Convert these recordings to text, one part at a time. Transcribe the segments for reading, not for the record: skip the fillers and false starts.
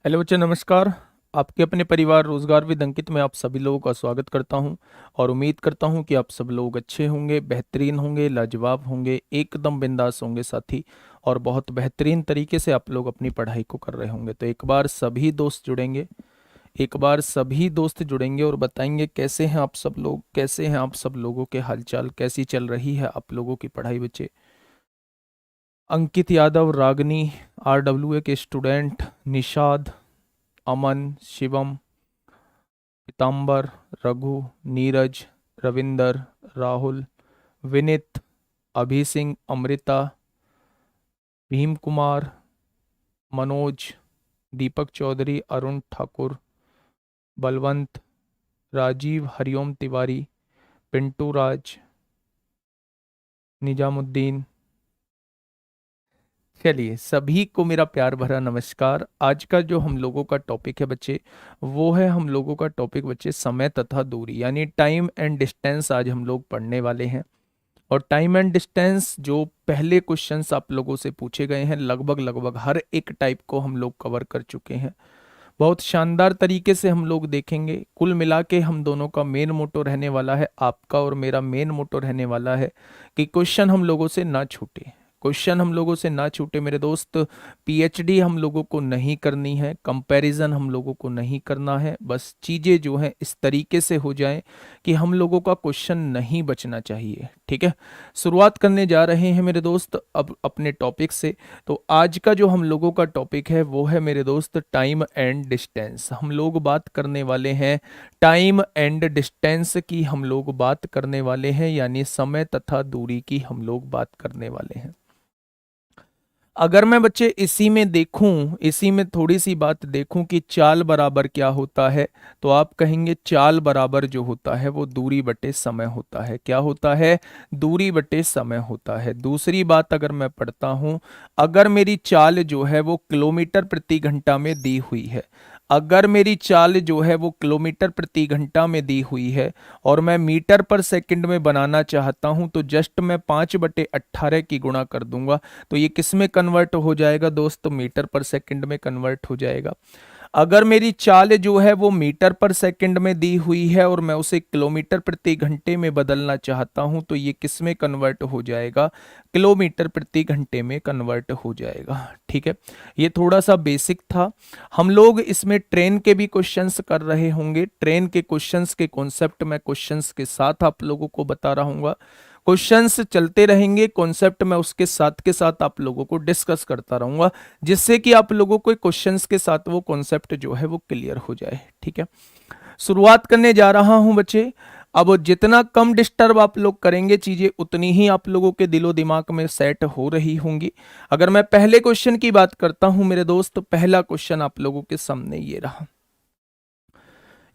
Hello बच्चे, नमस्कार। आपके अपने परिवार रोजगार विद अंकित में आप सभी लोगों का स्वागत करता हूं और उम्मीद करता हूं कि आप सब लोग अच्छे होंगे, बेहतरीन होंगे, लाजवाब होंगे, एकदम बिंदास होंगे साथी। और बहुत बेहतरीन तरीके से आप लोग अपनी पढ़ाई को कर रहे होंगे। तो एक बार सभी दोस्त जुड़ेंगे, एक बार सभी दोस्त जुड़ेंगे और बताएंगे कैसे हैं आप सब लोग, कैसे हैं आप सब लोगों के हालचाल, कैसी चल रही है आप लोगों की पढ़ाई बच्चे। अंकित यादव, रागनी, RWA के स्टूडेंट, निषाद, अमन, शिवम, पीताम्बर, रघु, नीरज, रविंदर, राहुल, विनित, अभी सिंह, अमृता, भीम कुमार, मनोज, दीपक चौधरी, अरुण ठाकुर, बलवंत, राजीव, हरिओम तिवारी, पिंटू राज, निजामुद्दीन। चलिए, सभी को मेरा प्यार भरा नमस्कार। आज का जो हम लोगों का टॉपिक है बच्चे, वो है हम लोगों का टॉपिक बच्चे समय तथा दूरी, यानी टाइम एंड डिस्टेंस आज हम लोग पढ़ने वाले हैं। और टाइम एंड डिस्टेंस जो पहले क्वेश्चंस आप लोगों से पूछे गए हैं, लगभग लगभग हर एक टाइप को हम लोग कवर कर चुके हैं। बहुत शानदार तरीके से हम लोग देखेंगे। कुल मिला के हम दोनों का मेन मोटो रहने वाला है, आपका और मेरा मेन मोटो रहने वाला है कि क्वेश्चन हम लोगों से ना छूटे, क्वेश्चन हम लोगों से ना छूटे मेरे दोस्त। पीएचडी हम लोगों को नहीं करनी है, कंपैरिजन हम लोगों को नहीं करना है। बस चीज़ें जो हैं इस तरीके से हो जाएं कि हम लोगों का क्वेश्चन नहीं बचना चाहिए। ठीक है, शुरुआत करने जा रहे हैं मेरे दोस्त अब अपने टॉपिक से। तो आज का जो हम लोगों का टॉपिक है वो है मेरे दोस्त टाइम एंड डिस्टेंस। हम लोग बात करने वाले हैं टाइम एंड डिस्टेंस की, हम लोग बात करने वाले हैं, यानी समय तथा दूरी की हम लोग बात करने वाले हैं। अगर मैं बच्चे इसी में देखूं, इसी में थोड़ी सी बात देखूं कि चाल बराबर क्या होता है, तो आप कहेंगे चाल बराबर जो होता है वो दूरी बटे समय होता है। क्या होता है? दूरी बटे समय होता है। दूसरी बात अगर मैं पढ़ता हूं, अगर मेरी चाल जो है वो किलोमीटर प्रति घंटा में दी हुई है, अगर मेरी चाल जो है वो किलोमीटर प्रति घंटा में दी हुई है और मैं मीटर पर सेकंड में बनाना चाहता हूं, तो जस्ट मैं 5/18 की गुणा कर दूंगा। तो ये किस में कन्वर्ट हो जाएगा दोस्त? मीटर पर सेकंड में कन्वर्ट हो जाएगा। अगर मेरी चाल जो है वो मीटर पर सेकंड में दी हुई है और मैं उसे किलोमीटर प्रति घंटे में बदलना चाहता हूं, तो ये किस में कन्वर्ट हो जाएगा? किलोमीटर प्रति घंटे में कन्वर्ट हो जाएगा। ठीक है, ये थोड़ा सा बेसिक था। हम लोग इसमें ट्रेन के भी क्वेश्चंस कर रहे होंगे। ट्रेन के क्वेश्चंस के कॉन्सेप्ट मैं क्वेश्चंस के साथ आप लोगों को बता रहा हूँ। क्वेश्चंस चलते रहेंगे, कॉन्सेप्ट मैं उसके साथ के साथ आप लोगों को डिस्कस करता रहूंगा, जिससे कि आप लोगों को क्वेश्चंस के साथ वो कॉन्सेप्ट जो है वो क्लियर हो जाए। ठीक है, शुरुआत करने जा रहा हूं बच्चे। अब जितना कम डिस्टर्ब आप लोग करेंगे चीजें, उतनी ही आप लोगों के दिलो दिमाग में सेट हो रही होंगी। अगर मैं पहले क्वेश्चन की बात करता हूं मेरे दोस्त, पहला क्वेश्चन आप लोगों के सामने ये रहा।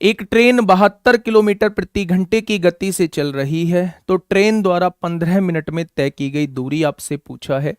एक ट्रेन 72 किलोमीटर प्रति घंटे की गति से चल रही है, तो ट्रेन द्वारा 15 मिनट में तय की गई दूरी आपसे पूछा है।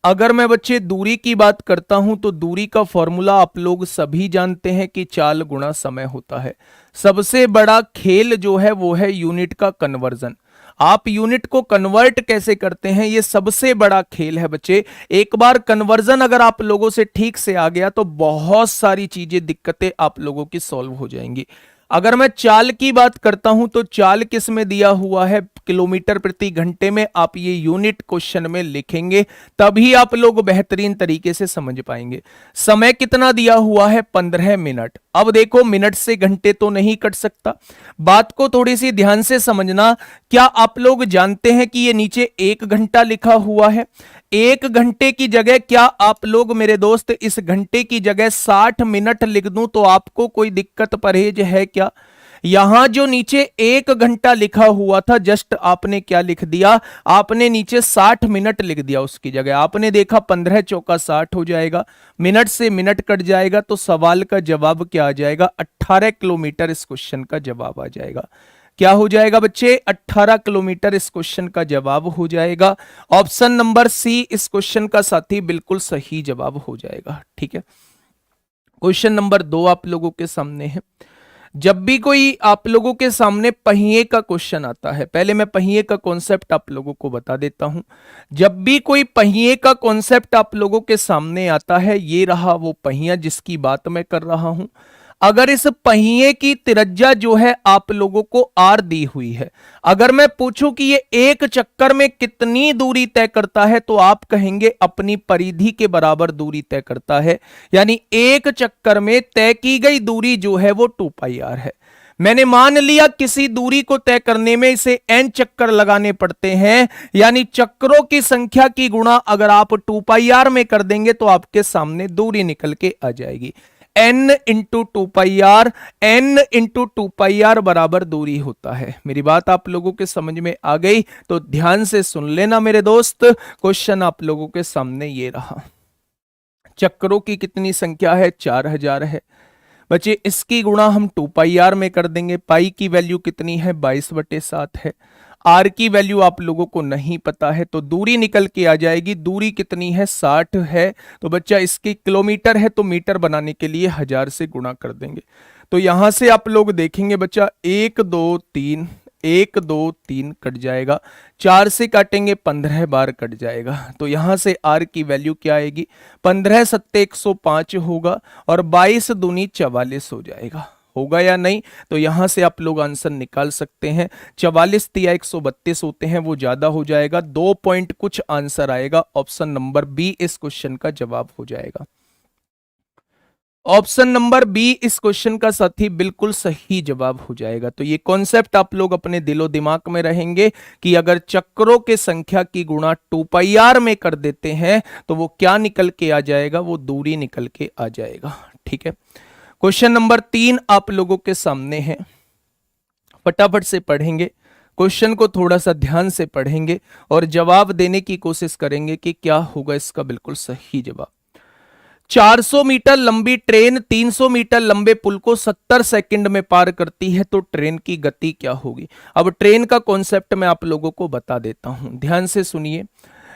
अगर मैं बच्चे दूरी की बात करता हूं, तो दूरी का फॉर्मूला आप लोग सभी जानते हैं कि चाल गुणा समय होता है। सबसे बड़ा खेल जो है वो है यूनिट का कन्वर्जन। आप यूनिट को कन्वर्ट कैसे करते हैं, ये सबसे बड़ा खेल है बच्चे। एक बार कन्वर्जन अगर आप लोगों से ठीक से आ गया तो बहुत सारी चीजें, दिक्कतें आप लोगों की सॉल्व हो जाएंगी। अगर मैं चाल की बात करता हूं, तो चाल किस में दिया हुआ है? किलोमीटर प्रति घंटे में। आप ये यूनिट क्वेश्चन में लिखेंगे, तभी आप लोग बेहतरीन तरीके से समझ पाएंगे। समय कितना दिया हुआ है? 15 मिनट। अब देखो, मिनट से घंटे तो नहीं कट सकता। बात को थोड़ी सी ध्यान से समझना। क्या आप लोग जानते हैं कि ये नीचे 1 घंटा लिखा हुआ है? 1 घंटे की जगह क्या आप लोग मेरे दोस्त इस घंटे की जगह 60 मिनट लिख दूं तो आपको कोई दिक्कत परहेज है क्या? यहां जो नीचे 1 घंटा लिखा हुआ था, जस्ट आपने क्या लिख दिया? आपने नीचे 60 मिनट लिख दिया। उसकी जगह आपने देखा 15 चौका 60 हो जाएगा, मिनट से मिनट कट जाएगा, तो सवाल का जवाब क्या आ जाएगा? 18 किलोमीटर इस क्वेश्चन का जवाब आ जाएगा। क्या हो जाएगा बच्चे? 18 किलोमीटर इस क्वेश्चन का जवाब हो जाएगा। ऑप्शन नंबर सी इस क्वेश्चन का साथी बिल्कुल सही जवाब हो जाएगा। ठीक है, क्वेश्चन नंबर 2 आप लोगों के सामने है। जब भी कोई आप लोगों के सामने पहिए का क्वेश्चन आता है, पहले मैं पहिए का कॉन्सेप्ट आप लोगों को बता देता हूं। जब भी कोई पहिए का कॉन्सेप्ट आप लोगों के सामने आता है, ये रहा वो पहिया जिसकी बात मैं कर रहा हूं। अगर इस पहिए की त्रिज्या जो है आप लोगों को आर दी हुई है, अगर मैं पूछूं कि ये एक चक्कर में कितनी दूरी तय करता है, तो आप कहेंगे अपनी परिधि के बराबर दूरी तय करता है। यानी एक चक्कर में तय की गई दूरी जो है वो 2 पाई आर है। मैंने मान लिया किसी दूरी को तय करने में इसे n चक्कर लगाने पड़ते हैं, यानी चक्रों की संख्या की गुणा अगर आप 2 पाई आर में कर देंगे तो आपके सामने दूरी निकल के आ जाएगी। n into 2 pi r, n into 2 pi r बराबर दूरी होता है। मेरी बात आप लोगों के समझ में आ गई? तो ध्यान से सुन लेना मेरे दोस्त, क्वेश्चन आप लोगों के सामने ये रहा। चक्रों की कितनी संख्या है? 4000 है बच्चे। इसकी गुणा हम 2 पाई आर में कर देंगे। पाई की वैल्यू कितनी है? 22/7 है। आर की वैल्यू आप लोगों को नहीं पता है, तो दूरी निकल के आ जाएगी। दूरी कितनी है? 60 है। तो बच्चा इसकी किलोमीटर है, तो मीटर बनाने के लिए 1000 से गुणा कर देंगे। तो यहां से आप लोग देखेंगे बच्चा 1 2 3, 1 2 3 कट जाएगा। 4 से काटेंगे 15 बार कट जाएगा। तो यहां से आर की वैल्यू क्या आएगी? 15 सत्ते 105 होगा और 22 दूनी 44 हो जाएगा। होगा या नहीं? तो यहां से आप लोग आंसर निकाल सकते हैं। 44 या 132 होते हैं, वो ज्यादा हो जाएगा। 2 पॉइंट कुछ आंसर आएगा। ऑप्शन नंबर बी इस क्वेश्चन का जवाब हो जाएगा। ऑप्शन नंबर बी इस क्वेश्चन का साथी बिल्कुल सही जवाब हो जाएगा। तो ये कॉन्सेप्ट आप लोग अपने दिलो दिमाग में रहेंगे कि अगर चक्रों के संख्या की गुणा 2 पाई आर में कर देते हैं तो वो क्या निकल के आ जाएगा? वो दूरी निकल के आ जाएगा। ठीक है, क्वेश्चन नंबर 3 आप लोगों के सामने है। फटाफट से पढ़ेंगे क्वेश्चन को, थोड़ा सा ध्यान से पढ़ेंगे और जवाब देने की कोशिश करेंगे कि क्या होगा इसका बिल्कुल सही जवाब। 400 मीटर लंबी ट्रेन 300 मीटर लंबे पुल को 70 सेकंड में पार करती है, तो ट्रेन की गति क्या होगी? अब ट्रेन का कॉन्सेप्ट मैं आप लोगों को बता देता हूं, ध्यान से सुनिए।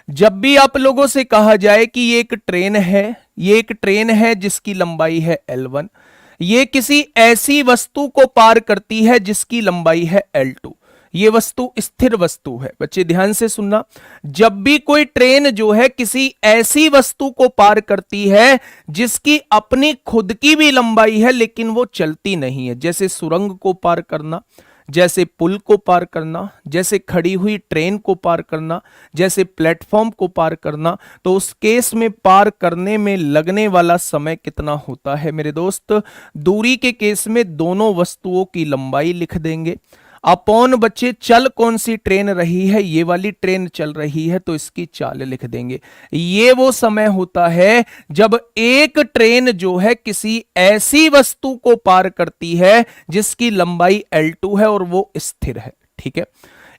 जब भी आप लोगों से कहा जाए कि ये एक ट्रेन है, ये एक ट्रेन है जिसकी लंबाई है L1, ये किसी ऐसी वस्तु को पार करती है जिसकी लंबाई है L2, ये वस्तु स्थिर वस्तु है। बच्चे ध्यान से सुनना, जब भी कोई ट्रेन जो है किसी ऐसी वस्तु को पार करती है जिसकी अपनी खुद की भी लंबाई है लेकिन वो चलती नहीं है, जैसे सुरंग को पार करना, जैसे पुल को पार करना, जैसे खड़ी हुई ट्रेन को पार करना, जैसे प्लेटफॉर्म को पार करना, तो उस केस में पार करने में लगने वाला समय कितना होता है मेरे दोस्त? दूरी के केस में दोनों वस्तुओं की लंबाई लिख देंगे अपॉन बच्चे चल कौन सी ट्रेन रही है, ये वाली ट्रेन चल रही है तो इसकी चाल लिख देंगे। ये वो समय होता है जब एक ट्रेन जो है किसी ऐसी वस्तु को पार करती है जिसकी लंबाई L2 है और वो स्थिर है। ठीक है,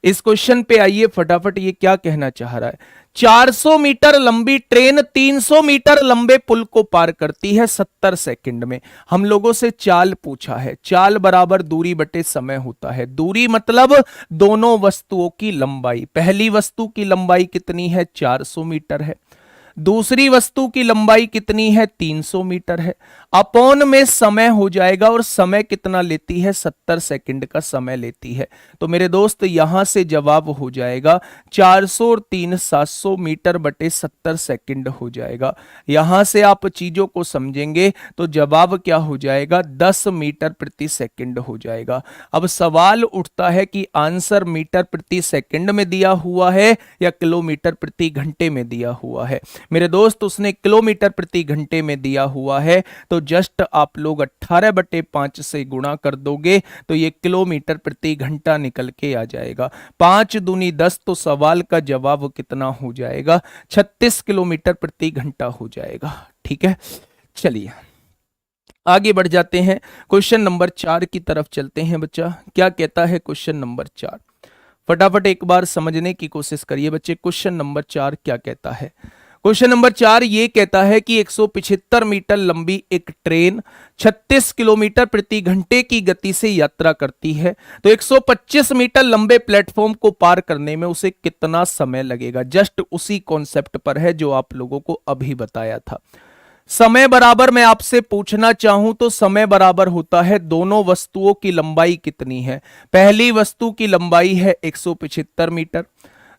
इस क्वेश्चन पे आइए फटाफट, ये क्या कहना चाह रहा है? 400 मीटर लंबी ट्रेन 300 मीटर लंबे पुल को पार करती है 70 सेकंड में। हम लोगों से चाल पूछा है, चाल बराबर दूरी बटे समय होता है। दूरी मतलब दोनों वस्तुओं की लंबाई। पहली वस्तु की लंबाई कितनी है? 400 मीटर है। दूसरी वस्तु की लंबाई कितनी है? 300 मीटर है। अपॉन में समय हो जाएगा और समय कितना लेती है? 70 सेकंड का समय लेती है। तो मेरे दोस्त यहां से जवाब हो जाएगा 400 और 3 700 मीटर बटे 70 सेकंड हो जाएगा। यहां से आप चीजों को समझेंगे तो जवाब क्या हो जाएगा? 10 मीटर प्रति सेकंड हो जाएगा। अब सवाल उठता है कि आंसर मीटर प्रति सेकंड में दिया हुआ है या किलोमीटर प्रति घंटे में दिया हुआ है? मेरे दोस्त उसने किलोमीटर प्रति घंटे में दिया हुआ है, तो जस्ट आप लोग 18/5 से गुणा कर दोगे तो ये किलोमीटर प्रति घंटा निकल के आ जाएगा। 5 दूनी 10, तो सवाल का जवाब कितना हो जाएगा? 36 किलोमीटर प्रति घंटा हो जाएगा। ठीक है, चलिए आगे बढ़ जाते हैं, क्वेश्चन नंबर 4 की तरफ चलते हैं। बच्चा क्या कहता है क्वेश्चन नंबर 4? फटाफट एक बार समझने की कोशिश करिए बच्चे, क्वेश्चन नंबर 4 क्या कहता है? क्वेश्चन नंबर 4 ये कहता है कि 175 मीटर लंबी एक ट्रेन 36 किलोमीटर प्रति घंटे की गति से यात्रा करती है, तो 125 मीटर लंबे प्लेटफॉर्म को पार करने में उसे कितना समय लगेगा? जस्ट उसी कॉन्सेप्ट पर है जो आप लोगों को अभी बताया था। समय बराबर मैं आपसे पूछना चाहूं तो समय बराबर होता है दोनों वस्तुओं की लंबाई कितनी है। पहली वस्तु की लंबाई है 175 मीटर,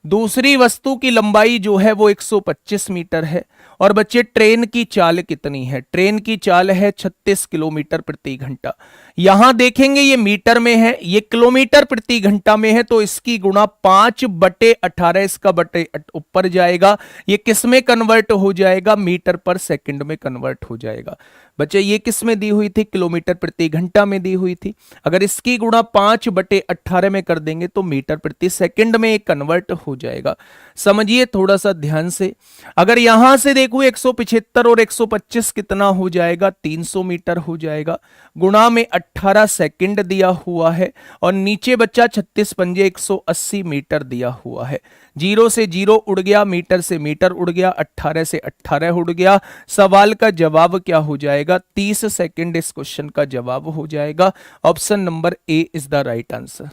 दूसरी वस्तु की लंबाई जो है वो 125 मीटर है। और बच्चे ट्रेन की चाल कितनी है? ट्रेन की चाल है 36 किलोमीटर प्रति घंटा। यहां देखेंगे ये मीटर में है, ये किलोमीटर प्रति घंटा में है, तो इसकी गुणा 5/18, इसका बटे ऊपर जाएगा। ये किस में कन्वर्ट हो जाएगा? मीटर पर सेकंड में कन्वर्ट हो जाएगा। बच्चे ये किस में दी हुई थी? किलोमीटर प्रति घंटा में दी हुई थी। अगर इसकी गुणा 5/18 में कर देंगे तो मीटर प्रति सेकंड में ये कन्वर्ट हो जाएगा। समझिए थोड़ा सा ध्यान से। अगर यहां से देखो 175 और 125 कितना हो जाएगा? 300 मीटर हो जाएगा। गुणा में 18 सेकंड दिया हुआ है और नीचे बच्चा 36 पंजे 180 मीटर दिया हुआ है। 0 से 0 उड़ गया, मीटर से मीटर उड़ गया, 18 से 18 उड़ गया। सवाल का जवाब क्या हो जाएगा? 30 सेकंड इस क्वेश्चन का जवाब हो जाएगा। Option number A is the right answer.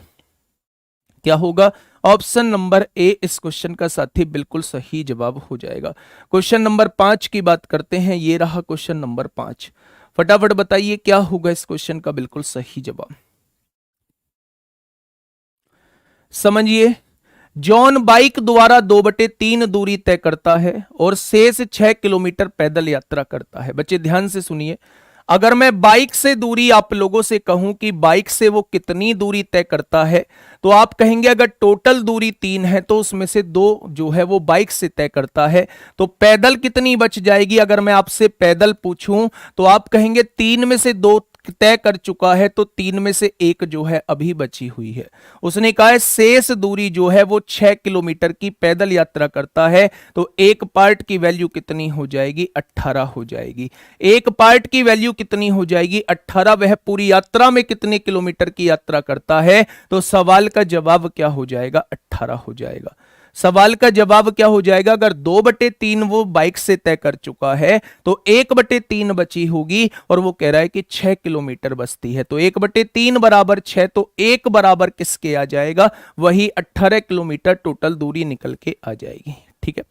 क्या होगा? ऑप्शन नंबर ए इस क्वेश्चन का साथी बिल्कुल सही जवाब हो जाएगा। क्वेश्चन नंबर 5 की बात करते हैं। ये रहा क्वेश्चन नंबर 5। फटाफट बताइए क्या होगा इस क्वेश्चन का बिल्कुल सही जवाब। समझिए, जॉन बाइक द्वारा 2/3 दूरी तय करता है और शेष 6 किलोमीटर पैदल यात्रा करता है। बच्चे ध्यान से सुनिए, अगर मैं बाइक से दूरी आप लोगों से कहूं कि बाइक से वो कितनी दूरी तय करता है, तो आप कहेंगे अगर टोटल दूरी 3 है तो उसमें से 2 जो है वो बाइक से तय करता है, तो पैदल कितनी बच जाएगी? अगर मैं आपसे पैदल पूछूं तो आप कहेंगे 3 में से 2 तय कर चुका है, तो 3 में से 1 जो है अभी बची हुई है। उसने कहा है शेष दूरी जो है वो 6 किलोमीटर की पैदल यात्रा करता है, तो एक पार्ट की वैल्यू कितनी हो जाएगी? 18 हो जाएगी। एक पार्ट की वैल्यू कितनी हो जाएगी? 18। वह पूरी यात्रा में कितने किलोमीटर की यात्रा करता है? तो सवाल का जवाब क्या हो जाएगा? 18 हो जाएगा। सवाल का जवाब क्या हो जाएगा? अगर 2/3 वो बाइक से तय कर चुका है तो 1/3 बची होगी, और वो कह रहा है कि 6 किलोमीटर बचती है। तो 1/3 बराबर 6, तो 1 बराबर किसके आ जाएगा? वही 18 किलोमीटर टोटल दूरी निकल के आ जाएगी। ठीक है,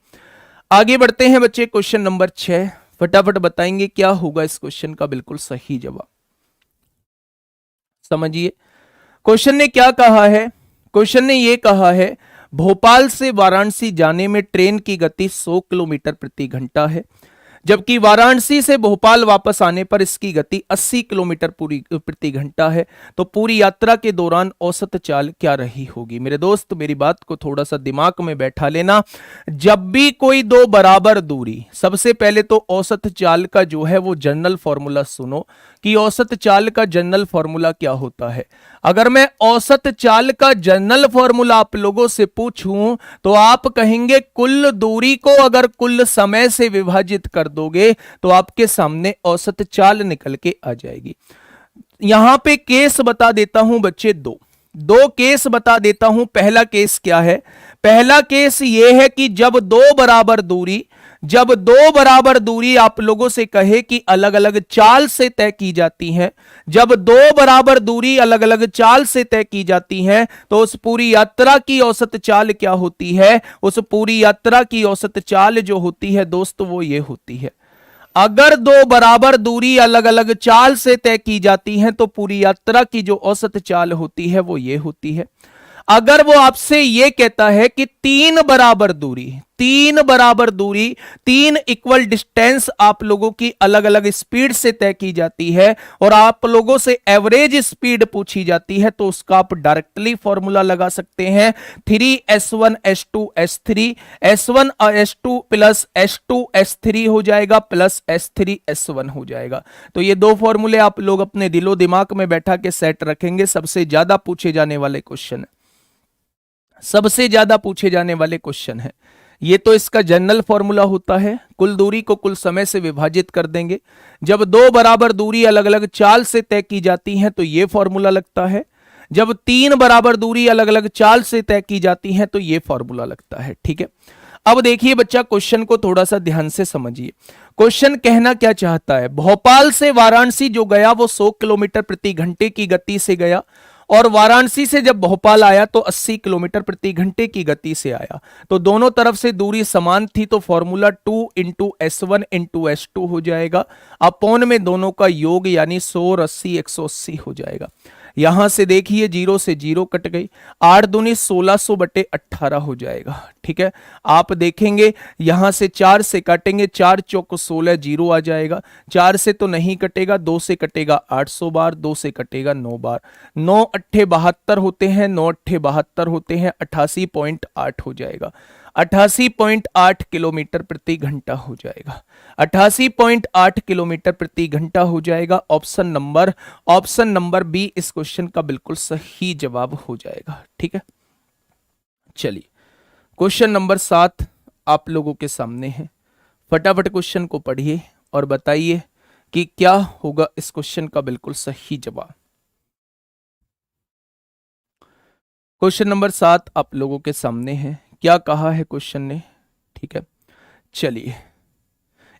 आगे बढ़ते हैं बच्चे। क्वेश्चन नंबर 6 फटाफट बताएंगे क्या होगा इस क्वेश्चन का बिल्कुल सही जवाब। समझिए, क्वेश्चन ने क्या कहा है? क्वेश्चन ने यह कहा है भोपाल से वाराणसी जाने में ट्रेन की गति 100 किलोमीटर प्रति घंटा है, जबकि वाराणसी से भोपाल वापस आने पर इसकी गति 80 किलोमीटर प्रति घंटा है। तो पूरी यात्रा के दौरान औसत चाल क्या रही होगी? मेरे दोस्त मेरी बात को थोड़ा सा दिमाग में बैठा लेना। जब भी कोई दो बराबर दूरी, सबसे पहले तो औसत चाल का जो है वो जनरल फॉर्मूला सुनो कि औसत चाल का जनरल फॉर्मूला क्या होता है। अगर मैं औसत चाल का जनरल फॉर्मूला आप लोगों से पूछूं तो आप कहेंगे कुल दूरी को अगर कुल समय से विभाजित कर दोगे तो आपके सामने औसत चाल निकल के आ जाएगी। यहां पे केस बता देता हूं बच्चे, दो केस बता देता हूं। पहला केस क्या है? पहला केस यह है कि जब दो बराबर दूरी आप लोगों से कहे कि अलग अलग चाल से तय की जाती हैं, जब दो बराबर दूरी अलग अलग चाल से तय की जाती हैं, तो उस पूरी यात्रा की औसत चाल क्या होती है? उस पूरी यात्रा की औसत चाल जो होती है दोस्त वो ये होती है। अगर दो बराबर दूरी अलग अलग चाल से तय की जाती हैं तो पूरी यात्रा की जो औसत चाल होती है वो ये होती है। अगर वो आपसे ये कहता है कि तीन बराबर दूरी, 3 इक्वल डिस्टेंस आप लोगों की अलग अलग स्पीड से तय की जाती है और आप लोगों से एवरेज स्पीड पूछी जाती है, तो उसका आप डायरेक्टली फॉर्मूला लगा सकते हैं। 3s1 s2 s3 s1 s2 plus s2 s3 हो जाएगा प्लस s3 s1 हो जाएगा। तो ये दो फॉर्मूले आप लोग अपने दिलो दिमाग में बैठा के सेट रखेंगे। सबसे ज्यादा पूछे जाने वाले क्वेश्चन है ये। तो इसका जनरल फॉर्मूला होता है, कुल दूरी को कुल समय से विभाजित कर देंगे। जब दो बराबर दूरी अलग अलग चाल से तय की जाती है तो ये फॉर्मूला लगता है। जब 3 बराबर दूरी अलग अलग चाल से तय की जाती है तो ये फॉर्मूला लगता है। ठीक है, अब देखिए बच्चा क्वेश्चन को थोड़ा सा ध्यान से समझिए। क्वेश्चन कहना क्या चाहता है? भोपाल से वाराणसी जो गया वो 100 किलोमीटर प्रति घंटे की गति से गया और वाराणसी से जब भोपाल आया तो 80 किलोमीटर प्रति घंटे की गति से आया। तो दोनों तरफ से दूरी समान थी, तो फॉर्मूला 2 × S1 × S2 हो जाएगा। अपॉन में दोनों का योग यानी 100 और 80 180 हो जाएगा। यहां से देखिए 0 से 0 कट गई, 8 दूनी 1600/18 हो जाएगा। ठीक है, आप देखेंगे यहां से 4 से काटेंगे, 4 चौक 16, 0 आ जाएगा। 4 से तो नहीं कटेगा, 2 से कटेगा 800 बार, 2 से कटेगा 9 बार। 9 अट्ठे 72 होते हैं, 9 अट्ठे 72 होते हैं, 88.8 हो जाएगा। 88.8 किलोमीटर प्रति घंटा हो जाएगा। 88.8 किलोमीटर प्रति घंटा हो जाएगा। ऑप्शन नंबर बी इस क्वेश्चन का बिल्कुल सही जवाब हो जाएगा। ठीक है, चलिए क्वेश्चन नंबर 7 आप लोगों के सामने है। फटाफट क्वेश्चन को पढ़िए और बताइए कि क्या होगा इस क्वेश्चन का बिल्कुल सही जवाब। क्वेश्चन नंबर 7 आप लोगों के सामने है। क्या कहा है क्वेश्चन ने? ठीक है, चलिए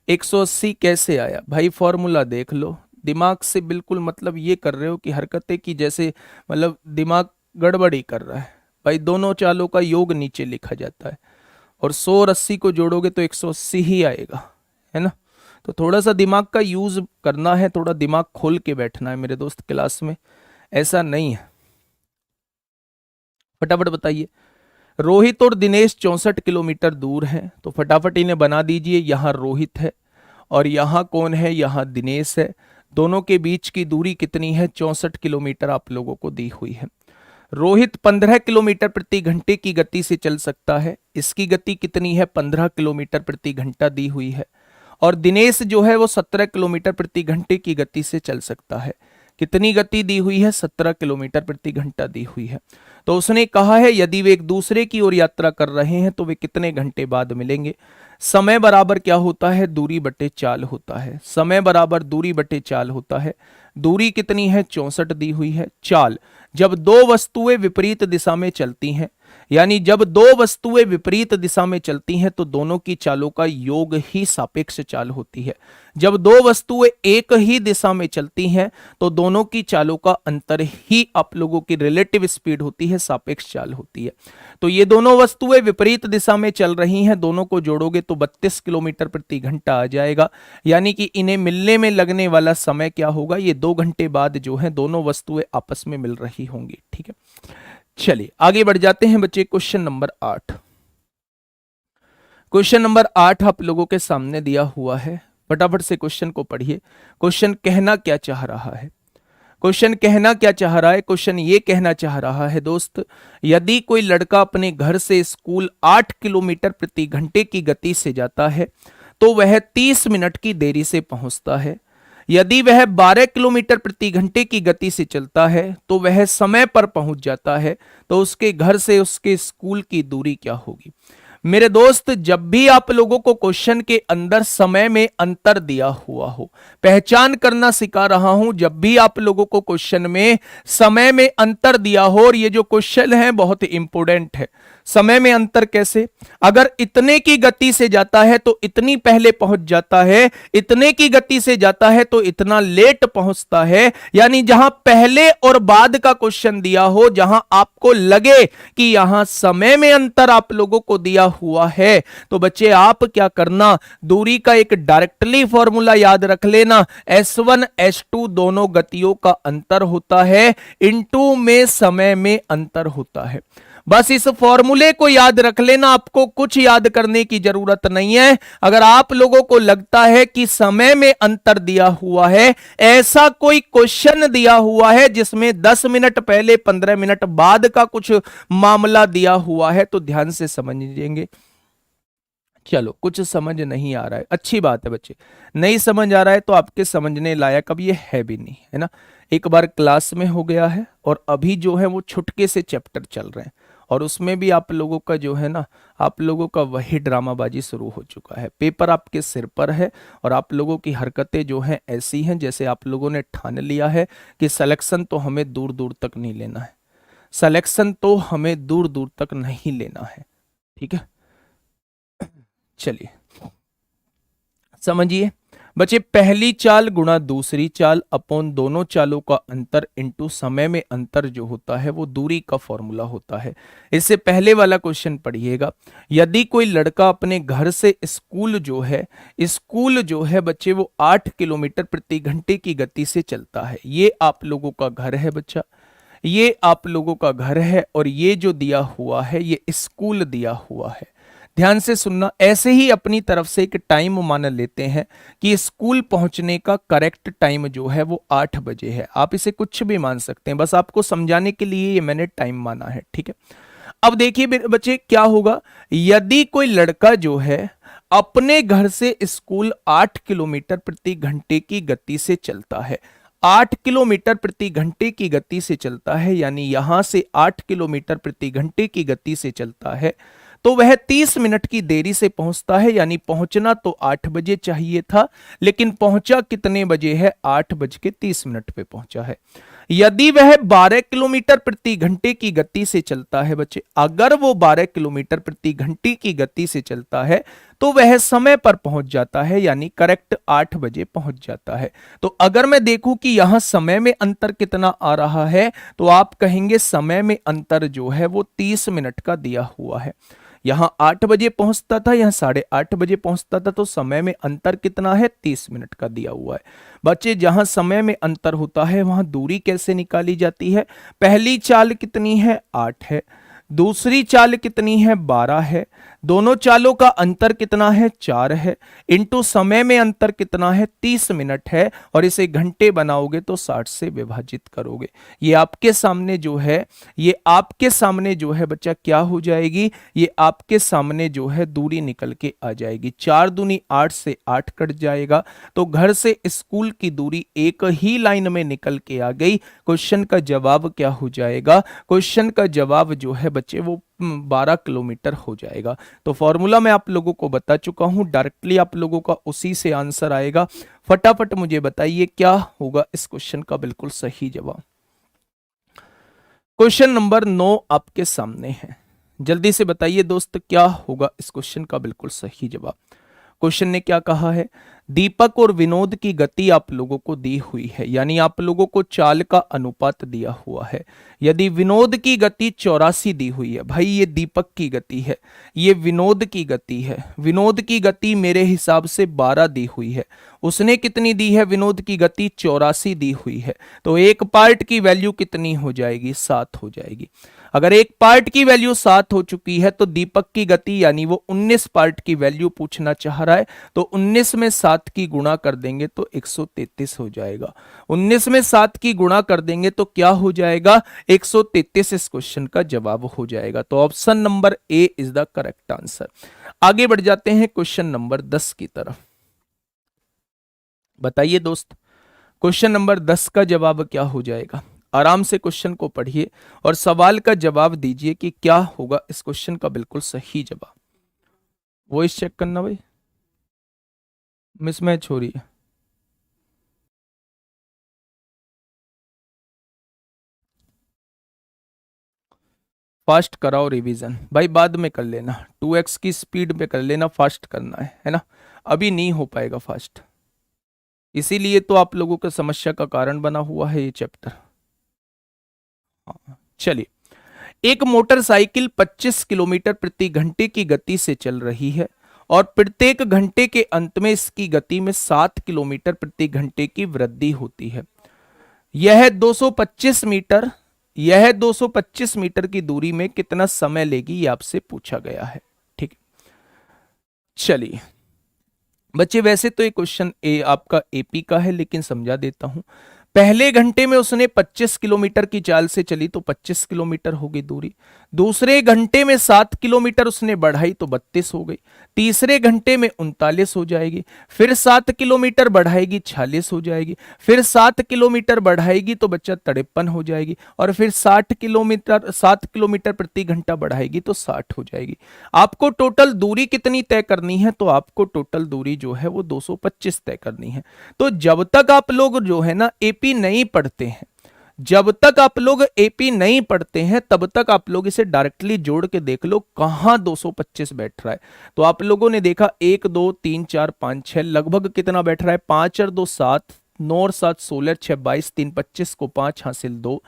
180 कैसे आया भाई? फॉर्मूला देख लो, दिमाग से बिल्कुल मतलब ये कर रहे हो कि हरकतें की जैसे मतलब दिमाग गड़बड़ी कर रहा है भाई। दोनों चालों का योग नीचे लिखा जाता है और 100 और 80 को जोड़ोगे तो 180 ही आएगा, है ना। तो थोड़ा सा दिमाग का यूज करना है, थोड़ा दिमाग खोल के बैठना है मेरे दोस्त क्लास में, ऐसा नहीं है। फटाफट बताइए। रोहित और दिनेश 64 किलोमीटर दूर हैं, तो फटाफट इन्हें बना दीजिए। यहां रोहित है और यहां कौन है? यहां दिनेश है। दोनों के बीच की दूरी कितनी है? 64 किलोमीटर आप लोगों को दी हुई है। रोहित 15 किलोमीटर प्रति घंटे की गति से चल सकता है, इसकी गति कितनी है? 15 किलोमीटर प्रति घंटा दी हुई है। और दिनेश जो है वो 17 किलोमीटर प्रति घंटे की गति से चल सकता है। कितनी गति दी हुई है? 17 किलोमीटर प्रति घंटा दी हुई है। तो उसने कहा है यदि वे एक दूसरे की ओर यात्रा कर रहे हैं तो वे कितने घंटे बाद मिलेंगे। समय बराबर क्या होता है? दूरी बटे चाल होता है। समय बराबर दूरी बटे चाल होता है। दूरी कितनी है? 64 दी हुई है। चाल, जब दो वस्तुएं विपरीत दिशा में चलती हैं, यानी जब दो वस्तुएं विपरीत दिशा में चलती हैं तो दोनों की चालों का योग ही सापेक्ष चाल होती है। जब दो वस्तुएं एक ही दिशा में चलती हैं तो दोनों की चालों का अंतर ही आप लोगों की रिलेटिव स्पीड होती है, सापेक्ष चाल होती है। तो ये दोनों वस्तुएं विपरीत दिशा में चल रही हैं, दोनों को जोड़ोगे तो 32 किलोमीटर प्रति घंटा आ जाएगा। यानी कि इन्हें मिलने में लगने वाला समय क्या होगा? ये 2 घंटे बाद जो है दोनों वस्तुएं आपस में मिल रही होंगी। ठीक है, चलिए आगे बढ़ जाते हैं बच्चे। Question number 8। क्वेश्चन नंबर 8 आप लोगों के सामने दिया हुआ है। फटाफट से क्वेश्चन को पढ़िए। क्वेश्चन कहना क्या चाह रहा है? क्वेश्चन कहना क्या चाह रहा है? क्वेश्चन ये कहना चाह रहा है दोस्त, यदि कोई लड़का अपने घर से स्कूल 8 किलोमीटर प्रति घंटे की गति से जाता है तो वह 30 मिनट की देरी से पहुंचता है। यदि वह 12 किलोमीटर प्रति घंटे की गति से चलता है तो वह समय पर पहुंच जाता है। तो उसके घर से उसके स्कूल की दूरी क्या होगी? मेरे दोस्त, जब भी आप लोगों को क्वेश्चन के अंदर समय में अंतर दिया हुआ हो, पहचान करना सिखा रहा हूं, जब भी आप लोगों को क्वेश्चन में समय में अंतर दिया हो, और ये जो क्वेश्चन है बहुत इंपॉर्टेंट है। समय में अंतर कैसे? अगर इतने की गति से जाता है तो इतनी पहले पहुंच जाता है, इतने की गति से जाता है तो इतना लेट पहुंचता है। यानी जहां पहले और बाद का क्वेश्चन दिया हो, जहां आपको लगे कि यहां समय में अंतर आप लोगों को दिया हुआ है, तो बच्चे आप क्या करना, दूरी का एक डायरेक्टली फॉर्मूला याद रख लेना। S1 S2 दोनों गतियों का अंतर होता है, इनटू में समय में अंतर होता है। बस इस फॉर्मूले को याद रख लेना, आपको कुछ याद करने की जरूरत नहीं है। अगर आप लोगों को लगता है कि समय में अंतर दिया हुआ है, ऐसा कोई क्वेश्चन दिया हुआ है जिसमें 10 मिनट पहले 15 मिनट बाद का कुछ मामला दिया हुआ है, तो ध्यान से समझेंगे। चलो, कुछ समझ नहीं आ रहा है, अच्छी बात है बच्चे। नहीं समझ आ रहा है तो आपके समझने लायक अब ये है भी नहीं, है ना। एक बार क्लास में हो गया है और अभी जो है वो छुटके से चैप्टर चल रहे हैं, और उसमें भी आप लोगों का जो है ना, आप लोगों का वही ड्रामाबाजी शुरू हो चुका है। पेपर आपके सिर पर है और आप लोगों की हरकतें जो हैं ऐसी हैं जैसे आप लोगों ने ठान लिया है कि सिलेक्शन तो हमें दूर दूर तक नहीं लेना है, सिलेक्शन तो हमें दूर दूर तक नहीं लेना है। ठीक है, चलिए समझिए। बच्चे पहली चाल गुणा दूसरी चाल अपॉन दोनों चालों का अंतर इंटू समय में अंतर जो होता है वो दूरी का फॉर्मूला होता है। इससे पहले वाला क्वेश्चन पढ़िएगा। यदि कोई लड़का अपने घर से स्कूल जो है बच्चे वो 8 किलोमीटर प्रति घंटे की गति से चलता है। ये आप लोगों का घर है बच्चा, ये आप लोगों का घर है, और ये जो दिया हुआ है ये स्कूल दिया हुआ है। ध्यान से सुनना, ऐसे ही अपनी तरफ से एक टाइम मान लेते हैं कि स्कूल पहुंचने का करेक्ट टाइम जो है वो 8 बजे है। आप इसे कुछ भी मान सकते हैं, बस आपको समझाने के लिए ये मैंने टाइम माना है, ठीक है। अब देखिए बच्चे क्या होगा, यदि कोई लड़का जो है अपने घर से स्कूल 8 किलोमीटर प्रति घंटे की गति से चलता है, 8 किलोमीटर प्रति घंटे की गति से चलता है, यानी यहां से 8 किलोमीटर प्रति घंटे की गति से चलता है, तो वह 30 मिनट की देरी से पहुंचता है। यानी पहुंचना तो 8 बजे चाहिए था, लेकिन पहुंचा कितने बजे है, 8:30 पे पहुंचा है। यदि वह 12 किलोमीटर प्रति घंटे की गति से चलता है बच्चे, अगर वो 12 किलोमीटर प्रति घंटे की गति से चलता है तो वह समय पर पहुंच जाता है, यानी करेक्ट 8 बजे पहुंच जाता है। तो अगर मैं देखूं कि यहां समय में अंतर कितना आ रहा है, तो आप कहेंगे समय में अंतर जो है वो 30 मिनट का दिया हुआ है। यहां 8 बजे पहुंचता था, यहां 8:30 बजे पहुंचता था, तो समय में अंतर कितना है, 30 मिनट का दिया हुआ है। बच्चे जहां समय में अंतर होता है वहां दूरी कैसे निकाली जाती है, पहली चाल कितनी है, 8 है, दूसरी चाल कितनी है, 12 है, दोनों चालों का अंतर कितना है, 4 है, इंटू समय में अंतर कितना है, 30 मिनट है, और इसे घंटे बनाओगे तो 60 से विभाजित करोगे। ये आपके सामने जो है, ये आपके सामने जो है बच्चा क्या हो जाएगी, ये आपके सामने जो है दूरी निकल के आ जाएगी। 4 दूनी 8 से 8 कट जाएगा, तो घर से स्कूल की दूरी एक ही लाइन में निकल के आ गई। क्वेश्चन का जवाब क्या हो जाएगा, क्वेश्चन का जवाब जो है बच्चे वो 12 किलोमीटर हो जाएगा। तो फॉर्मूला मैं आप लोगों को बता चुका हूं, डायरेक्टली आप लोगों का उसी से आंसर आएगा। फटाफट मुझे बताइए क्या होगा इस क्वेश्चन का बिल्कुल सही जवाब। क्वेश्चन नंबर 9 आपके सामने है, जल्दी से बताइए दोस्त क्या होगा इस क्वेश्चन का बिल्कुल सही जवाब। क्वेश्चन ने क्या कहा है, दीपक और विनोद की गति आप लोगों को दी हुई है, यानी आप लोगों को चाल का अनुपात दिया हुआ है। यदि विनोद की गति 84 दी हुई है, भाई ये दीपक की गति है, ये विनोद की गति है। विनोद की गति मेरे हिसाब से 12 दी हुई है, उसने कितनी दी है, विनोद की गति 84 दी हुई है, तो एक पार्ट की वैल्यू कितनी हो जाएगी, 7 हो जाएगी। अगर एक पार्ट की वैल्यू 7 हो चुकी है तो दीपक की गति यानी वो 19 पार्ट की वैल्यू पूछना चाह रहा है, तो 19 में 7 की गुणा कर देंगे तो 133 हो जाएगा। 19 में 7 की गुणा कर देंगे तो क्या हो जाएगा, 133 इस क्वेश्चन का जवाब हो जाएगा। तो option number A is the correct answer. आगे बढ़ जाते हैं क्वेश्चन नंबर 10 की तरफ। बताइए दोस्त क्वेश्चन नंबर 10 का जवाब क्या हो जाएगा। आराम से क्वेश्चन को पढ़िए और सवाल का जवाब दीजिए कि क्या होगा इस क्वेश्चन का बिल्कुल सही जवाब। वॉइस चेक करना भाई, मिसमैच हो रही है। फास्ट कराओ रिवीजन भाई, बाद में कर लेना, 2x की स्पीड पे कर लेना, फास्ट करना है ना, अभी नहीं हो पाएगा फास्ट। इसीलिए तो आप लोगों के समस्या का कारण बना हुआ है ये चैप्टर। हाँ चलिए, एक मोटरसाइकिल 25 किलोमीटर प्रति घंटे की गति से चल रही है और प्रत्येक घंटे के अंत में इसकी गति में 7 किलोमीटर प्रति घंटे की वृद्धि होती है। यह 225 मीटर यह 225 मीटर की दूरी में कितना समय लेगी, ये आपसे पूछा गया है। ठीक, चलिए बच्चे, वैसे तो ये क्वेश्चन ए आपका एपी का है, लेकिन समझा देता हूं। पहले घंटे में उसने 25 किलोमीटर की चाल से चली तो 25 किलोमीटर हो गई दूरी। दूसरे घंटे में 7 किलोमीटर उसने बढ़ाई तो 32 हो गई। तीसरे घंटे में 39 हो जाएगी। फिर 7 किलोमीटर बढ़ाएगी 46 हो जाएगी। फिर 7 किलोमीटर बढ़ाएगी तो बच्चा 53 हो जाएगी। और फिर 7 किलोमीटर प्रति घंटा बढ़ाएगी तो 60 हो जाएगी। आपको टोटल दूरी कितनी तय करनी है, तो आपको टोटल दूरी जो है वो 225 तय करनी है। तो जब तक आप लोग जो है ना एपी नहीं पढ़ते हैं, जब तक आप लोग एपी नहीं पढ़ते हैं तब तक आप लोग इसे डायरेक्टली जोड़ के देख लो कहां 225 बैठ रहा है। तो आप लोगों ने देखा 1 2 3 4 5 6 लगभग कितना बैठ रहा है, 5 और 2 7, 9 और 7 16, 6 22, 3 25 को 5 हासिल 2,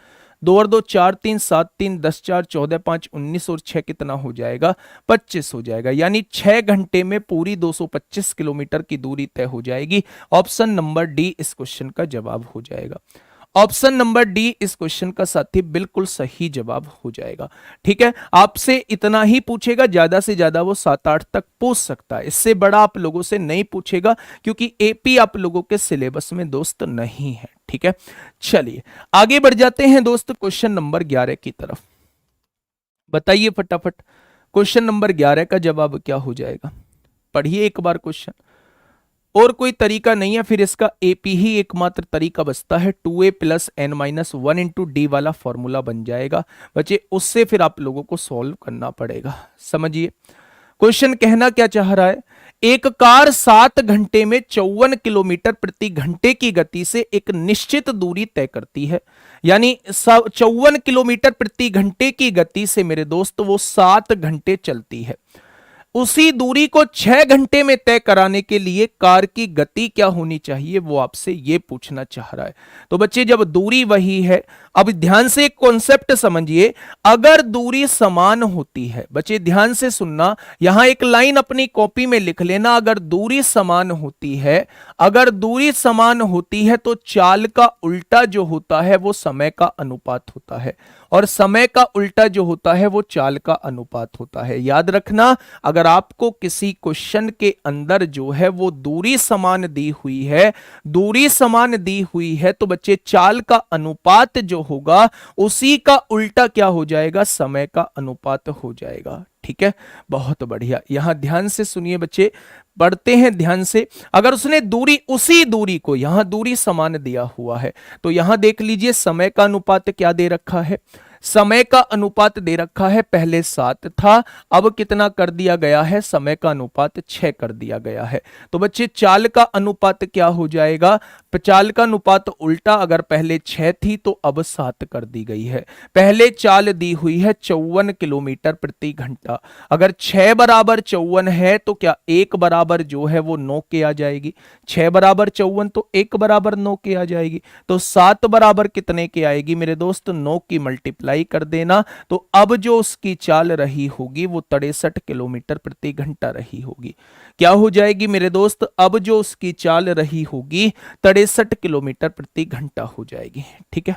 2 और 2 4, 3 7, 3 10, 4 14, 5 19 और 6 कितना हो जाएगा, 25 हो जाएगा। यानी 6 घंटे में पूरी 225 किलोमीटर की दूरी तय हो जाएगी। ऑप्शन नंबर डी इस क्वेश्चन का जवाब हो जाएगा। ऑप्शन नंबर डी इस क्वेश्चन का साथी बिल्कुल सही जवाब हो जाएगा। ठीक है, आपसे इतना ही पूछेगा, ज्यादा से ज्यादा वो 7-8 तक पूछ सकता है, इससे बड़ा आप लोगों से नहीं पूछेगा क्योंकि एपी आप लोगों के सिलेबस में दोस्त नहीं है। ठीक है, चलिए आगे बढ़ जाते हैं दोस्त क्वेश्चन नंबर 11 की तरफ। बताइए फटाफट क्वेश्चन नंबर 11 का जवाब क्या हो जाएगा, पढ़िए एक बार क्वेश्चन। और कोई तरीका नहीं है, फिर इसका एपी ही एकमात्र तरीका बचता है, 2a plus n minus 1 into d वाला फॉर्मूला बन जाएगा बच्चे, उससे फिर आप लोगों को सॉल्व करना पड़ेगा। समझिए क्वेश्चन कहना क्या चाह रहा है, एक कार 7 घंटे में 54 किलोमीटर प्रति घंटे की गति से एक निश्चित दूरी तय करती है। यानी 54 किलोमीटर प्रति घंटे की गति से मेरे दोस्त वो 7 घंटे चलती है। उसी दूरी को 6 घंटे में तय कराने के लिए कार की गति क्या होनी चाहिए, वो आपसे ये पूछना चाह रहा है। तो बच्चे जब दूरी वही है, अब ध्यान से एक कॉन्सेप्ट समझिए, अगर दूरी समान होती है, बच्चे ध्यान से सुनना, यहां एक लाइन अपनी कॉपी में लिख लेना, अगर दूरी समान होती है, अगर दूरी समान होती है तो चाल का उल्टा जो होता है वो समय का अनुपात होता है, और समय का उल्टा जो होता है वो चाल का अनुपात होता है। याद रखना, अगर आपको किसी क्वेश्चन के अंदर जो है वो दूरी समान दी हुई है, दूरी समान दी हुई है, तो बच्चे चाल का अनुपात जो होगा उसी का उल्टा क्या हो जाएगा, समय का अनुपात हो जाएगा। ठीक है, बहुत बढ़िया, यहां ध्यान से सुनिए बच्चे, पढ़ते हैं ध्यान से। अगर उसने दूरी, उसी दूरी को, यहां दूरी समान दिया हुआ है, तो यहां देख लीजिए समय का अनुपात क्या दे रखा है, समय का अनुपात दे रखा है, पहले 7 था, अब कितना कर दिया गया है, समय का अनुपात 6 कर दिया गया है। तो बच्चे चाल का अनुपात क्या हो जाएगा, चाल का अनुपात उल्टा, अगर पहले 6 थी तो अब 7 कर दी गई है। पहले चाल दी हुई है 54 किलोमीटर प्रति घंटा, अगर 6 बराबर 54 है तो क्या 1 बराबर जो है वो 9 के आ जाएगी, 6 बराबर 54 तो 1 बराबर 9 के आ जाएगी, तो 7 बराबर कितने के आएगी मेरे दोस्त, 9 की मल्टीप्लाई कर देना। तो अब जो उसकी चाल रही होगी वो 63 किलोमीटर प्रति घंटा रही होगी। क्या हो जाएगी मेरे दोस्त, अब जो उसकी चाल रही होगी 63 किलोमीटर प्रति घंटा हो जाएगी। ठीक है,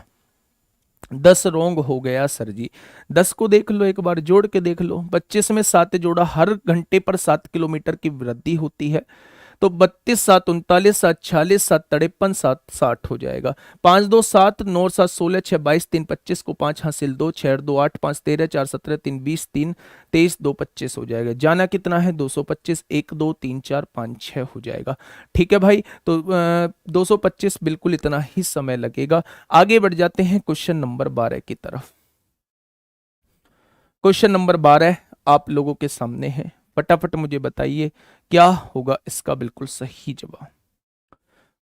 10 रोंग हो गया सर जी, 10 को देख लो एक बार, जोड़ के देख लो, 25 में 7 जोड़ा, हर घंटे पर 7 किलोमीटर की वृद्धि होती है, तो 32 7 39 7 46 7 53 7 60 हो जाएगा। 5 2 7 9 7 16 6 22 3 25 को 5 हासिल 2 6 2 8 5 13 4 17 3 20 3 23 2 25 हो जाएगा। जाना कितना है 225, 1 2 3 4 5 6 हो जाएगा। ठीक है भाई, तो 225 बिल्कुल इतना ही समय लगेगा। आगे बढ़ जाते हैं क्वेश्चन नंबर 12 की तरफ। क्वेश्चन नंबर 12 आप लोगों के सामने है, फटाफट मुझे बताइए क्या होगा इसका बिल्कुल सही जवाब।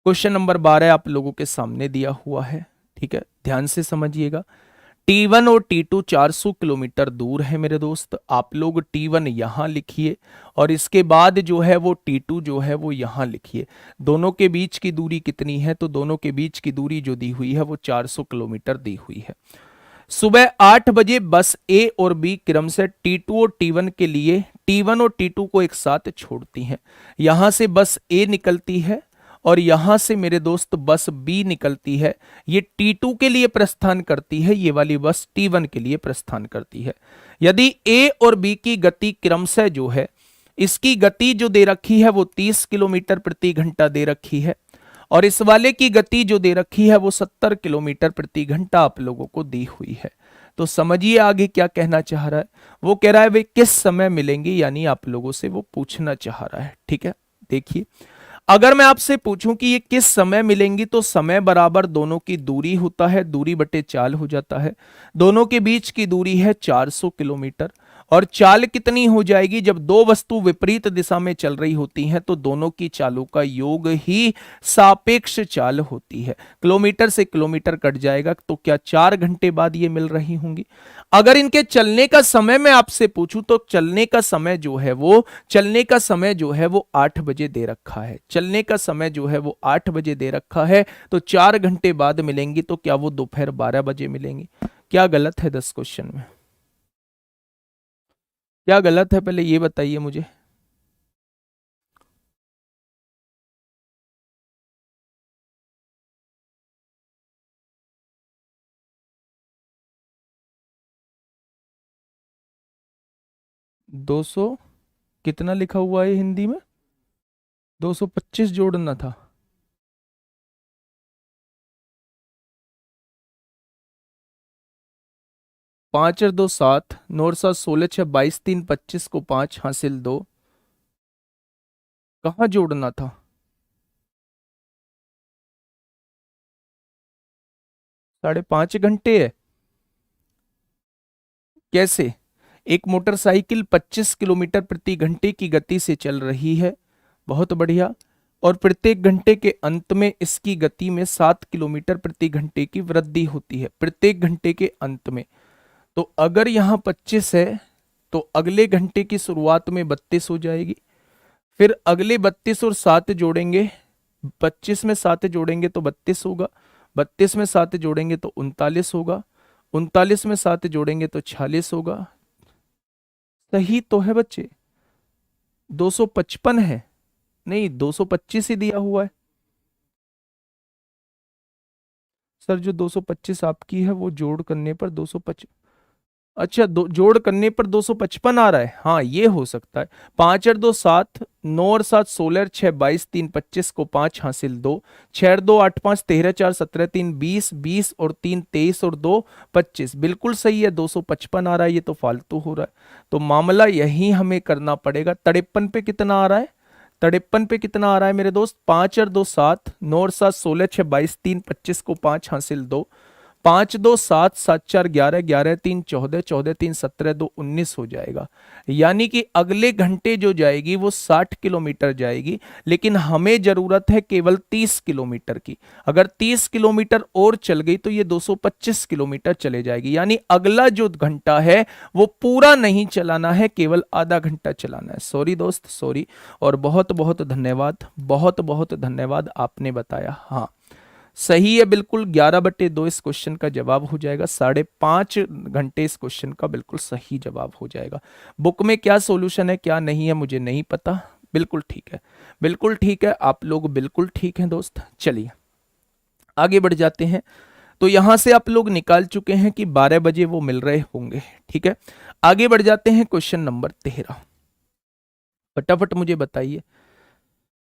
क्वेश्चन नंबर 12 आप लोगों के सामने दिया हुआ है, ठीक है, ध्यान से समझिएगा। T1 और T2 400 किलोमीटर दूर है मेरे दोस्त, आप लोग T1 यहां लिखिए और इसके बाद जो है वो T2 जो है वो यहां लिखिए। दोनों के बीच की दूरी कितनी है, तो दोनों के बीच की दूरी जो दी हुई है वो 400 किलोमीटर दी हुई है। सुबह 8 बजे बस ए और बी क्रम से T2 और T1 के लिए T1 और T2 को एक साथ छोड़ती हैं। यहां से बस ए निकलती है और यहां से मेरे दोस्त बस बी निकलती है। ये T2 के लिए प्रस्थान करती है, ये वाली बस T1 के लिए प्रस्थान करती है। यदि ए और बी की गति क्रमशः जो है, इसकी गति जो दे रखी है वो 30 किलोमीटर प्रति घंटा दे रखी है और इस वाले की गति जो दे रखी है वो 70 किलोमीटर प्रति घंटा आप लोगों को दी हुई है। तो समझिए आगे क्या कहना चाह रहा है, वो कह रहा है वे किस समय मिलेंगे, यानी आप लोगों से वो पूछना चाह रहा है। ठीक है, देखिए अगर मैं आपसे पूछूं कि ये किस समय मिलेंगी, तो समय बराबर दोनों की दूरी होता है, दूरी बटे चाल हो जाता है। दोनों के बीच की दूरी है 400 किलोमीटर और चाल कितनी हो जाएगी? जब दो वस्तु विपरीत दिशा में चल रही होती हैं तो दोनों की चालों का योग ही सापेक्ष चाल होती है। किलोमीटर से किलोमीटर कट जाएगा तो क्या 4 घंटे बाद ये मिल रही होंगी? अगर इनके चलने का समय मैं आपसे पूछूं तो चलने का समय जो है वो 8 बजे दे रखा है। चलने का समय जो है वो 8 बजे दे रखा है, तो 4 घंटे बाद मिलेंगी तो क्या वो दोपहर 12 बजे मिलेंगी? क्या गलत है 10 क्वेश्चन में? क्या गलत है पहले ये बताइए मुझे। दो सौ कितना लिखा हुआ है हिंदी में? 225 जोड़ना था। 5 और 2 7, 9 और 7 16 6 22 3 25 को 5 हासिल 2। कहाँ जोड़ना था? 5.5 घंटे है। कैसे? एक मोटरसाइकिल 25 किलोमीटर प्रति घंटे की गति से चल रही है, बहुत बढ़िया, और प्रत्येक घंटे के अंत में इसकी गति में 7 किलोमीटर प्रति घंटे की वृद्धि होती है, प्रत्येक घंटे के अंत में। तो अगर यहाँ 25 है तो अगले घंटे की शुरुआत में 32 हो जाएगी, फिर अगले 32 और 7 जोड़ेंगे, 25 में 7 जोड़ेंगे तो 32 होगा, 32 में 7 जोड़ेंगे तो 39 होगा, 39 में 7 जोड़ेंगे तो 46 होगा। सही तो है बच्चे? 255 है? नहीं, 225 ही दिया हुआ है सर। जो 225 आपकी है वो जोड़ करने पर 255, अच्छा दो जोड़ करने पर 255 आ रहा है, हाँ ये हो सकता है। 5 और 2 7, 9 और 7 16 6 22 3 25 को 5 हासिल 2, 6 और 2 8 5 13 4 17 3 20, 20 और 3 23 और 2 25, बिल्कुल सही है। 255 आ रहा है, ये तो फालतू हो रहा है। तो मामला यही हमें करना पड़ेगा। 53 पे कितना आ रहा है? 53 पे कितना आ रहा है मेरे दोस्त? 5 और 2 7, 9 और 7 16 6 22 3 25 को 5 हासिल 2, 5 2 7, 7 4 11, 11 3 14, 14 3 17 2 19 हो जाएगा। यानी कि अगले घंटे जो जाएगी वो 60 किलोमीटर जाएगी, लेकिन हमें जरूरत है केवल 30 किलोमीटर की। अगर 30 किलोमीटर और चल गई तो ये 225 किलोमीटर चले जाएगी। यानी अगला जो घंटा है वो पूरा नहीं चलाना है, केवल आधा घंटा चलाना है। सॉरी दोस्त, सॉरी। और बहुत बहुत धन्यवाद, बहुत बहुत धन्यवाद, आपने बताया। हाँ सही है बिल्कुल, 11/2 इस क्वेश्चन का जवाब हो जाएगा। 5.5 घंटे इस क्वेश्चन का बिल्कुल सही जवाब हो जाएगा। बुक में क्या सॉल्यूशन है क्या नहीं है मुझे नहीं पता। बिल्कुल ठीक है, बिल्कुल ठीक है, आप लोग बिल्कुल ठीक हैं दोस्त। चलिए आगे बढ़ जाते हैं। तो यहां से आप लोग निकाल चुके हैं कि 12 बजे वो मिल रहे होंगे, ठीक है। आगे बढ़ जाते हैं क्वेश्चन नंबर 13। फटाफट मुझे बताइए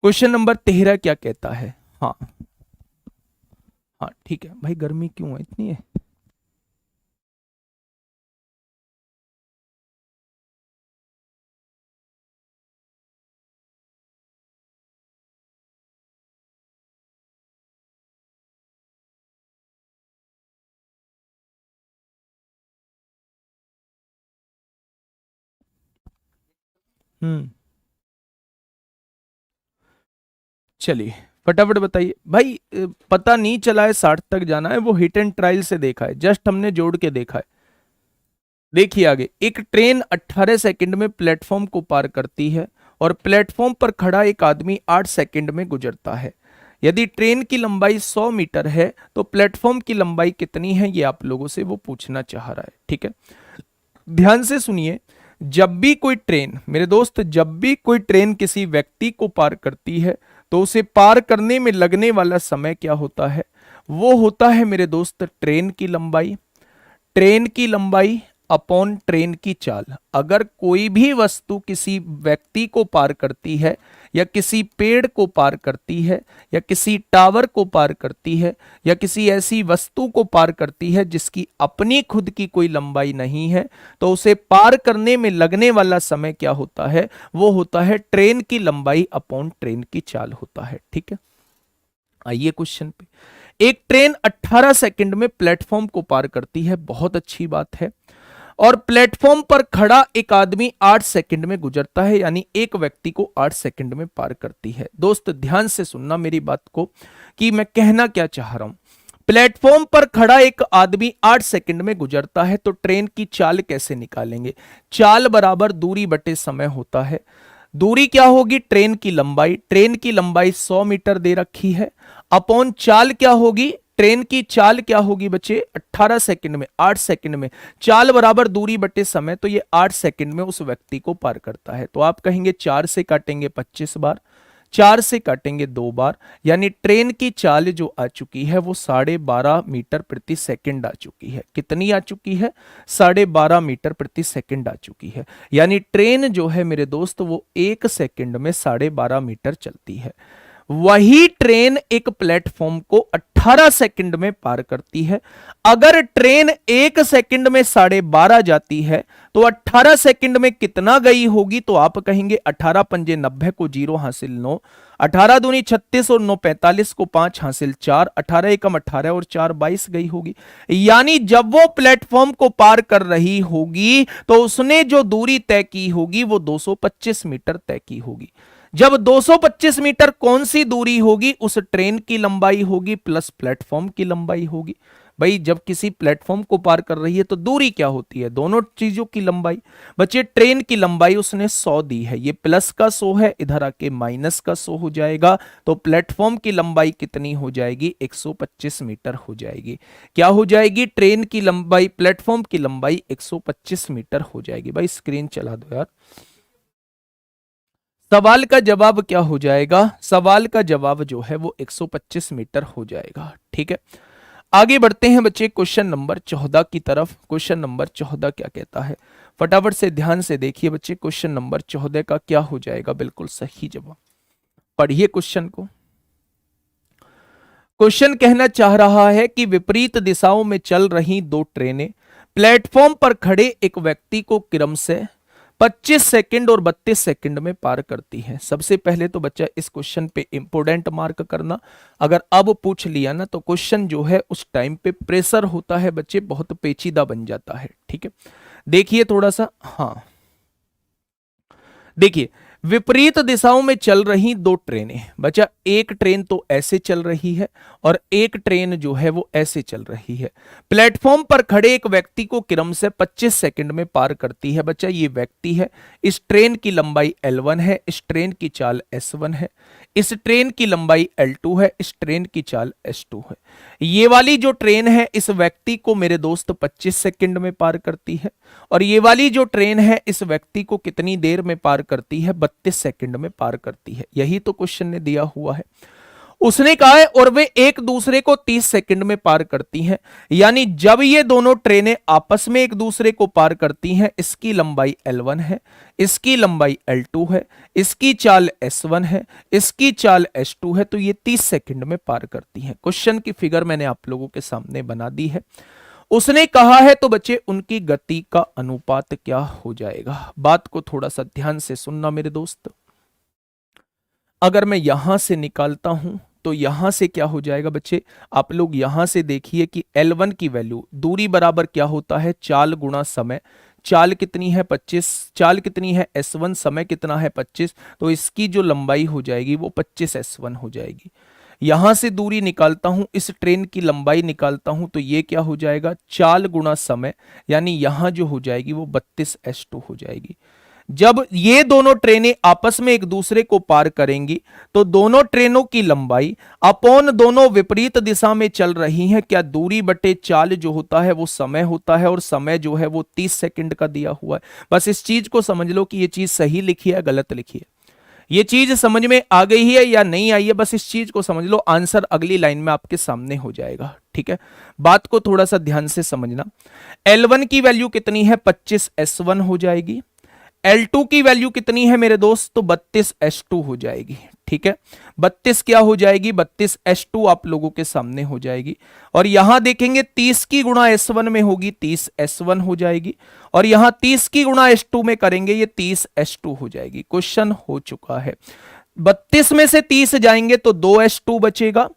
क्वेश्चन नंबर 13 क्या कहता है। हाँ हाँ ठीक है भाई, गर्मी क्यों है इतनी है? हम्म, चलिए फटाफट बताइए भाई। पता नहीं चला है 60 तक जाना है, वो हिट एंड ट्रायल से देखा है, जस्ट हमने जोड़ के देखा है। देखिए आगे, एक ट्रेन 18 सेकंड में प्लेटफॉर्म को पार करती है और प्लेटफॉर्म पर खड़ा एक आदमी 8 सेकंड में गुजरता है। यदि ट्रेन की लंबाई 100 मीटर है तो प्लेटफॉर्म की लंबाई कितनी है, ये आप लोगों से वो पूछना चाह रहा है, ठीक है। ध्यान से सुनिए, जब भी कोई ट्रेन मेरे दोस्त, जब भी कोई ट्रेन किसी व्यक्ति को पार करती है तो उसे पार करने में लगने वाला समय क्या होता है? वो होता है मेरे दोस्त ट्रेन की लंबाई। ट्रेन की लंबाई अपॉन ट्रेन की चाल। अगर कोई भी वस्तु किसी व्यक्ति को पार करती है या किसी पेड़ को पार करती है या किसी टावर को पार करती है या किसी ऐसी वस्तु को पार करती है जिसकी अपनी खुद की कोई लंबाई नहीं है, तो उसे पार करने में लगने वाला समय क्या होता है? वो होता है ट्रेन की लंबाई अपॉन ट्रेन की चाल होता है, ठीक है। आइए क्वेश्चन पे। एक ट्रेन 18 सेकंड में प्लेटफॉर्म को पार करती है, बहुत अच्छी बात है। और प्लेटफॉर्म पर खड़ा एक आदमी 8 सेकंड में गुजरता है, यानी एक व्यक्ति को 8 सेकंड में पार करती है। दोस्त ध्यान से सुनना मेरी बात को कि मैं कहना क्या चाह रहा हूं। प्लेटफॉर्म पर खड़ा एक आदमी 8 सेकंड में गुजरता है, तो ट्रेन की चाल कैसे निकालेंगे? चाल बराबर दूरी बटे समय होता है। दूरी क्या होगी? ट्रेन की लंबाई। ट्रेन की लंबाई 100 मीटर दे रखी है, अपॉन चाल क्या होगी? ट्रेन की चाल क्या होगी बच्चे? 18 सेकंड में, 8 सेकंड में। चाल बराबर दूरी बटे समय, तो ये 8 सेकंड में उस व्यक्ति को पार करता है। तो आप कहेंगे 4 से काटेंगे 25 बार, 4 से काटेंगे 2 बार, यानी ट्रेन की चाल जो आ चुकी है वो 12.5 मीटर प्रति सेकंड आ चुकी है। कितनी आ चुकी है? 12.5 मीटर प्रति सेकंड आ चुकी है। यानी ट्रेन जो है मेरे दोस्त वो 1 सेकंड में 12.5 मीटर चलती है। वही ट्रेन एक प्लेटफॉर्म को 18 सेकंड में पार करती है। अगर ट्रेन 1 सेकंड में 12.5 जाती है तो 18 सेकंड में कितना गई होगी? तो आप कहेंगे 18 पंजे 90 को 0 हासिल 9, 18 दूनी 36 और 9 45 को 5 हासिल 4, 18 एकम 18 और 4 22 गई होगी। यानी जब वो प्लेटफॉर्म को पार कर रही होगी तो उसने जो दूरी तय की होगी वो 225 मीटर तय की होगी। जब 225 मीटर कौन सी दूरी होगी? उस ट्रेन की लंबाई होगी प्लस प्लेटफॉर्म की लंबाई होगी। भाई जब किसी प्लेटफॉर्म को पार कर रही है तो दूरी क्या होती है? दोनों चीजों की लंबाई। बच्चे ट्रेन की लंबाई उसने 100 दी है, ये प्लस का 100 है, इधर आके माइनस का 100 हो जाएगा, तो प्लेटफॉर्म की लंबाई कितनी हो जाएगी? 125 मीटर हो जाएगी। क्या हो जाएगी? ट्रेन की लंबाई, प्लेटफॉर्म की लंबाई 125 मीटर हो जाएगी। भाई स्क्रीन चला दो यार। सवाल का जवाब क्या हो जाएगा? सवाल का जवाब जो है वो 125 मीटर हो जाएगा। ठीक है, आगे बढ़ते हैं बच्चे क्वेश्चन नंबर 14 की तरफ। क्वेश्चन नंबर 14 क्या कहता है? फटाफट से ध्यान से देखिए बच्चे, क्वेश्चन नंबर 14 का क्या हो जाएगा बिल्कुल सही जवाब। पढ़िए क्वेश्चन को। क्वेश्चन कहना चाह रहा है कि विपरीत दिशाओं में चल रही दो ट्रेनें प्लेटफॉर्म पर खड़े एक व्यक्ति को क्रम से 25 सेकंड और 32 सेकंड में पार करती है। सबसे पहले तो बच्चा इस क्वेश्चन पे इंपोर्टेंट मार्क करना, अगर अब पूछ लिया ना तो क्वेश्चन जो है उस टाइम पे प्रेशर होता है बच्चे, बहुत पेचीदा बन जाता है। ठीक है, देखिए थोड़ा सा। हाँ देखिए, विपरीत दिशाओं में चल रही दो ट्रेनें। बच्चा एक ट्रेन तो ऐसे चल रही है और एक ट्रेन जो है वो ऐसे चल रही है। प्लेटफॉर्म पर खड़े एक व्यक्ति को क्रम से 25 सेकंड में पार करती है। बच्चा ये व्यक्ति है, इस ट्रेन की लंबाई L1 है, इस ट्रेन की चाल S1 है, इस ट्रेन की लंबाई L2 है, इस ट्रेन की चाल S2 है। ये वाली जो ट्रेन है इस व्यक्ति को मेरे दोस्त 25 सेकंड में पार करती है, और ये वाली जो ट्रेन है इस व्यक्ति को कितनी देर में पार करती है? 32 सेकंड में पार करती है। यही तो क्वेश्चन ने दिया हुआ है। उसने कहा है और वे एक दूसरे को 30 सेकंड में पार करती हैं। यानी जब ये दोनों ट्रेनें आपस में एक दूसरे को पार करती हैं, इसकी लंबाई L1 है, इसकी लंबाई L2 है, इसकी चाल S1 है, इसकी चाल S2 है, तो ये 30 सेकंड में पार करती हैं। क्वेश्चन की फिगर मैंने आप लोगों के सामने बना दी है। उसने कहा है तो बच्चे उनकी गति का अनुपात क्या हो जाएगा? बात को थोड़ा सा ध्यान से सुनना मेरे दोस्त। अगर मैं यहां से निकालता हूं तो यहां से क्या हो जाएगा बच्चे? आप लोग यहां से देखिए कि L1 की वैल्यू, दूरी बराबर क्या होता है? चाल गुणा समय। चाल कितनी है? 25। चाल कितनी है? S1। समय कितना है? 25। तो इसकी जो लंबाई हो जाएगी वो 25 S1 हो जाएगी। यहां से दूरी निकालता हूं, इस ट्रेन की लंबाई निकालता हूं, तो ये क्या हो जाएगा? चाल गुणा समय, यानी यहां जो हो जाएगी वो 32 S2 हो जाएगी। जब ये दोनों ट्रेनें आपस में एक दूसरे को पार करेंगी तो दोनों ट्रेनों की लंबाई अपॉन दोनों विपरीत दिशा में चल रही हैं, क्या दूरी बटे चाल जो होता है वो समय होता है, और समय जो है वो 30 सेकंड का दिया हुआ है। बस इस चीज को समझ लो कि ये चीज सही लिखी है गलत लिखी है। ये चीज समझ में आ गई है या नहीं आई है? बस इस चीज को समझ लो, आंसर अगली लाइन में आपके सामने हो जाएगा। ठीक है, बात को थोड़ा सा ध्यान से समझना। L1 की वैल्यू कितनी है? 25 S1 हो जाएगी। L2 की वैल्यू कितनी है मेरे दोस्त? तो 32 S2 हो जाएगी। ठीक है, 32 क्या हो जाएगी? 32 S2 आप लोगों के सामने हो जाएगी। और यहां देखेंगे 30 की गुणा S1 में होगी, 30 S1 हो जाएगी, और यहां 30 की गुणा S2 में करेंगे, ये 30 S2 हो जाएगी। क्वेश्चन हो चुका है। 32 में से 30 जाएंगे तो 2 S2 बचेगा,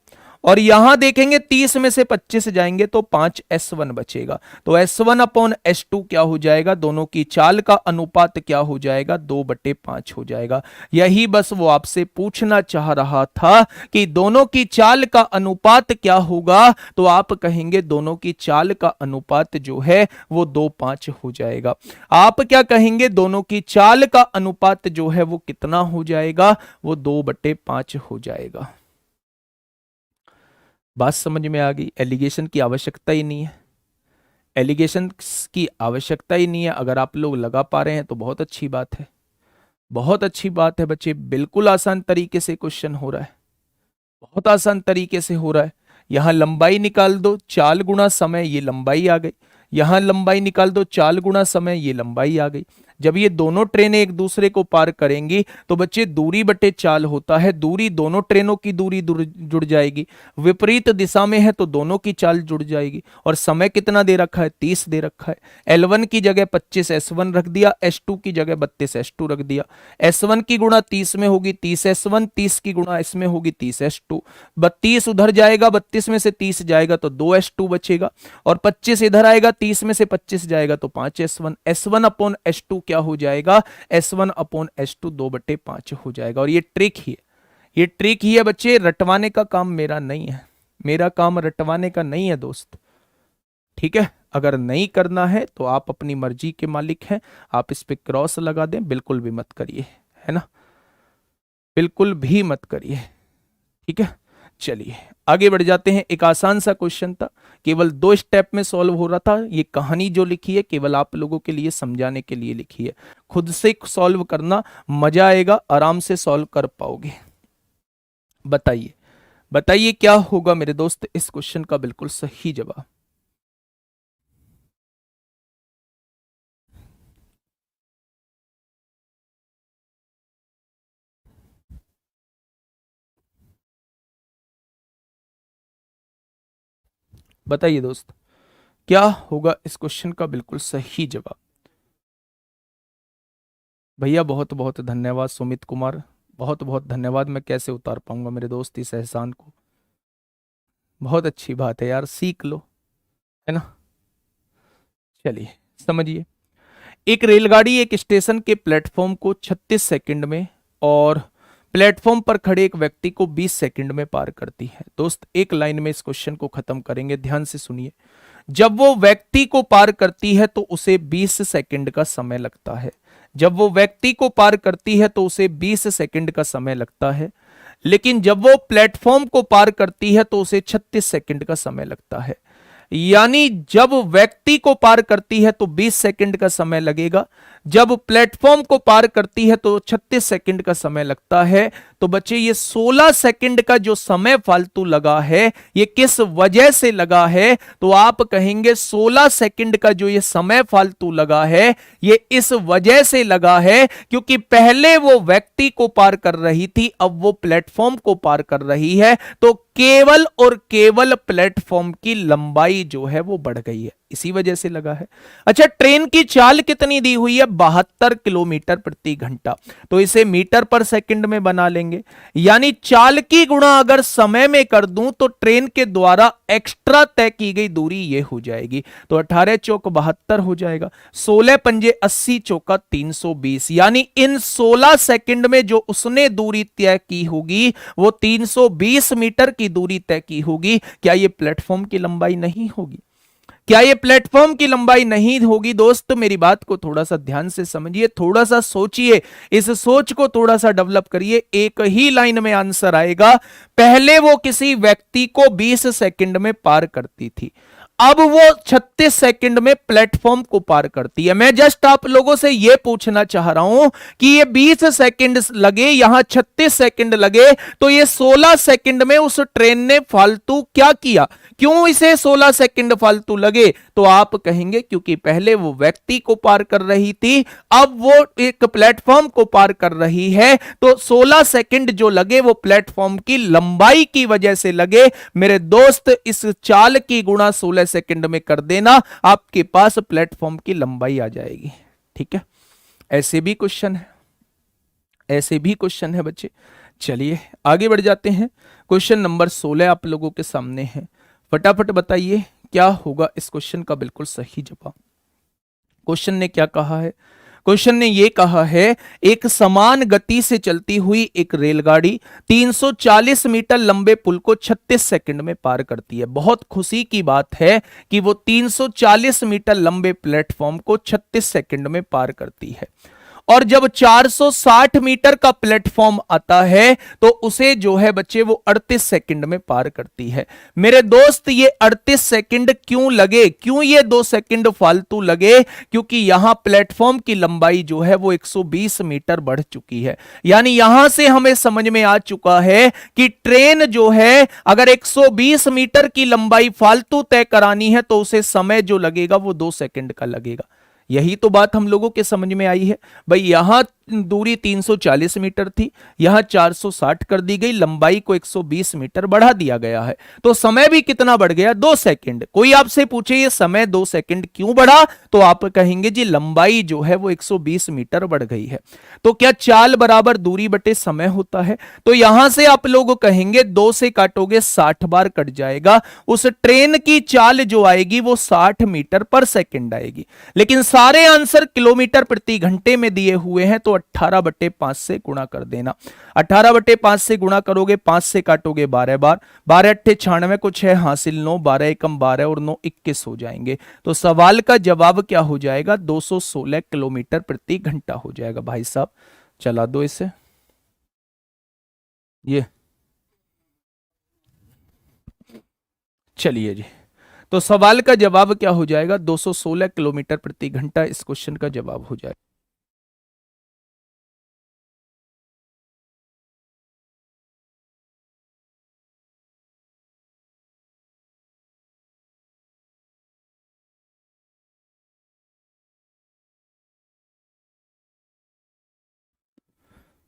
और यहां देखेंगे 30 में से 25 जाएंगे तो 5s1 बचेगा। तो s1 अपॉन s2 क्या हो जाएगा, दोनों की चाल का अनुपात क्या हो जाएगा, 2/5 हो जाएगा। यही बस वो आपसे पूछना चाह रहा था कि दोनों की चाल का अनुपात क्या होगा, तो आप कहेंगे दोनों की चाल का अनुपात जो है वो 2:5 हो जाएगा। आप क्या कहेंगे, दोनों की चाल का अनुपात जो है वो कितना हो जाएगा, वो 2/5 हो जाएगा। बात समझ में आ गई। एलिगेशन की आवश्यकता ही नहीं है, एलिगेशन की आवश्यकता ही नहीं है। अगर आप लोग लगा पा रहे हैं तो बहुत अच्छी बात है, बहुत अच्छी बात है बच्चे। बिल्कुल आसान तरीके से क्वेश्चन हो रहा है, बहुत आसान तरीके से हो रहा है। यहां लंबाई निकाल दो, चाल गुणा समय, ये लंबाई आ गई। यहां लंबाई निकाल दो, चाल गुणा समय, ये लंबाई आ गई। जब ये दोनों ट्रेनें एक दूसरे को पार करेंगी तो बच्चे दूरी बटे चाल होता है, दूरी दोनों ट्रेनों की दूरी जुड़ जाएगी। विपरीत दिशा में है तो दोनों की चाल जुड़ जाएगी। और समय कितना दे रखा है, 30 दे रखा है। L1 की जगह 25 S1 रख दिया, S2 की जगह 32 S2 रख दिया। S1 की गुणा 30 में होगी 30 S1, 30 की गुणा इसमें होगी 30 S2। 32 उधर जाएगा, 32 में से 30 जाएगा तो 2 S2 बचेगा, और 25 इधर आएगा, 30 में से 25 जाएगा तो 5 S1। S1 अपॉन S2 क्या हो जाएगा, S1 अपॉन S2 2/5 हो जाएगा। और ये ट्रिक ही है, ये ट्रिक ही है बच्चे। रटवाने का काम मेरा नहीं है, मेरा काम रटवाने का नहीं है दोस्त, ठीक है। अगर नहीं करना है तो आप अपनी मर्जी के मालिक हैं, आप इस पे क्रॉस लगा दें, बिल्कुल भी मत करिए, है ना, बिल्कुल भी मत करिए, ठीक है। चलिए आगे बढ़ जाते हैं। एक आसान सा क्वेश्चन था, केवल 2 स्टेप में सॉल्व हो रहा था। ये कहानी जो लिखी है केवल आप लोगों के लिए समझाने के लिए लिखी है, खुद से सॉल्व करना, मजा आएगा, आराम से सॉल्व कर पाओगे। बताइए बताइए क्या होगा मेरे दोस्त इस क्वेश्चन का बिल्कुल सही जवाब। बताइए दोस्त, क्या होगा इस क्वेश्चन का बिल्कुल सही जवाब। भैया बहुत बहुत धन्यवाद सुमित कुमार, बहुत बहुत धन्यवाद। मैं कैसे उतार पाऊंगा मेरे दोस्त इस एहसान को। बहुत अच्छी बात है यार, सीख लो, है ना। चलिए समझिए। एक रेलगाड़ी एक स्टेशन के प्लेटफॉर्म को 36 सेकंड में और प्लेटफॉर्म पर खड़े एक व्यक्ति को 20 सेकंड में पार करती है। दोस्त एक लाइन में इस क्वेश्चन को खत्म करेंगे, ध्यान से सुनिए। जब वो व्यक्ति को पार करती है तो उसे 20 सेकंड का समय लगता है। जब वो व्यक्ति को पार करती है तो उसे 20 सेकंड का समय लगता है, लेकिन जब वो प्लेटफॉर्म को पार करती है तो उसे 36 सेकंड का समय लगता है। यानी जब व्यक्ति को पार करती है तो 20 सेकंड का समय लगेगा, जब प्लेटफॉर्म को पार करती है तो 36 सेकंड का समय लगता है। तो बच्चे ये 16 सेकंड का जो समय फालतू लगा है ये किस वजह से लगा है, तो आप कहेंगे 16 सेकंड का जो ये समय फालतू लगा है ये इस वजह से लगा है क्योंकि पहले वो व्यक्ति को पार कर रही थी, अब वो प्लेटफॉर्म को पार कर रही है, तो केवल और केवल प्लेटफॉर्म की लंबाई जो है वो बढ़ गई है, इसी वजह से लगा है। अच्छा, ट्रेन की चाल कितनी दी हुई है, 72 किलोमीटर प्रति घंटा, तो इसे मीटर पर सेकंड में बना लेंगे। यानी चाल की गुणा अगर समय में कर दूं तो ट्रेन के द्वारा एक्स्ट्रा तय की गई दूरी ये हो जाएगी। तो 18 चौक 72 हो जाएगा, 16 पंजे 80 चौका 320। यानी इन 16 सेकंड में जो उसने दूरी तय की होगी वो 320 मीटर की दूरी तय की होगी। क्या ये प्लेटफॉर्म की लंबाई नहीं होगी, क्या ये प्लेटफॉर्म की लंबाई नहीं होगी। दोस्त मेरी बात को थोड़ा सा ध्यान से समझिए, थोड़ा सा सोचिए, इस सोच को थोड़ा सा डेवलप करिए, एक ही लाइन में आंसर आएगा। पहले वो किसी व्यक्ति को 20 सेकंड में पार करती थी, अब वो 36 सेकंड में प्लेटफॉर्म को पार करती है। मैं जस्ट आप लोगों से यह पूछना चाह रहा हूं कि ये 20 सेकंड लगे, यहां 36 सेकंड लगे, तो ये 16 सेकंड में उस ट्रेन ने फालतू क्या किया, क्यों इसे 16 सेकंड फालतू लगे। तो आप कहेंगे क्योंकि पहले वो व्यक्ति को पार कर रही थी, अब वो एक प्लेटफॉर्म को पार कर रही है, तो 16 सेकंड जो लगे वो प्लेटफॉर्म की लंबाई की वजह से लगे। मेरे दोस्त इस चाल की गुणा 16 सेकंड में कर देना, आपके पास प्लेटफॉर्म की लंबाई आ जाएगी, ठीक है। ऐसे भी क्वेश्चन है, ऐसे भी क्वेश्चन है बच्चे, चलिए आगे बढ़ जाते हैं। क्वेश्चन नंबर 16 आप लोगों के सामने है। फटाफट बताइए क्या होगा इस क्वेश्चन का बिल्कुल सही जवाब। क्वेश्चन ने क्या कहा है? क्वेश्चन ने ये कहा है, एक समान गति से चलती हुई एक रेलगाड़ी 340 मीटर लंबे पुल को 36 सेकंड में पार करती है। बहुत खुशी की बात है कि वो 340 मीटर लंबे प्लेटफॉर्म को 36 सेकंड में पार करती है। और जब 460 मीटर का प्लेटफॉर्म आता है तो उसे जो है बच्चे वो 38 सेकंड में पार करती है। मेरे दोस्त ये 38 सेकंड क्यों लगे, क्यों ये 2 सेकंड फालतू लगे? क्योंकि यहां प्लेटफॉर्म की लंबाई जो है वो 120 मीटर बढ़ चुकी है। यानी यहां से हमें समझ में आ चुका है कि ट्रेन जो है अगर 120 मीटर की लंबाई फालतू तय करानी है तो उसे समय जो लगेगा वो 2 सेकंड का लगेगा। यही तो बात हम लोगों के समझ में आई है। भाई यहां दूरी 340 मीटर थी, यहां 460 कर दी गई, लंबाई को 120 मीटर बढ़ा दिया गया है, तो समय भी कितना बढ़ गया? 2 सेकंड। कोई आपसे पूछे ये समय 2 सेकंड क्यों बढ़ा, तो आप कहेंगे जी लंबाई जो है वो 120 मीटर बढ़ गई है। तो क्या चाल बराबर दूरी बटे समय होता है? तो यहां से आप लोग कहेंगे 2 से काटोगे 60 बार कट जाएगा, उस ट्रेन की चाल जो आएगी वो 60 मीटर पर सेकंड आएगी। लेकिन सारे आंसर किलोमीटर प्रति घंटे में दिए हुए हैं, तो 18/5 से गुणा कर देना। 18/5 से गुणा करोगे, 5 से काटोगे 12 बार, 12 अट्ठे 96 को 6 हासिल 9, 12 एकम 12 और 9 21 हो जाएंगे। तो सवाल का जवाब क्या हो जाएगा? 216 किलोमीटर प्रति घंटा हो जाएगा। भाई साहब चला दो इसे, ये चलिए जी। तो सवाल का जवाब क्या हो जाएगा? 216 किलोमीटर प्रति घंटा इस क्वेश्चन का जवाब हो जाएगा।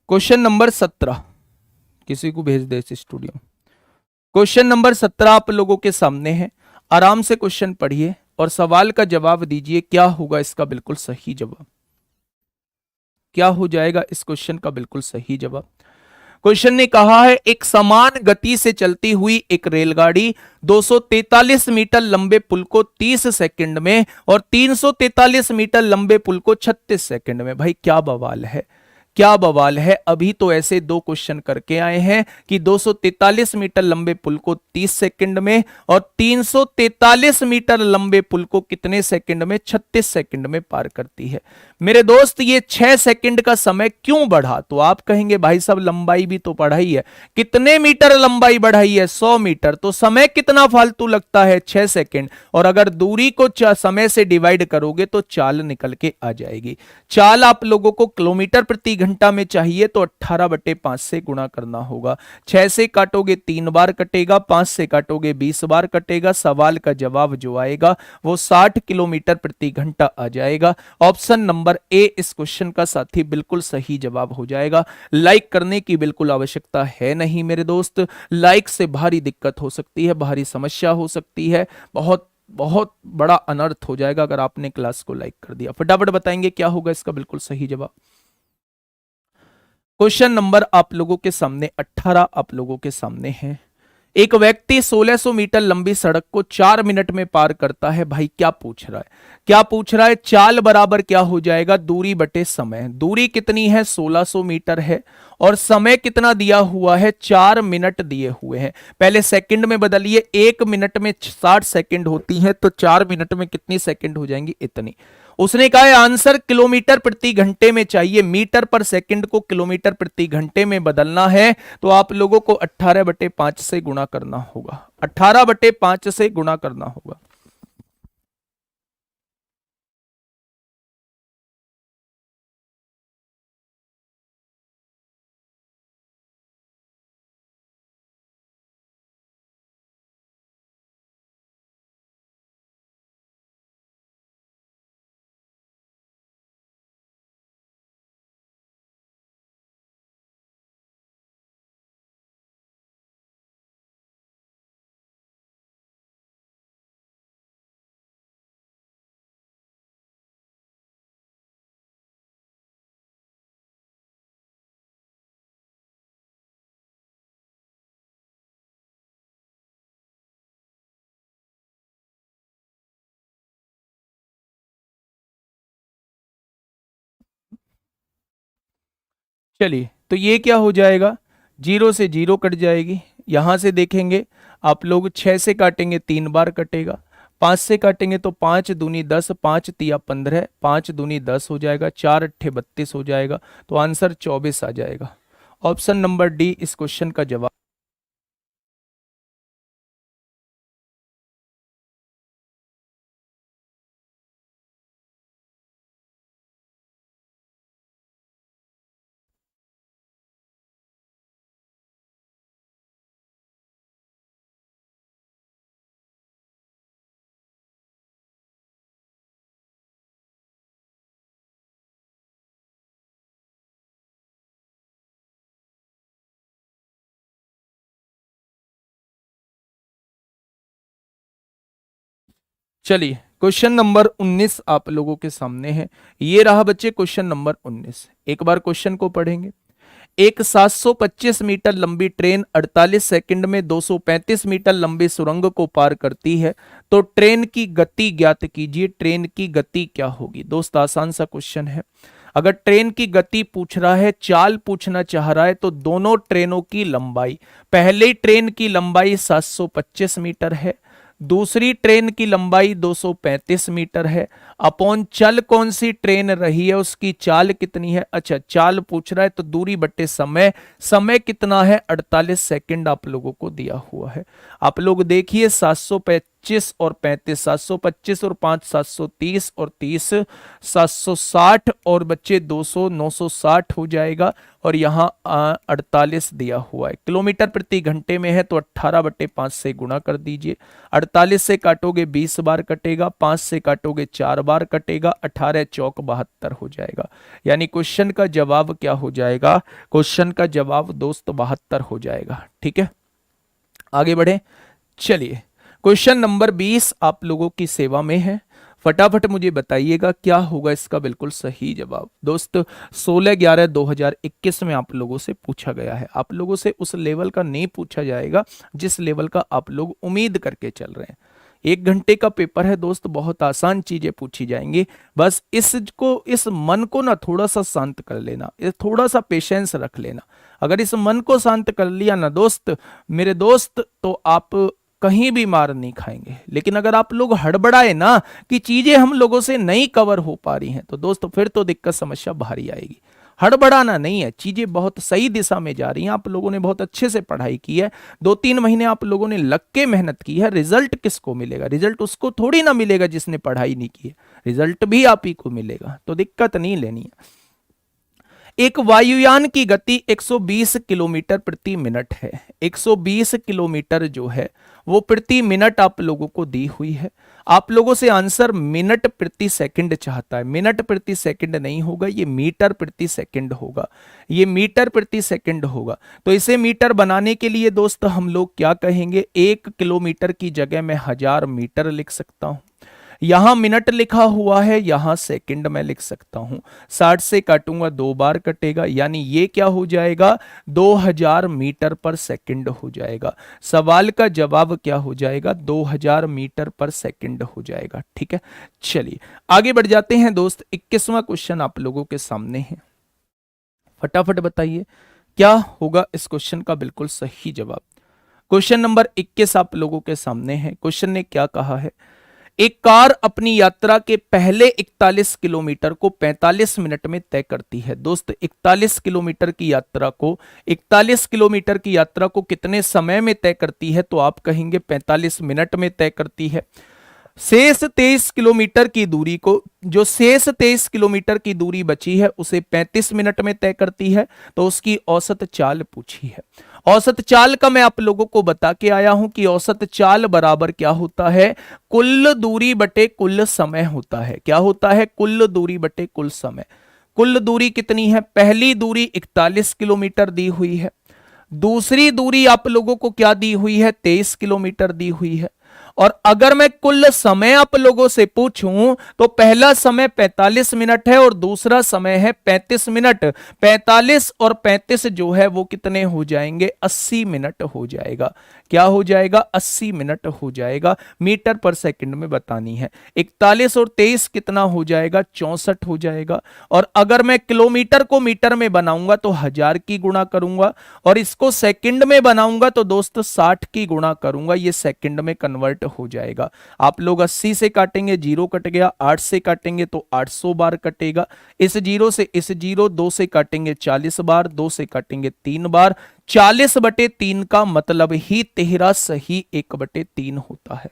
क्वेश्चन नंबर 17 किसी को भेज दे इस स्टूडियो। क्वेश्चन नंबर 17 आप लोगों के सामने है। आराम से क्वेश्चन पढ़िए और सवाल का जवाब दीजिए क्या होगा इसका बिल्कुल सही जवाब। क्या हो जाएगा इस क्वेश्चन का बिल्कुल सही जवाब? क्वेश्चन ने कहा है, एक समान गति से चलती हुई एक रेलगाड़ी 243 मीटर लंबे पुल को 30 सेकंड में और 343 मीटर लंबे पुल को 36 सेकंड में। भाई क्या बवाल है, क्या बवाल है। अभी तो ऐसे दो क्वेश्चन करके आए हैं कि 243 मीटर लंबे पुल को 30 सेकंड में और 343 मीटर लंबे पुल को कितने सेकंड में? 36 सेकंड में पार करती है। मेरे दोस्त ये 6 सेकंड का समय क्यों बढ़ा? तो आप कहेंगे भाई साहब लंबाई भी तो बढ़ाई है। कितने मीटर लंबाई बढ़ाई है? 100 मीटर। तो समय कितना फालतू लगता है? 6 सेकंड। और अगर दूरी को समय से डिवाइड करोगे तो चाल निकल के आ जाएगी। चाल आप लोगों को किलोमीटर प्रति घंटा में चाहिए तो 18/5 से गुणा करना होगा। 6 से काटोगे 3 बार कटेगा, 5 से काटोगे 20 बार कटेगा। सवाल का जवाब जो आएगा वो 60 किलोमीटर प्रति घंटा आ जाएगा। ऑप्शन नंबर ए इस क्वेश्चन का साथी बिल्कुल सही जवाब हो जाएगा। लाइक करने की बिल्कुल आवश्यकता है नहीं मेरे दोस्त। लाइक से भारी दिक्कत हो सकती है, भारी समस्या हो सकती है, बहुत बहुत बड़ा अनर्थ हो जाएगा अगर आपने क्लास को लाइक कर दिया। फटाफट बताएंगे क्या होगा इसका बिल्कुल सही जवाब। क्वेश्चन नंबर आप लोगों के सामने 18 आप लोगों के सामने है। एक व्यक्ति 1600 मीटर लंबी सड़क को 4 मिनट में पार करता है। भाई क्या पूछ रहा है, क्या पूछ रहा है? चाल बराबर क्या हो जाएगा? दूरी बटे समय। दूरी कितनी है? 1600 मीटर है और समय कितना दिया हुआ है? 4 मिनट दिए हुए हैं। पहले सेकंड में बदलिए, 1 मिनट में 60 सेकंड होती है तो 4 मिनट में कितनी सेकंड हो जाएंगी? इतनी। उसने कहा है आंसर किलोमीटर प्रति घंटे में चाहिए, मीटर पर सेकंड को किलोमीटर प्रति घंटे में बदलना है तो आप लोगों को 18/5 से गुणा करना होगा। 18/5 से गुणा करना होगा। चलिए, तो ये क्या हो जाएगा, जीरो से जीरो कट जाएगी। यहां से देखेंगे आप लोग, 6 से काटेंगे 3 बार कटेगा, 5 से काटेंगे तो 5 दूनी 10, 5 तिया 15, 5 दूनी 10 हो जाएगा, 4 अट्ठे 32 हो जाएगा। तो आंसर 24 आ जाएगा। ऑप्शन नंबर डी इस क्वेश्चन का जवाब। चलिए, क्वेश्चन नंबर 19 आप लोगों के सामने है। ये रहा बच्चे क्वेश्चन नंबर 19। एक बार क्वेश्चन को पढ़ेंगे। एक 725 मीटर लंबी ट्रेन 48 सेकंड में 235 मीटर लंबी सुरंग को पार करती है, तो ट्रेन की गति ज्ञात कीजिए। ट्रेन की गति क्या होगी? दोस्त आसान सा क्वेश्चन है। अगर ट्रेन की गति पूछ रहा है, चाल पूछना चाह रहा है, तो दोनों ट्रेनों की लंबाई, पहले ट्रेन की लंबाई 725 मीटर है, दूसरी ट्रेन की लंबाई 235 मीटर है, अपॉन चल कौन सी ट्रेन रही है उसकी चाल कितनी है। अच्छा, चाल पूछ रहा है तो दूरी बट्टे समय, समय कितना है 48 सेकंड आप लोगों को दिया हुआ है। आप लोग देखिए 725 और 35, 725 और 5 730 और 30 760 और बच्चे 200 960 हो जाएगा। और यहाँ 48 दिया हुआ है। किलोमीटर प्रति घंटे में है तो 18/5 से गुणा कर दीजिए। 48 से काटोगे 20 बार कटेगा, 5 से काटोगे 4 बार कटेगा, 18 चौक 72 हो जाएगा। यानी क्वेश्चन का जवाब क्या हो जाएगा? क्वेश्चन का जवाब दोस्त 72 हो जाएगा। ठीक है, आगे बढ़े। चलिए, क्वेश्चन नंबर 20 आप लोगों की सेवा में है। फटाफट मुझे बताइएगा क्या होगा इसका बिल्कुल सही जवाब। दोस्त 16/11/2021 में आप लोगों से पूछा गया है। आप लोगों से उस लेवल का नहीं पूछा जाएगा जिस लेवल का आप लोग उम्मीद करके चल रहे हैं। 1 घंटे का पेपर है दोस्त, बहुत आसान चीजें पूछी जाएंगी। बस इस मन को ना थोड़ा सा शांत कर लेना, थोड़ा सा पेशेंस रख लेना। अगर इस मन को शांत कर लिया ना दोस्त, मेरे दोस्त, तो आप कहीं भी मार नहीं खाएंगे। लेकिन अगर आप लोग हड़बड़ाए ना कि चीजें हम लोगों से नहीं कवर हो पा रही हैं, तो दोस्तों फिर तो दिक्कत समस्या भारी आएगी। हड़बड़ाना नहीं है, चीजें बहुत सही दिशा में जा रही हैं। आप लोगों ने बहुत अच्छे से पढ़ाई की है, 2-3 महीने आप लोगों ने लग के मेहनत की है। रिजल्ट किसको मिलेगा? रिजल्ट उसको थोड़ी ना मिलेगा जिसने पढ़ाई नहीं की है, रिजल्ट भी आप ही को मिलेगा। तो दिक्कत नहीं लेनी है। एक वायुयान की गति 120 किलोमीटर प्रति मिनट है। 120 किलोमीटर जो है वो प्रति मिनट आप लोगों को दी हुई है। आप लोगों से आंसर मिनट प्रति सेकंड चाहता है। मिनट प्रति सेकंड नहीं होगा, ये मीटर प्रति सेकंड होगा। ये मीटर प्रति सेकंड होगा। तो इसे मीटर बनाने के लिए दोस्त हम लोग क्या कहेंगे? 1 किलोमीटर की जगह मैं 1000 मीटर लिख सकता हूं। यहां मिनट लिखा हुआ है, यहां सेकंड में लिख सकता हूं। 60 से काटूंगा 2 बार कटेगा, यानी ये क्या हो जाएगा? 2000 मीटर पर सेकंड हो जाएगा। सवाल का जवाब क्या हो जाएगा? 2000 मीटर पर सेकंड हो जाएगा। ठीक है, चलिए आगे बढ़ जाते हैं दोस्त। 21वां क्वेश्चन आप लोगों के सामने है। फटाफट बताइए क्या होगा इस क्वेश्चन का बिल्कुल सही जवाब। क्वेश्चन नंबर 21 आप लोगों के सामने है। क्वेश्चन ने क्या कहा है? एक कार अपनी यात्रा के पहले 41 किलोमीटर को 45 मिनट में तय करती है। दोस्त 41 किलोमीटर की यात्रा को 41 किलोमीटर की यात्रा को कितने समय में तय करती है? तो आप कहेंगे 45 मिनट में तय करती है। शेष 23 किलोमीटर की दूरी को, जो शेष 23 किलोमीटर की दूरी बची है उसे 35 मिनट में तय करती है। तो उसकी औसत चाल पूछी है। औसत चाल का मैं आप लोगों को बता के आया हूं कि औसत चाल बराबर क्या होता है? कुल दूरी बटे कुल समय होता है। क्या होता है? कुल दूरी बटे कुल समय। कुल दूरी कितनी है? पहली दूरी 41 किलोमीटर दी हुई है। दूसरी दूरी आप लोगों को क्या दी हुई है? 23 किलोमीटर दी हुई है। और अगर मैं कुल समय आप लोगों से पूछूं तो पहला समय 45 मिनट है और दूसरा समय है 35 मिनट। 45 और 35 जो है वो कितने हो जाएंगे, 80 मिनट हो जाएगा। क्या हो जाएगा, 80 मिनट हो जाएगा। मीटर पर सेकंड में बतानी है। 41 और 23 कितना हो जाएगा, 64 हो जाएगा। और अगर मैं किलोमीटर को मीटर में बनाऊंगा तो 1000 की गुणा करूंगा, और इसको सेकंड में बनाऊंगा तो दोस्त 60 की गुणा करूंगा, ये सेकंड में कन्वर्ट हो जाएगा। आप लोग 80 से काटेंगे, जीरो कट गया। 8 से काटेंगे तो 800 बार कटेगा। इस जीरो से इस जीरो, 2 से काटेंगे 40 बार, 2 से काटेंगे 3 बार। 40/3 का मतलब ही 13 सही 1/3 होता है।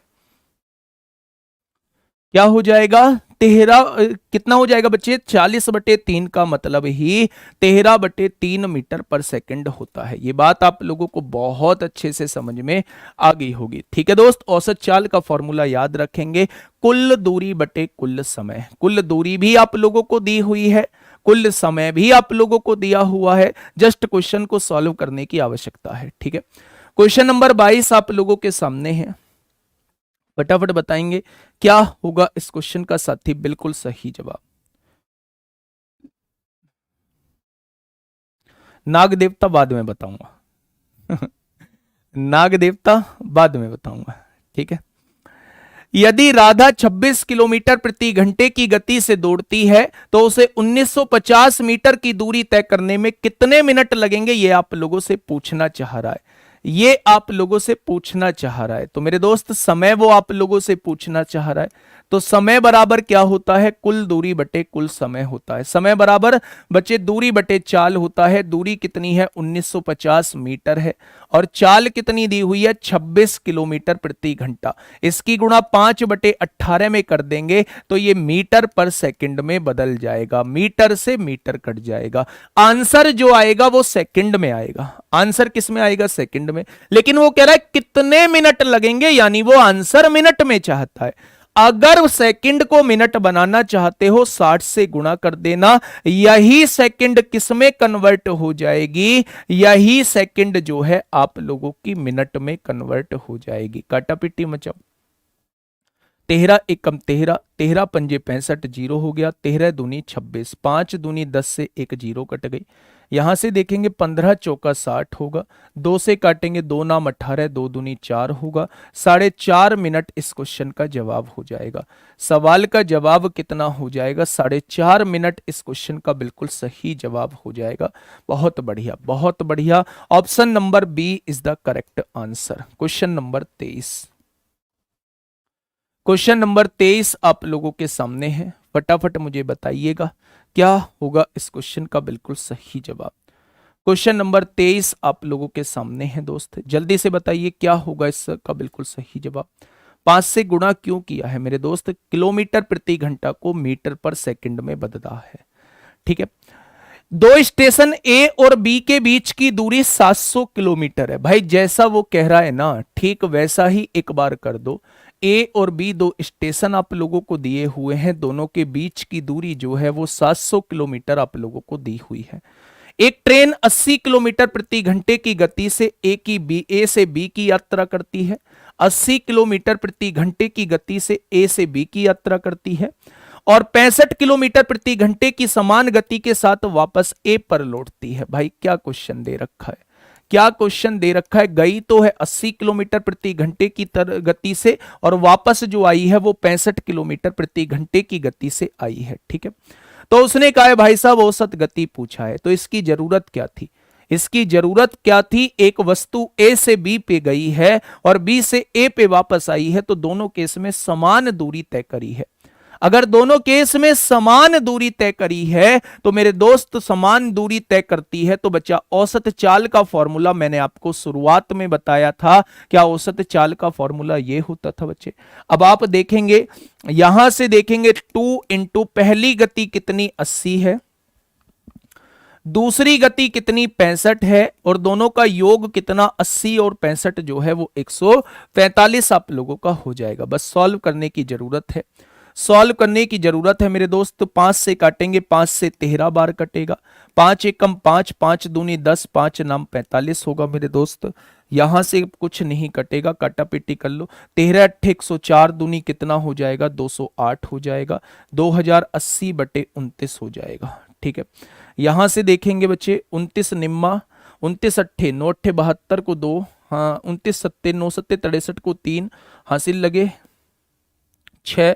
क्या हो जाएगा, 13 कितना हो जाएगा बच्चे, 40/3 का मतलब ही 13/3 मीटर पर सेकंड होता है। ये बात आप लोगों को बहुत अच्छे से समझ में आ गई होगी। ठीक है दोस्त, औसत चाल का फॉर्मूला याद रखेंगे, कुल दूरी बटे कुल समय। कुल दूरी भी आप लोगों को दी हुई है, कुल समय भी आप लोगों को दिया हुआ है, जस्ट क्वेश्चन को सॉल्व करने की आवश्यकता है। ठीक है, क्वेश्चन नंबर 22 आप लोगों के सामने है, फटाफट बताएंगे क्या होगा इस क्वेश्चन का साथी बिल्कुल सही जवाब। नाग देवता बाद में बताऊंगा नाग देवता बाद में बताऊंगा। ठीक है, यदि राधा 26 किलोमीटर प्रति घंटे की गति से दौड़ती है तो उसे 1950 मीटर की दूरी तय करने में कितने मिनट लगेंगे, ये आप लोगों से पूछना चाह रहा है। ये आप लोगों से पूछना चाह रहा है। तो मेरे दोस्त समय वो आप लोगों से पूछना चाह रहा है। तो समय बराबर क्या होता है, कुल दूरी बटे कुल समय होता है। समय बराबर बच्चे दूरी बटे चाल होता है। दूरी कितनी है, 1950 मीटर है, और चाल कितनी दी हुई है, 26 किलोमीटर प्रति घंटा। इसकी गुणा 5/18 में कर देंगे तो ये मीटर पर सेकंड में बदल जाएगा। मीटर से मीटर कट जाएगा। आंसर जो आएगा वो सेकंड में आएगा। आंसर किस में आएगा, सेकंड में। लेकिन वो कह रहा है कितने मिनट लगेंगे, यानी वो आंसर मिनट में चाहता है। अगर सेकंड को मिनट बनाना चाहते हो 60 से गुणा कर देना, यही सेकंड किस में कन्वर्ट हो जाएगी, यही सेकंड जो है आप लोगों की मिनट में कन्वर्ट हो जाएगी। काटा पिट्टी मचाओ। 13 एकम 13, 13 पंजे 65, जीरो हो गया। 13 दूनी 26, 5 दूनी 10 से एक जीरो कट गई। यहां से देखेंगे 15 चौका 60 होगा। 2 से काटेंगे, 2 नाम 18, 2 दूनी 4 होगा। 4.5 मिनट इस क्वेश्चन का जवाब हो जाएगा। सवाल का जवाब कितना हो जाएगा, 4.5 मिनट इस क्वेश्चन का बिल्कुल सही जवाब हो जाएगा। बहुत बढ़िया, बहुत बढ़िया। Option number B is the correct answer. Question number 23, question number 23 आप लोगों के सामने है। फटाफट मुझे बताइएगा क्या होगा इस क्वेश्चन का बिल्कुल सही जवाब। क्वेश्चन नंबर 23 आप लोगों के सामने है दोस्त, जल्दी से बताइए क्या होगा इसका बिल्कुल सही जवाब। 5 से गुणा क्यों किया है मेरे दोस्त, किलोमीटर प्रति घंटा को मीटर पर सेकंड में बदला है। ठीक है, दो स्टेशन ए और बी के बीच की दूरी 700 किलोमीटर है। भाई जैसा वो कह रहा है ना, ठीक वैसा ही एक बार कर दो। ए और बी दो स्टेशन आप लोगों को दिए हुए हैं, दोनों के बीच की दूरी जो है वो 700 किलोमीटर आप लोगों को दी हुई है। एक ट्रेन 80 किलोमीटर प्रति घंटे की गति से ए से बी की यात्रा करती है। 80 किलोमीटर प्रति घंटे की गति से ए से बी की यात्रा करती है, और 65 किलोमीटर प्रति घंटे की समान गति के साथ वापस ए पर लौटती है। भाई क्या क्वेश्चन दे रखा है, क्या क्वेश्चन दे रखा है। गई तो है 80 किलोमीटर प्रति घंटे की गति से, और वापस जो आई है वो 65 किलोमीटर प्रति घंटे की गति से आई है। ठीक है, तो उसने कहा है भाई साहब औसत गति पूछा है, तो इसकी जरूरत क्या थी, इसकी जरूरत क्या थी। एक वस्तु ए से बी पे गई है और बी से ए पे वापस आई है, तो दोनों केस में समान दूरी तय करी है। अगर दोनों केस में समान दूरी तय करी है तो मेरे दोस्त समान दूरी तय करती है तो बच्चा औसत चाल का फॉर्मूला मैंने आपको शुरुआत में बताया था। क्या औसत चाल का फॉर्मूला ये होता था बच्चे। अब आप देखेंगे यहां से देखेंगे 2 इंटू पहली गति कितनी 80 है, दूसरी गति कितनी 65 है, और दोनों का योग कितना 80 और 65 जो है वो 145 आप लोगों का हो जाएगा। बस सॉल्व करने की जरूरत है। सॉल्व करने की जरूरत है मेरे दोस्त। 5 से काटेंगे, 5 से 13 बार कटेगा। 5 एकम 5, 5 दूनी 10, 5 नाम 45 होगा मेरे दोस्त। यहां से कुछ नहीं कटेगा, काटा पिटी कर लो। 13 अट्ठे 104 दूनी कितना हो जाएगा, 208 हो जाएगा। 2080/29 हो जाएगा। ठीक है, यहां से देखेंगे बच्चे, 29 निम्मा, 29 अट्ठे 9 अट्ठे 72 को 2, हाँ 29 सत्ते 9 सत्ते 63 को 3 हासिल लगे 6,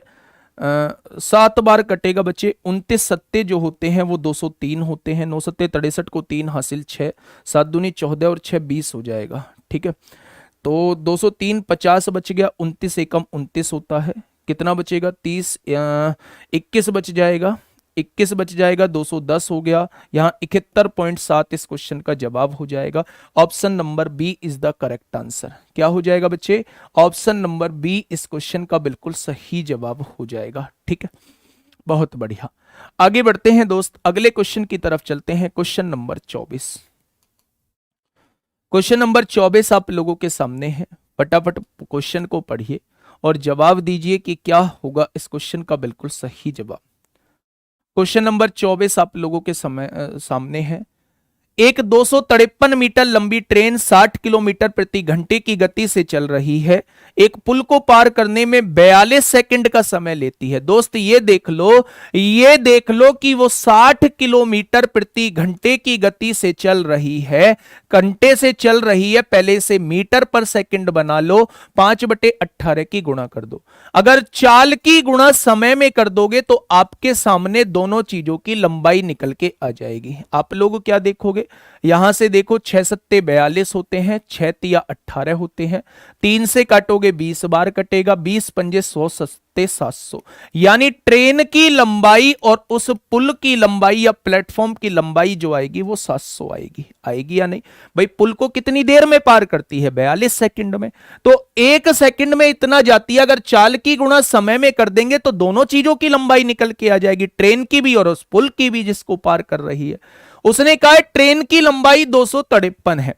7 बार कटेगा बच्चे। 29 सत्ते जो होते हैं वो 203 होते हैं। 9 सत्ते 63 को 3 हासिल 6, 7 दूनी 14 और 6 20 हो जाएगा। ठीक है, तो 203 50 बच गया। 29 एकम 29 होता है, कितना बचेगा 30, 21 बच जाएगा, 21 बच जाएगा, 210 हो गया। यहाँ 71.7 इस क्वेश्चन का जवाब हो जाएगा। Option number B is the correct answer. क्या हो जाएगा बच्चे, ऑप्शन नंबर बी इस क्वेश्चन का बिल्कुल सही जवाब हो जाएगा। ठीक है, बहुत बढ़िया। आगे बढ़ते हैं दोस्त, अगले क्वेश्चन की तरफ चलते हैं। क्वेश्चन नंबर 24, क्वेश्चन नंबर 24 आप लोगों के सामने है। फटाफट क्वेश्चन को पढ़िए और जवाब दीजिए कि क्या होगा इस क्वेश्चन का बिल्कुल सही जवाब। क्वेश्चन नंबर 24 आप लोगों के सामने है। एक 253 मीटर लंबी ट्रेन 60 किलोमीटर प्रति घंटे की गति से चल रही है। एक पुल को पार करने में 42 सेकंड का समय लेती है। दोस्त ये देख लो, ये देख लो कि वो 60 किलोमीटर प्रति घंटे की गति से चल रही है, घंटे से चल रही है। पहले से मीटर पर सेकंड बना लो, 5/18 की गुणा कर दो। अगर चाल की गुणा समय में कर दोगे तो आपके सामने दोनों चीजों की लंबाई निकल के आ जाएगी। आप लोग क्या देखोगे, यहां से देखो 6 सत्ते 42 होते हैं, 6 तिया 18 होते हैं। 3 से काटोगे 20 बार कटेगा, 20 पंजे 100 सत्ते 700। यानी ट्रेन की लंबाई और उस पुल की लंबाई या प्लेटफॉर्म की लंबाई जो आएगी वो 700 आएगी। आएगी या नहीं भाई, पुल को कितनी देर में पार करती है, 42 सेकंड में। तो 1 सेकंड में इतना जाती है। अगर चाल की गुणा समय में कर देंगे तो दोनों चीजों की लंबाई निकल के आ जाएगी, ट्रेन की भी और उस पुल की भी जिसको पार कर रही है। उसने कहा ट्रेन की लंबाई 253 है।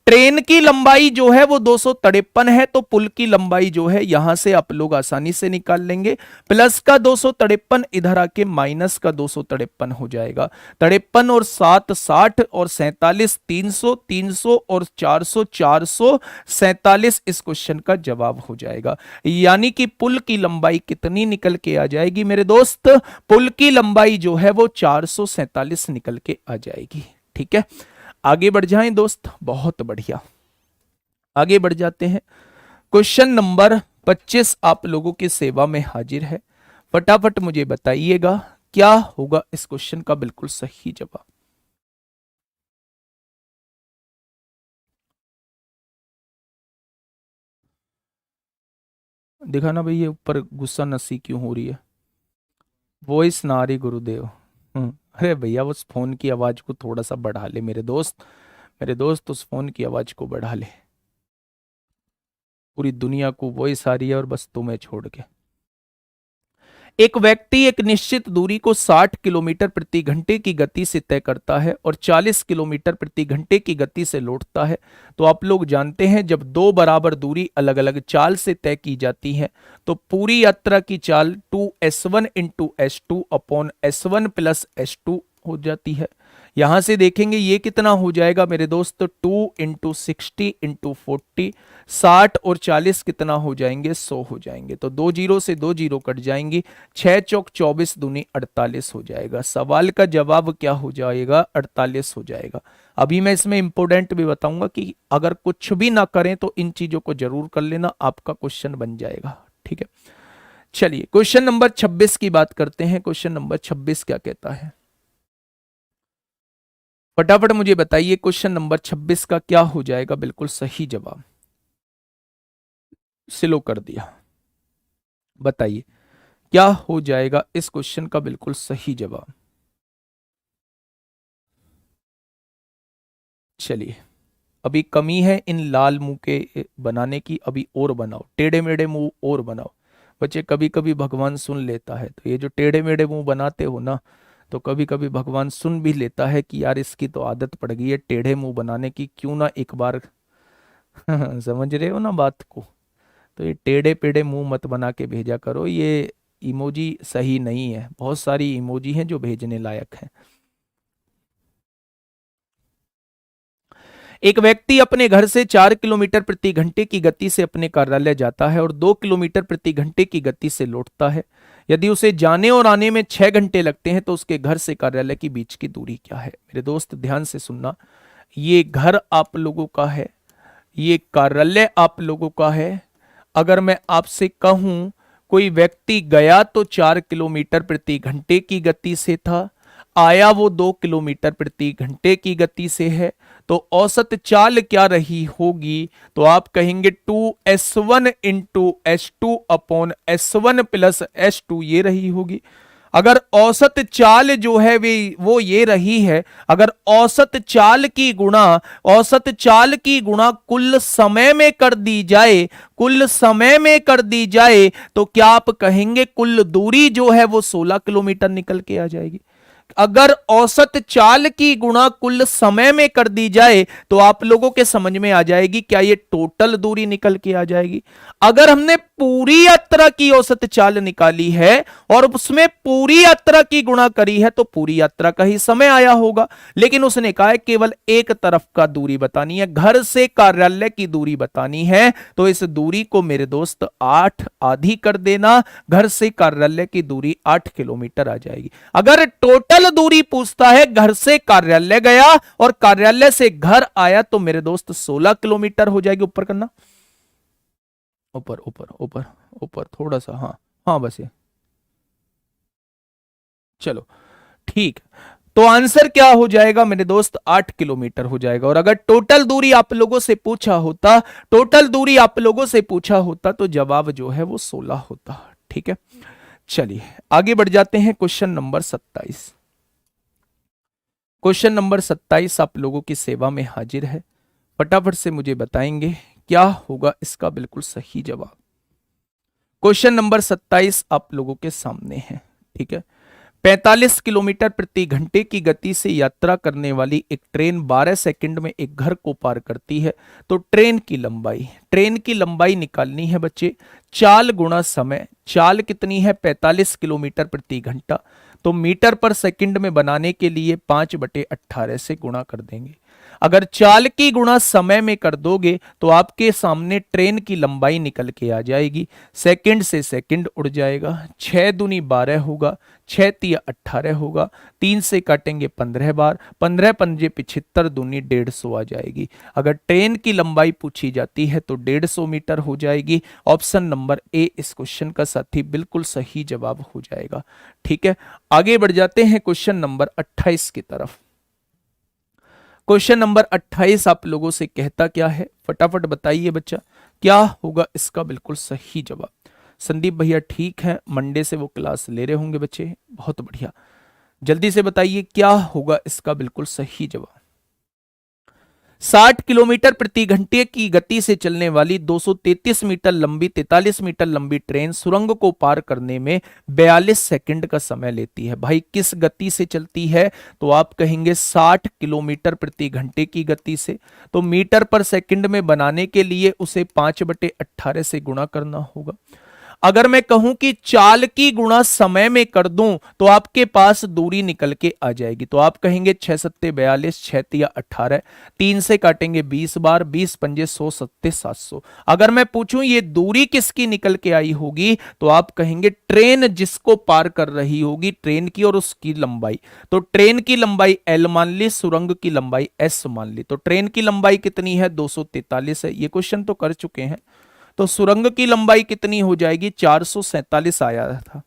ट्रेन की लंबाई जो है वो 253 है, तो पुल की लंबाई जो है यहां से आप लोग आसानी से निकाल लेंगे। प्लस का 253 इधर आके माइनस का 253 हो जाएगा। 53 और 7 60 और 47 300, 300 और 400 447 इस क्वेश्चन का जवाब हो जाएगा। यानी कि पुल की लंबाई कितनी निकल के आ जाएगी मेरे दोस्त, पुल की लंबाई जो है वो 447 निकल के आ जाएगी। ठीक है, आगे बढ़ जाएं दोस्त, बहुत बढ़िया, आगे बढ़ जाते हैं। क्वेश्चन नंबर 25 आप लोगों की सेवा में हाजिर है। फटाफट मुझे बताइएगा क्या होगा इस क्वेश्चन का बिल्कुल सही जवाब। देखा ना भाई, ये ऊपर गुस्सा नसी क्यों हो रही है, वॉइस ना आ रही गुरुदेव। अरे भैया उस फोन की आवाज को थोड़ा सा बढ़ा ले मेरे दोस्त, मेरे दोस्त उस फोन की आवाज को बढ़ा ले। पूरी दुनिया को वॉइस आ रही है और बस तुम्हें छोड़ के। एक व्यक्ति एक निश्चित दूरी को 60 किलोमीटर प्रति घंटे की गति से तय करता है और 40 किलोमीटर प्रति घंटे की गति से लौटता है। तो आप लोग जानते हैं जब दो बराबर दूरी अलग अलग चाल से तय की जाती है तो पूरी यात्रा की चाल 2s1 into S2 upon S1 plus S2 हो जाती है। यहां से देखेंगे ये कितना हो जाएगा मेरे दोस्त, 2 इंटू 60 इंटू 40, 60 और 40 कितना हो जाएंगे, 100 हो जाएंगे। तो 2 जीरो से 2 जीरो कट जाएंगी, 6 चौक 24 दूनी 48 हो जाएगा। सवाल का जवाब क्या हो जाएगा, 48 हो जाएगा। अभी मैं इसमें इंपोर्टेंट भी बताऊंगा कि अगर कुछ भी ना करें तो इन चीजों को जरूर कर लेना, आपका क्वेश्चन बन जाएगा। ठीक है, चलिए क्वेश्चन नंबर 26 की बात करते हैं। क्वेश्चन नंबर 26 क्या कहता है, फटाफट मुझे बताइए क्वेश्चन नंबर 26 का क्या हो जाएगा बिल्कुल सही जवाब। स्लो कर दिया, बताइए क्या हो जाएगा इस क्वेश्चन का बिल्कुल सही जवाब। चलिए, अभी कमी है इन लाल मुंह के बनाने की, अभी और बनाओ, टेढ़े मेढ़े मुंह और बनाओ। बच्चे कभी कभी भगवान सुन लेता है, तो ये जो टेढ़े मेढ़े मुंह बनाते हो ना, तो कभी कभी भगवान सुन भी लेता है कि यार इसकी तो आदत पड़ गई है टेढ़े मुंह बनाने की, क्यों ना एक बार समझ रहे हो ना बात को। तो ये टेढ़े पेढ़े मुंह मत बना के भेजा करो, ये इमोजी सही नहीं है, बहुत सारी इमोजी हैं जो भेजने लायक हैं। एक व्यक्ति अपने घर से 4 किलोमीटर प्रति घंटे की गति से अपने कार्यालय जाता है और 2 किलोमीटर प्रति घंटे की गति से लौटता है। यदि उसे जाने और आने में 6 घंटे लगते हैं तो उसके घर से कार्यालय के बीच की दूरी क्या है? मेरे दोस्त ध्यान से सुनना, ये घर आप लोगों का है, ये कार्यालय आप लोगों का है। अगर मैं आपसे कहूं कोई व्यक्ति गया तो 4 किलोमीटर प्रति घंटे की गति से था, आया वो 2 किलोमीटर प्रति घंटे की गति से है, तो औसत चाल क्या रही होगी? तो आप कहेंगे 2s1 into s2 upon s1 plus s2 ये रही होगी। अगर औसत चाल जो है वो ये रही है, अगर औसत चाल की गुणा कुल समय में कर दी जाए, कुल समय में कर दी जाए, तो क्या आप कहेंगे कुल दूरी जो है वो 16 किलोमीटर निकल के आ जाएगी? अगर औसत चाल की गुणा कुल समय में कर दी जाए तो आप लोगों के समझ में आ जाएगी क्या ये टोटल दूरी निकल के आ जाएगी। अगर हमने पूरी यात्रा की औसत चाल निकाली है और उसमें पूरी यात्रा की गुणा करी है तो पूरी यात्रा का ही समय आया होगा, लेकिन उसने कहा है केवल एक तरफ का दूरी बतानी है, घर से कार्यालय की दूरी बतानी है, तो इस दूरी को मेरे दोस्त 8 आधी कर देना, घर से कार्यालय की दूरी 8 किलोमीटर आ जाएगी। अगर टोटल दूरी पूछता है, घर से कार्यालय गया और कार्यालय से घर आया, तो मेरे दोस्त 16 किलोमीटर हो जाएगी। ऊपर करना, ऊपर ऊपर ऊपर ऊपर थोड़ा सा, हाँ हाँ बस ये, चलो ठीक। तो आंसर क्या हो जाएगा मेरे दोस्त? 8 किलोमीटर हो जाएगा। और अगर टोटल दूरी आप लोगों से पूछा होता, टोटल दूरी आप लोगों से पूछा होता तो जवाब जो है वो 16 होता। ठीक है, चलिए आगे बढ़ जाते हैं। क्वेश्चन नंबर 27, क्वेश्चन नंबर 27 आप लोगों की सेवा में हाजिर है। फटाफट से मुझे बताएंगे क्या होगा इसका बिल्कुल सही जवाब। क्वेश्चन नंबर 27 आप लोगों के सामने है। ठीक है, 45 किलोमीटर प्रति घंटे की गति से यात्रा करने वाली एक ट्रेन 12 सेकंड में एक घर को पार करती है, तो ट्रेन की लंबाई निकालनी है बच्चे। चाल गुणा समय, चाल कितनी है? 45 किलोमीटर प्रति घंटा, तो मीटर पर सेकंड में बनाने के लिए 5/18 से गुणा कर देंगे। अगर चाल की गुणा समय में कर दोगे तो आपके सामने ट्रेन की लंबाई निकल के आ जाएगी। सेकंड से सेकंड उड़ जाएगा, 6 दूनी 12 होगा, 6 तिया 18 होगा, 3 से काटेंगे 15 बार, 15 पंजे 75, दूनी 150 आ जाएगी। अगर ट्रेन की लंबाई पूछी जाती है तो 150 मीटर हो जाएगी। ऑप्शन नंबर ए इस क्वेश्चन का साथी बिल्कुल सही जवाब हो जाएगा। ठीक है, आगे बढ़ जाते हैं क्वेश्चन नंबर 28 की तरफ। क्वेश्चन नंबर 28 आप लोगों से कहता क्या है? फटाफट बताइए बच्चा, क्या होगा इसका बिल्कुल सही जवाब। संदीप भैया ठीक है, मंडे से वो क्लास ले रहे होंगे बच्चे, बहुत बढ़िया। जल्दी से बताइए क्या होगा इसका बिल्कुल सही जवाब। 60 किलोमीटर प्रति घंटे की गति से चलने वाली 233 मीटर लंबी 43 मीटर लंबी ट्रेन सुरंग को पार करने में 42 सेकंड का समय लेती है। भाई किस गति से चलती है? तो आप कहेंगे 60 किलोमीटर प्रति घंटे की गति से, तो मीटर पर सेकंड में बनाने के लिए उसे 5/18 से गुणा करना होगा। अगर मैं कहूं कि चाल की गुणा समय में कर दूं तो आपके पास दूरी निकल के आ जाएगी। तो आप कहेंगे 6 सत्ते 42, 6 तिया 18, 3 से काटेंगे 20 बार, 20 पंजे 100 सत्ते 700। अगर मैं पूछूं ये दूरी किसकी निकल के आई होगी तो आप कहेंगे ट्रेन जिसको पार कर रही होगी, ट्रेन की और उसकी लंबाई। तो ट्रेन की लंबाई L मान ली, सुरंग की लंबाई S मान ली। तो ट्रेन की लंबाई कितनी है? 243 है, ये क्वेश्चन तो कर चुके हैं। तो सुरंग की लंबाई कितनी हो जाएगी? 447 आया था।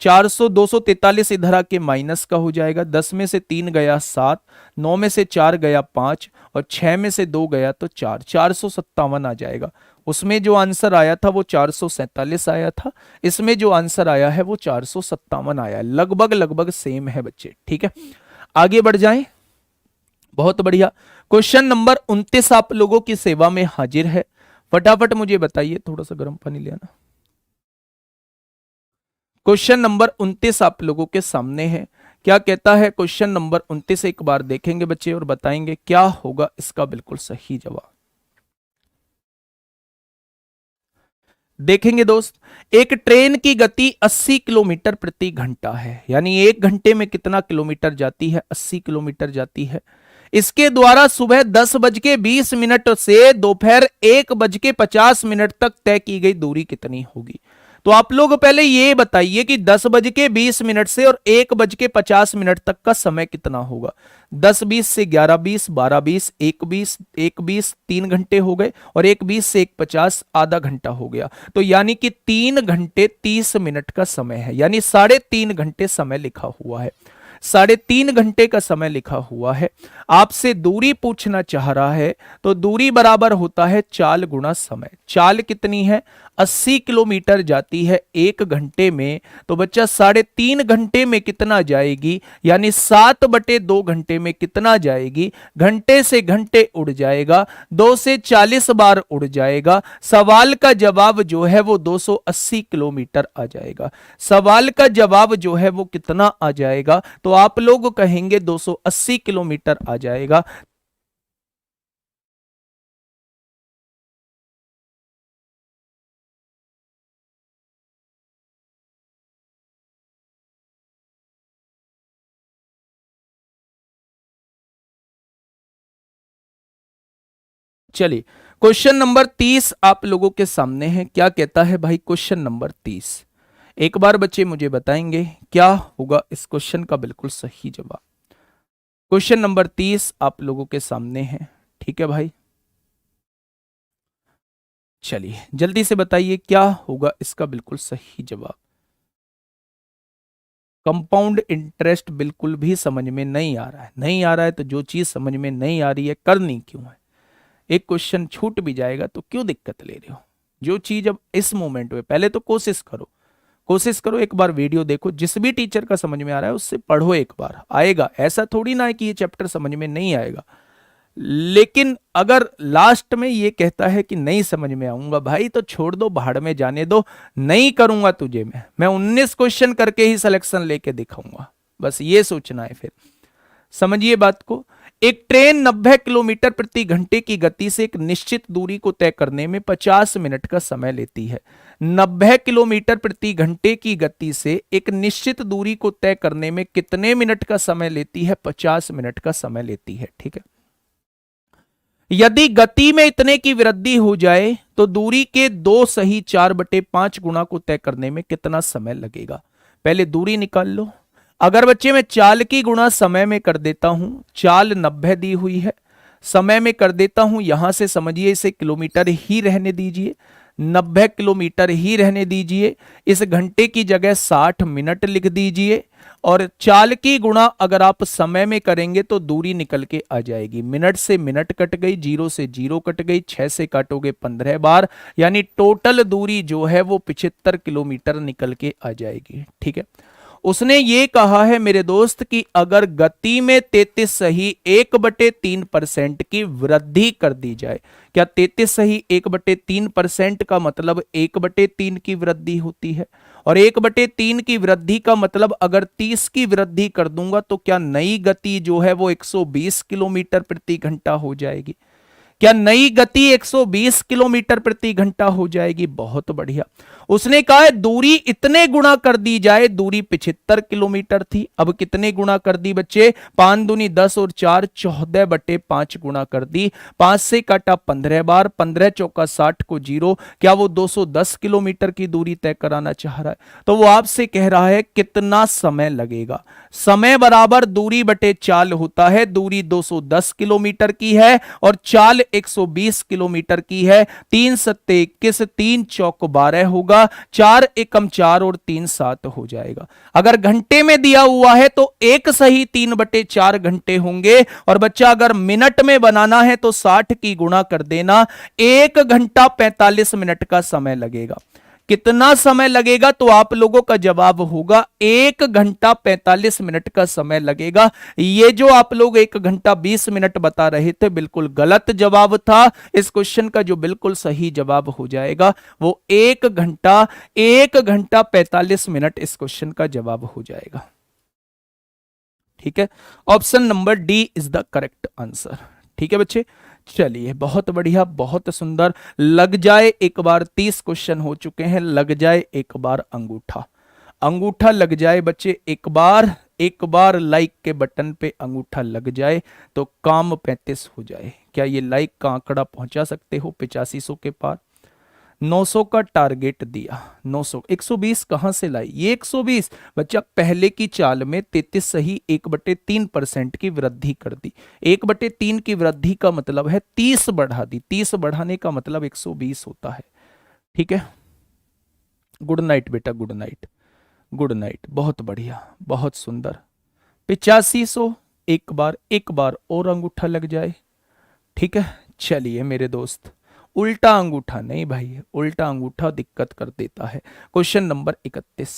400 243 इधर आके माइनस का हो जाएगा। 10 में से 3 गया 7, 9 में से 4 गया 5 और 6 में से 2 गया तो 4, 457 आ जाएगा। उसमें जो आंसर आया था वो 447 आया था, इसमें जो आंसर आया है वो 457 आया है। लगभग लगभग सेम है बच्चे। ठीक है, आगे बढ़ जाएं। बहुत बढ़िया। क्वेश्चन नंबर 29 आप लोगों की सेवा में हाजिर है। फटाफट मुझे बताइए, थोड़ा सा गर्म पानी ले आना। क्वेश्चन नंबर 29 आप लोगों के सामने है। क्या कहता है क्वेश्चन नंबर 29? एक बार देखेंगे बच्चे और बताएंगे क्या होगा इसका बिल्कुल सही जवाब। देखेंगे दोस्त, एक ट्रेन की गति 80 किलोमीटर प्रति घंटा है, यानी एक घंटे में कितना किलोमीटर जाती है, 80 किलोमीटर जाती है। इसके द्वारा सुबह 10:20 से दोपहर 1:50 तक तय की गई दूरी कितनी होगी। तो आप लोग पहले ये बताइए कि 10:20 से और 1:50 तक का समय कितना होगा। 10:20 से 11:20, 12:20, 1:20, 1:20 3 घंटे हो गए, और 1:20 से 1:50 आधा घंटा हो गया। तो यानी कि 3 घंटे 30 मिनट का समय है, यानी 3.5 घंटे समय लिखा हुआ है। 3.5 घंटे का समय लिखा हुआ है। आपसे दूरी पूछना चाह रहा है, तो दूरी बराबर होता है चाल गुणा समय। चाल कितनी है, 80 किलोमीटर जाती है 1 घंटे में, तो बच्चा 3.5 घंटे में कितना जाएगी, यानी 7/2 घंटे में कितना जाएगी। घंटे से घंटे उड़ जाएगा, 2 से 40 बार उड़ जाएगा। सवाल का जवाब जो है वो 280 किलोमीटर आ जाएगा। सवाल का जवाब जो है वो कितना आ जाएगा, तो आप लोग कहेंगे 280 किलोमीटर आ जाएगा। चलिए, क्वेश्चन नंबर 30 आप लोगों के सामने है। क्या कहता है भाई क्वेश्चन नंबर 30? एक बार बच्चे मुझे बताएंगे क्या होगा इस क्वेश्चन का बिल्कुल सही जवाब। क्वेश्चन नंबर 30 आप लोगों के सामने है, ठीक है भाई। चलिए जल्दी से बताइए क्या होगा इसका बिल्कुल सही जवाब। कंपाउंड इंटरेस्ट बिल्कुल भी समझ में नहीं आ रहा है। नहीं आ रहा है तो जो चीज समझ में नहीं आ रही है करनी क्यों है। एक क्वेश्चन छूट भी जाएगा तो क्यों दिक्कत ले रहे हो। जो चीज अब इस मोमेंट में, पहले तो कोशिश करो, कोशिश करो एक बार वीडियो देखो, जिस भी टीचर का समझ में आ रहा है उससे पढ़ो एक बार, आएगा। ऐसा थोड़ी ना है कि ये चैप्टर समझ में नहीं आएगा। लेकिन अगर लास्ट में ये कहता है कि नहीं समझ में आऊंगा भाई, तो छोड़ दो, भाड़ में जाने दो, नहीं करूंगा तुझे मैं 19 क्वेश्चन करके ही सिलेक्शन लेके दिखाऊंगा। बस ये सोचना है। फिर समझिए बात को। एक ट्रेन 90 किलोमीटर प्रति घंटे की गति से एक निश्चित दूरी को तय करने में 50 मिनट का समय लेती है। 90 किलोमीटर प्रति घंटे की गति से एक निश्चित दूरी को तय करने में कितने मिनट का समय लेती है? 50 मिनट का समय लेती है, ठीक है। यदि गति में इतने की वृद्धि हो जाए तो दूरी के 2 सही 4/5 गुणा को तय करने में कितना समय लगेगा? पहले दूरी निकाल लो। अगर बच्चे मैं चाल की गुणा समय में कर देता हूं, चाल 90 दी हुई है, समय में कर देता हूं, यहां से समझिए इसे किलोमीटर ही रहने दीजिए, 90 किलोमीटर ही रहने दीजिए। इस घंटे की जगह 60 मिनट लिख दीजिए, और चाल की गुणा अगर आप समय में करेंगे तो दूरी निकल के आ जाएगी। मिनट से मिनट कट गई, 0 से 0 कट गई, 6 से काटोगे 15 बार, यानी टोटल दूरी जो है वो 75 किलोमीटर निकल के आ जाएगी, ठीक है। उसने ये कहा है मेरे दोस्त कि अगर गति में 33 सही 1/3% की वृद्धि कर दी जाए, क्या 33 सही 1/3% का मतलब 1/3 की वृद्धि होती है, और 1/3 की वृद्धि का मतलब अगर 30 की वृद्धि कर दूंगा तो क्या नई गति जो है वो 120 किलोमीटर प्रति घंटा हो जाएगी? क्या नई गति 120 किलोमीटर प्रति घंटा हो जाएगी? बहुत बढ़िया। उसने कहा है दूरी इतने गुणा कर दी जाए, दूरी 75 किलोमीटर थी, अब कितने गुणा कर दी बच्चे? 5 दूनी 10 और 4 14/5 गुणा कर दी। 5 से काटा 15 बार, 15 चौका 60 को 0, क्या वो 210 किलोमीटर की दूरी तय कराना चाह रहा है? तो वो आपसे कह रहा है कितना समय लगेगा। समय बराबर दूरी बटे चाल होता है। दूरी 210 किलोमीटर की है और चाल 120 किलोमीटर की है। 3 सत्ते 21, 3 चौक 12 होगा, 4 एकम 4 और 3 7 हो जाएगा। अगर घंटे में दिया हुआ है तो 1 सही 3/4 घंटे होंगे, और बच्चा अगर मिनट में बनाना है तो 60 की गुणा कर देना, 1 घंटा 45 मिनट का समय लगेगा। कितना समय लगेगा? तो आप लोगों का जवाब होगा 1 घंटा 45 मिनट का समय लगेगा। ये जो आप लोग 1 घंटा 20 मिनट बता रहे थे बिल्कुल गलत जवाब था। इस क्वेश्चन का जो बिल्कुल सही जवाब हो जाएगा वो 1 घंटा 45 मिनट इस क्वेश्चन का जवाब हो जाएगा, ठीक है। Option number D is the correct answer, ठीक है बच्चे। चलिए बहुत बढ़िया, बहुत सुंदर। लग जाए एक बार 30 क्वेश्चन हो चुके हैं, लग जाए एक बार अंगूठा, अंगूठा लग जाए बच्चे एक बार, एक बार लाइक के बटन पे अंगूठा लग जाए तो काम 35 हो जाए। क्या ये लाइक का आंकड़ा पहुंचा सकते हो 8500 के पार? 900 का टारगेट दिया, 900, 120 कहां से लाई ये 120? बच्चा पहले की चाल में 33 सही 1/3% की वृद्धि कर दी। 1/3 की वृद्धि का मतलब है 30 बढ़ा दी, 30 बढ़ाने का मतलब 120 होता है। ठीक है, गुड नाइट बेटा, गुड नाइट, गुड नाइट, बहुत बढ़िया, बहुत सुंदर। 8500, एक बार और अंगूठा लग जाए। ठीक है, चलिए मेरे दोस्त, उल्टा अंगूठा नहीं भाई, उल्टा अंगूठा दिक्कत कर देता है। क्वेश्चन नंबर 31,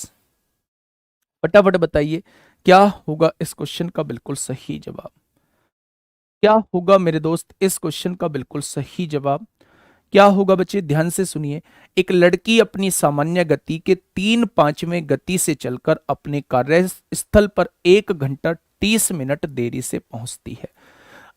फटाफट बताइए क्या होगा इस क्वेश्चन का बिल्कुल सही जवाब? क्या होगा मेरे दोस्त इस क्वेश्चन का बिल्कुल सही जवाब? क्या होगा बच्चे, ध्यान से सुनिए। एक लड़की अपनी सामान्य गति के 3/5 गति से चलकर अपने कार्यस्थल पर 1 घंटा 30 मिनट देरी से पहुंचती है।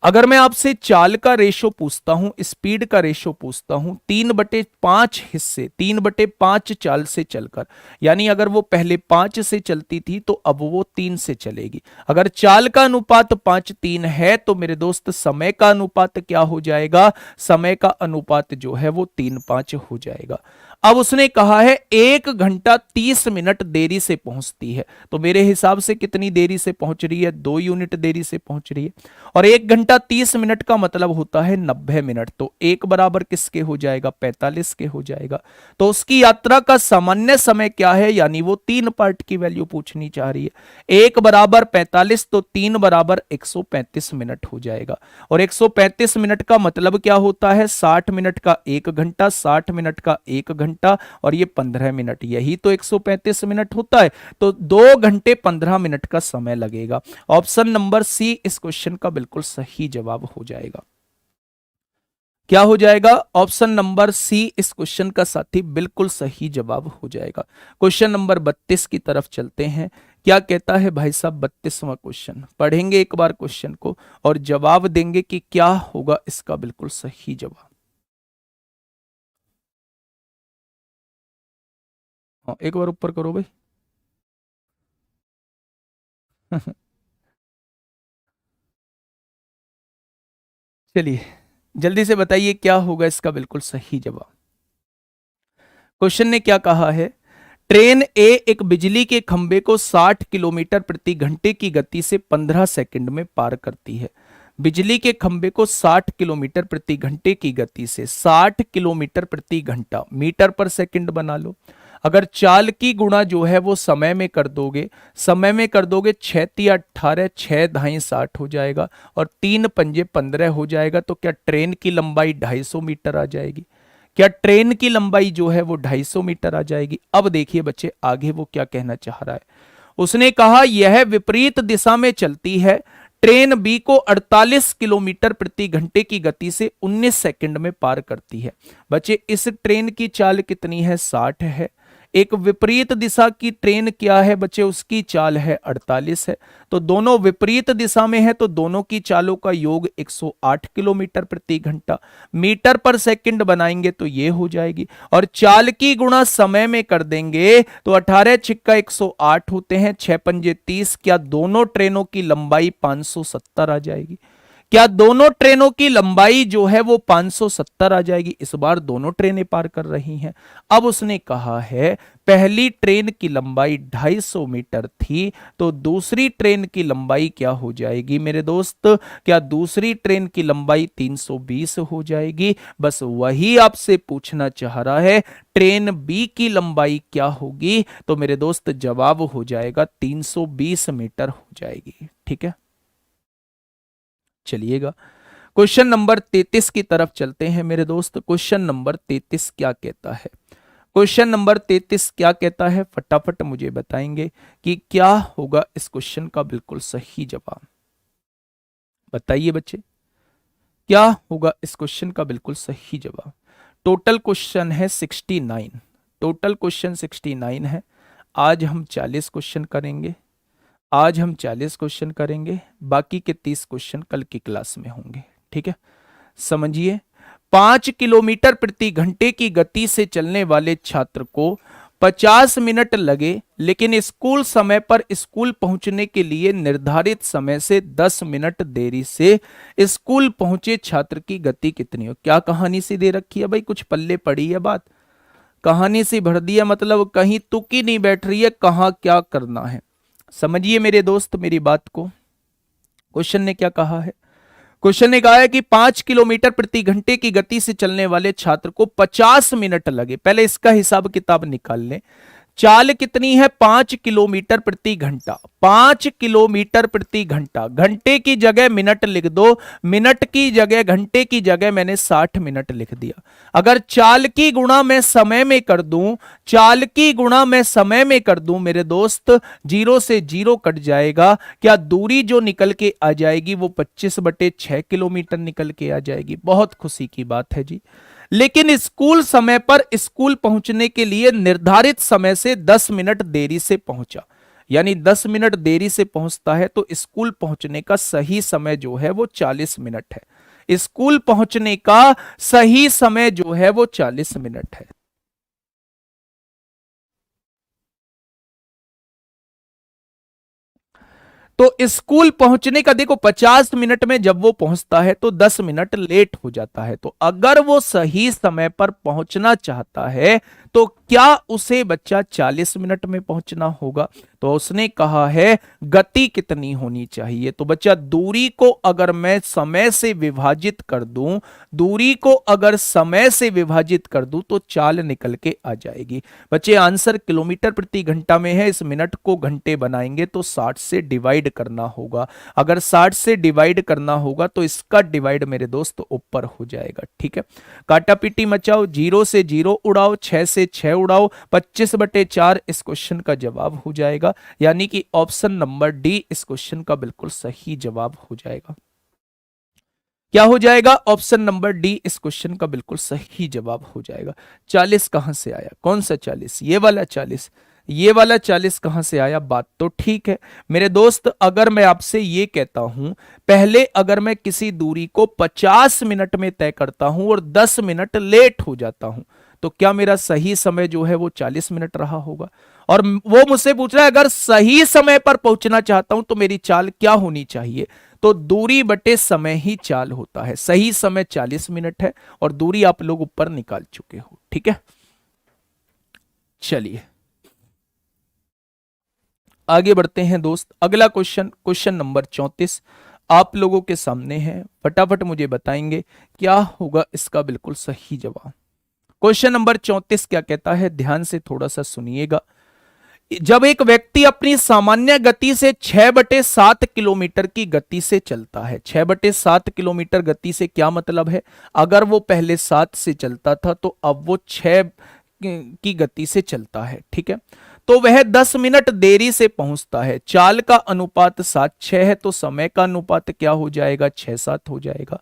अगर मैं आपसे चाल का रेशो पूछता हूं, स्पीड का रेशो पूछता हूं, 3/5 हिस्से, 3/5 चाल से चलकर, यानी अगर वो पहले 5 से चलती थी तो अब वो 3 से चलेगी। अगर चाल का अनुपात 5:3 है तो मेरे दोस्त समय का अनुपात क्या हो जाएगा? समय का अनुपात जो है वो 3/5 हो जाएगा। अब उसने कहा है 1 घंटा 30 मिनट देरी से पहुंचती है, तो मेरे हिसाब से कितनी देरी से पहुंच रही है? 2 यूनिट देरी से पहुंच रही है। और 1 घंटा 30 मिनट का मतलब होता है 90 मिनट, तो एक बराबर किसके हो जाएगा? 45 के हो जाएगा। तो उसकी यात्रा का सामान्य समय क्या है? यानी वो 3 पार्ट की वैल्यू पूछनी चाह रही है। 1 = 45 तो 3 = 135 मिनट हो जाएगा। और 135 मिनट का मतलब क्या होता है? 60 मिनट का 1 घंटा, 60 मिनट का 1 घंटा, और ये 15 मिनट, यही तो 135 मिनट होता है। तो 2 घंटे 15 मिनट का समय लगेगा। ऑप्शन नंबर सी इस क्वेश्चन का बिल्कुल सही जवाब हो जाएगा। क्या हो जाएगा? ऑप्शन नंबर सी इस क्वेश्चन का साथी बिल्कुल सही जवाब हो जाएगा। क्वेश्चन नंबर 32 की तरफ चलते हैं। क्या कहता है भाई साहब 32वां क्वेश्चन? पढ़ेंगे एक बार क्वेश्चन को और जवाब देंगे कि क्या होगा इसका बिल्कुल सही जवाब। हाँ, एक बार ऊपर करो भाई। चलिए जल्दी से बताइए क्या होगा इसका बिल्कुल सही जवाब। क्वेश्चन ने क्या कहा है? ट्रेन ए एक बिजली के खंभे को 60 किलोमीटर प्रति घंटे की गति से 15 सेकंड में पार करती है। बिजली के खंभे को 60 किलोमीटर प्रति घंटे की गति से, 60 किलोमीटर प्रति घंटा, मीटर पर सेकंड बना लो। अगर चाल की गुणा जो है वो समय में कर दोगे, समय में कर दोगे, 6×3 = 18, 6×2 = 60 हो जाएगा, और 3×5 = 15 हो जाएगा। तो क्या ट्रेन की लंबाई 250 मीटर आ जाएगी? क्या ट्रेन की लंबाई जो है वो 250 मीटर आ जाएगी? अब देखिए बच्चे आगे वो क्या कहना चाह रहा है। उसने कहा यह विपरीत दिशा में चलती है। ट्रेन बी को 48 किलोमीटर प्रति घंटे की गति से 19 सेकंड में पार करती है। बच्चे इस ट्रेन की चाल कितनी है? 60 है। एक विपरीत दिशा की ट्रेन क्या है बच्चे? उसकी चाल है 48 है। तो दोनों विपरीत दिशा में है तो दोनों की चालों का योग 108 किलोमीटर प्रति घंटा, मीटर पर सेकंड बनाएंगे तो ये हो जाएगी। और चाल की गुणा समय में कर देंगे तो 18×6 = 108 होते हैं, 6×5 = 30। क्या दोनों ट्रेनों की लंबाई 570 आ जाएगी? क्या दोनों ट्रेनों की लंबाई जो है वो 570 आ जाएगी? इस बार दोनों ट्रेनें पार कर रही हैं। अब उसने कहा है पहली ट्रेन की लंबाई 250 मीटर थी, तो दूसरी ट्रेन की लंबाई क्या हो जाएगी मेरे दोस्त? क्या दूसरी ट्रेन की लंबाई 320 हो जाएगी? बस वही आपसे पूछना चाह रहा है, ट्रेन बी की लंबाई क्या होगी? तो मेरे दोस्त जवाब हो जाएगा 320 मीटर हो जाएगी। ठीक है, चलिएगा क्वेश्चन नंबर 33 की तरफ चलते हैं मेरे दोस्त। क्वेश्चन नंबर 33 क्या कहता है? क्वेश्चन नंबर 33 क्या कहता है? फटाफट मुझे बताएंगे कि क्या होगा इस क्वेश्चन का बिल्कुल सही जवाब। बताइए बच्चे क्या होगा इस क्वेश्चन का बिल्कुल सही जवाब। टोटल क्वेश्चन है 69, टोटल क्वेश्चन 69 है। आज हम 40 क्वेश्चन करेंगे, बाकी के 30 क्वेश्चन कल की क्लास में होंगे। ठीक है, समझिए, 5 किलोमीटर प्रति घंटे की गति से चलने वाले छात्र को 50 मिनट लगे, लेकिन स्कूल समय पर स्कूल पहुंचने के लिए निर्धारित समय से 10 मिनट देरी से स्कूल पहुंचे छात्र की गति कितनी हो। क्या कहानी सी दे रखी है भाई, कुछ पल्ले पड़ी है बात, कहानी सी भर दिया, मतलब कहीं तुक ही नहीं बैठ रही है, कहाँ क्या करना है। समझिए मेरे दोस्त मेरी बात को, क्वेश्चन ने क्या कहा है, क्वेश्चन ने कहा है कि 5 किलोमीटर प्रति घंटे की गति से चलने वाले छात्र को 50 मिनट लगे। पहले इसका हिसाब किताब निकाल लें। चाल कितनी है, 5 किलोमीटर प्रति घंटा, 5 किलोमीटर प्रति घंटा, घंटे की जगह मिनट लिख दो, मिनट की जगह घंटे की जगह मैंने 60 मिनट लिख दिया। अगर चाल की गुणा मैं समय में कर दूं, चाल की गुणा मैं समय में कर दूं मेरे दोस्त, 0 से 0 कट जाएगा। क्या दूरी जो निकल के आ जाएगी वो 25/6 किलोमीटर निकल के आ जाएगी। बहुत खुशी की बात है जी। लेकिन स्कूल समय पर स्कूल पहुंचने के लिए निर्धारित समय से 10 मिनट देरी से पहुंचा, यानी 10 मिनट देरी से पहुंचता है तो स्कूल पहुंचने का सही समय जो है वो 40 मिनट है। स्कूल पहुंचने का सही समय जो है वो 40 मिनट है। तो स्कूल पहुंचने का देखो 50 मिनट में जब वो पहुंचता है तो 10 मिनट लेट हो जाता है। तो अगर वो सही समय पर पहुंचना चाहता है तो क्या उसे बच्चा 40 मिनट में पहुंचना होगा। तो उसने कहा है गति कितनी होनी चाहिए। तो बच्चा दूरी को अगर मैं समय से विभाजित कर दूं, दूरी को अगर समय से विभाजित कर दूं तो चाल निकल के आ जाएगी। बच्चे आंसर किलोमीटर प्रति घंटा में है, इस मिनट को घंटे बनाएंगे तो 60 से डिवाइड करना होगा। अगर 60 से डिवाइड करना होगा तो इसका डिवाइड मेरे दोस्त ऊपर हो जाएगा। ठीक है, काटा पीटी मचाओ, 0 से 0 उड़ाओ, 6 से 6 उड़ाओ, 25/4 इस क्वेश्चन का जवाब हो जाएगा। यानी कि ऑप्शन नंबर डी इस क्वेश्चन का बिल्कुल सही जवाब हो जाएगा। क्या हो जाएगा, ऑप्शन नंबर डी इस क्वेश्चन का बिल्कुल सही जवाब हो जाएगा। 40 कहां से आया, कौन सा 40, ये वाला 40, ये वाला 40 कहां से आया। बात तो ठीक है मेरे दोस्त, अगर मैं आपसे ये कहता हूं पहले अगर मैं किसी दूरी को 50 मिनट में तय करता हूं और 10 मिनट लेट हो जाता हूं तो क्या मेरा सही समय जो है वो 40 मिनट रहा होगा। और वो मुझसे पूछ रहा है अगर सही समय पर पहुंचना चाहता हूं तो मेरी चाल क्या होनी चाहिए। तो दूरी बटे समय ही चाल होता है। सही समय 40 मिनट है और दूरी आप लोग ऊपर निकाल चुके हो। ठीक है, चलिए आगे बढ़ते हैं दोस्त। अगला क्वेश्चन, क्वेश्चन नंबर 34 आप लोगों के सामने है। फटाफट मुझे बताएंगे क्या होगा इसका बिल्कुल सही जवाब। क्वेश्चन नंबर 34 क्या कहता है, ध्यान से थोड़ा सा सुनिएगा। जब एक व्यक्ति अपनी सामान्य गति से 6/7 किलोमीटर की गति से चलता है, 6/7 किलोमीटर गति से क्या मतलब है, अगर वो पहले 7 से चलता था तो अब वो 6 की गति से चलता है। ठीक है, तो वह 10 मिनट देरी से पहुंचता है। चाल का अनुपात 7:6 है तो समय का अनुपात क्या हो जाएगा, 6:7 हो जाएगा।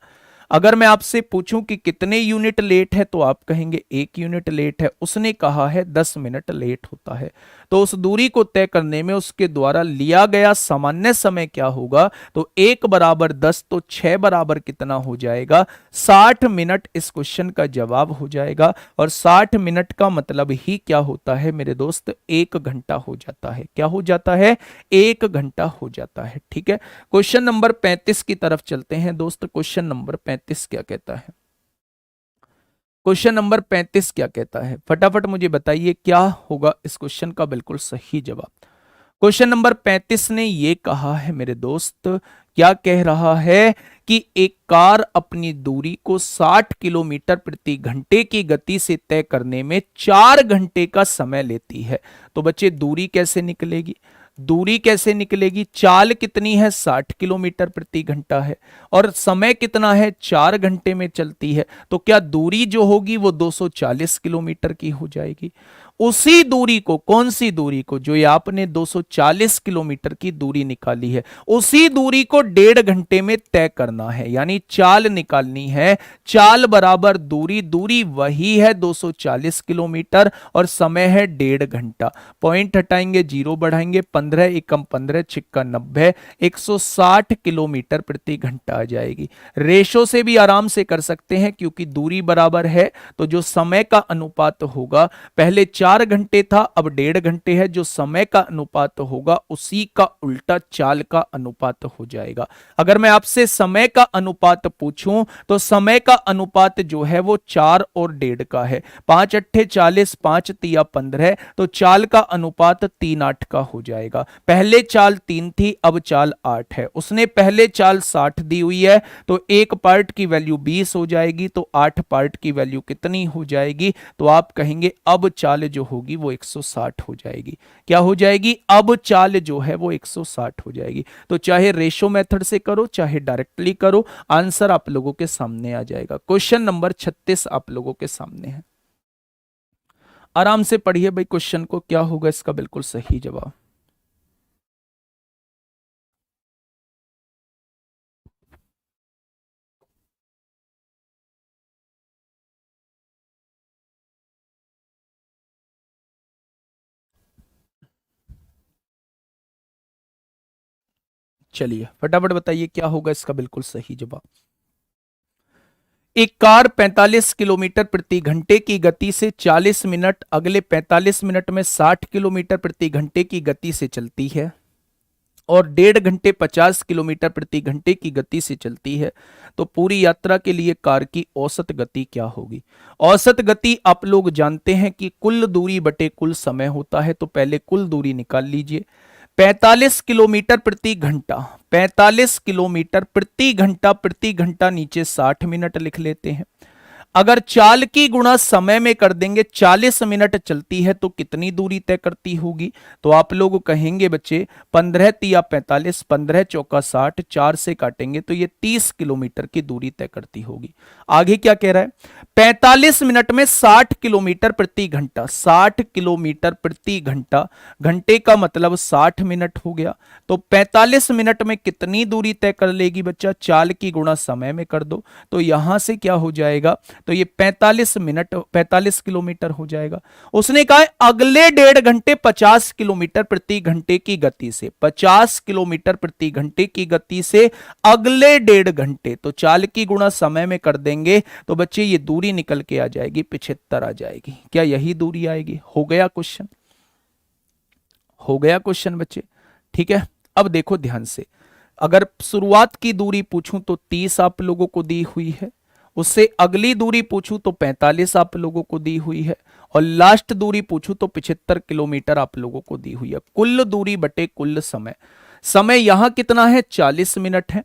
अगर मैं आपसे पूछूं कि कितने यूनिट लेट है तो आप कहेंगे 1 यूनिट लेट है। उसने कहा है 10 मिनट लेट होता है। तो उस दूरी को तय करने में उसके द्वारा लिया गया सामान्य समय क्या होगा। तो 1 बराबर 10 तो 6 बराबर कितना हो जाएगा, 60 मिनट इस क्वेश्चन का जवाब हो जाएगा। और 60 मिनट का मतलब ही क्या होता है मेरे दोस्त, 1 घंटा हो जाता है। क्या हो जाता है, 1 घंटा हो जाता है। ठीक है, क्वेश्चन नंबर 35 की तरफ चलते हैं दोस्त। क्वेश्चन नंबर 35 क्या कहता है, क्वेश्चन नंबर 35 क्या कहता है, फटाफट मुझे बताइए क्या होगा इस क्वेश्चन का बिल्कुल सही जवाब। क्वेश्चन नंबर 35 ने ये कहा है मेरे दोस्त, क्या कह रहा है कि एक कार अपनी दूरी को 60 किलोमीटर प्रति घंटे की गति से तय करने में 4 घंटे का समय लेती है। तो बच्चे दूरी कैसे निकलेगी, दूरी कैसे निकलेगी, चाल कितनी है 60 किलोमीटर प्रति घंटा है और समय कितना है 4 घंटे में चलती है। तो क्या दूरी जो होगी वो 240 किलोमीटर की हो जाएगी। उसी दूरी को, कौन सी दूरी को, जो ये आपने 240 किलोमीटर की दूरी निकाली है, उसी दूरी को 1.5 घंटे में तय करना है। यानी चाल निकालनी है, चाल बराबर दूरी, दूरी वही है 240 किलोमीटर और समय है 1.5 घंटा। पॉइंट हटाएंगे, जीरो बढ़ाएंगे, 15 एकम 15 छिक्का 90, 160 किलोमीटर प्रति घंटा आ जाएगी। रेशो से भी आराम से कर सकते हैं, क्योंकि दूरी बराबर है तो जो समय का अनुपात होगा, पहले 4 घंटे था अब 1.5 घंटे है, जो समय का अनुपात होगा उसी का उल्टा चाल का अनुपात हो जाएगा। अगर मैं आपसे समय का अनुपात पूछूं तो समय का अनुपात जो है वो 4 और 1.5 का है। 5 अट्ठे 40, 5 तिया 15, तो चाल का अनुपात 3:8 का हो जाएगा। पहले चाल 3 थी, अब चाल 8 है। उसने पहले चाल 60 दी हुई है, तो एक पार्ट की वैल्यू 20 हो जाएगी, तो 8 पार्ट की वैल्यू कितनी हो जाएगी? तो आप कहेंगे अब चाल जो होगी वो 160 हो जाएगी। क्या हो जाएगी? अब चाल जो है वो 160 हो जाएगी। तो चाहे रेशो मेथड से करो चाहे डायरेक्टली करो, आंसर आप लोगों के सामने आ जाएगा। क्वेश्चन नंबर 36 आप लोगों के सामने है, आराम से पढ़िए भाई क्वेश्चन को, क्या होगा इसका बिल्कुल सही जवाब। चलिए फटाफट बताइए क्या होगा इसका बिल्कुल सही जवाब। एक कार 45 किलोमीटर प्रति घंटे की गति से 40 मिनट, अगले 45 मिनट में 60 किलोमीटर प्रति घंटे की गति से चलती है और 1.5 घंटे 50 किलोमीटर प्रति घंटे की गति से चलती है, तो पूरी यात्रा के लिए कार की औसत गति क्या होगी? औसत गति आप लोग जानते हैं कि कुल दूरी बटे कुल समय होता है, तो पहले कुल दूरी निकाल लीजिए। 45 किलोमीटर प्रति घंटा, 45 किलोमीटर प्रति घंटा नीचे 60 मिनट लिख लेते हैं। अगर चाल की गुणा समय में कर देंगे, 40 मिनट चलती है तो कितनी दूरी तय करती होगी? तो आप लोग कहेंगे बच्चे 15 तिया 45, 15 चौका 60, 4 से काटेंगे तो ये 30 किलोमीटर की दूरी तय करती होगी। आगे क्या कह रहा है? 45 मिनट में 60 किलोमीटर प्रति घंटा, 60 किलोमीटर प्रति घंटा, घंटे का मतलब 60 मिनट हो गया। तो 45 मिनट में कितनी दूरी तय कर लेगी बच्चा? चाल की गुणा समय में कर दो, तो यहां से क्या हो जाएगा? तो ये 45 मिनट 45 किलोमीटर हो जाएगा। उसने कहा अगले 1.5 घंटे 50 किलोमीटर प्रति घंटे की गति से, 50 किलोमीटर प्रति घंटे की गति से अगले 1.5 घंटे, तो चाल की गुणा समय में कर देंगे तो बच्चे ये दूरी निकल के आ जाएगी 75 आ जाएगी। क्या यही दूरी आएगी? हो गया क्वेश्चन, हो गया क्वेश्चन बच्चे, ठीक है। अब देखो ध्यान से, अगर शुरुआत की दूरी पूछूं तो 30 आप लोगों को दी हुई है, उससे अगली दूरी पूछूं तो 45 आप लोगों को दी हुई है, और लास्ट दूरी पूछूं तो 75 किलोमीटर आप लोगों को दी हुई है। कुल दूरी बटे कुल समय, समय यहां कितना है? 40 मिनट है।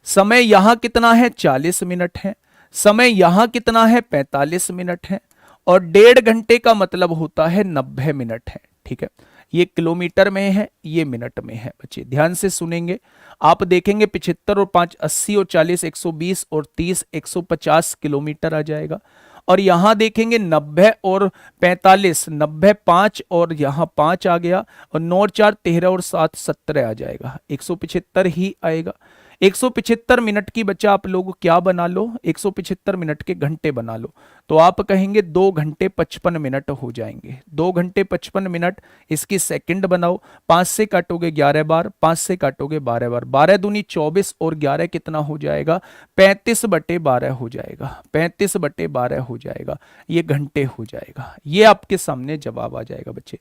समय यहां कितना है? 40 मिनट है। समय यहां कितना है? 45 मिनट है। और 1.5 घंटे का मतलब होता है 90 मिनट है, ठीक है। ये किलोमीटर में है, ये मिनट में है। बच्चे ध्यान से सुनेंगे, आप देखेंगे 75 और 5 80 और 40 120 और 30 150 किलोमीटर आ जाएगा। और यहां देखेंगे 90 और 45, 90 5 और यहां 5 आ गया, और 9 और 4 13 और 7 17 आ जाएगा, 175 ही आएगा। 175 मिनट की बच्चा आप लोग क्या बना लो? 175 मिनट के घंटे बना लो, तो आप कहेंगे 2 घंटे 55 मिनट हो जाएंगे। 2 घंटे 55 मिनट, इसकी सेकंड बनाओ, 5 से काटोगे 11 बार, 5 से काटोगे 12 बार, 12 दूनी 24 और 11 कितना हो जाएगा? 35/12 हो जाएगा, 35/12 हो जाएगा, ये घंटे हो जाएगा। ये आपके सामने जवाब आ जाएगा बच्चे।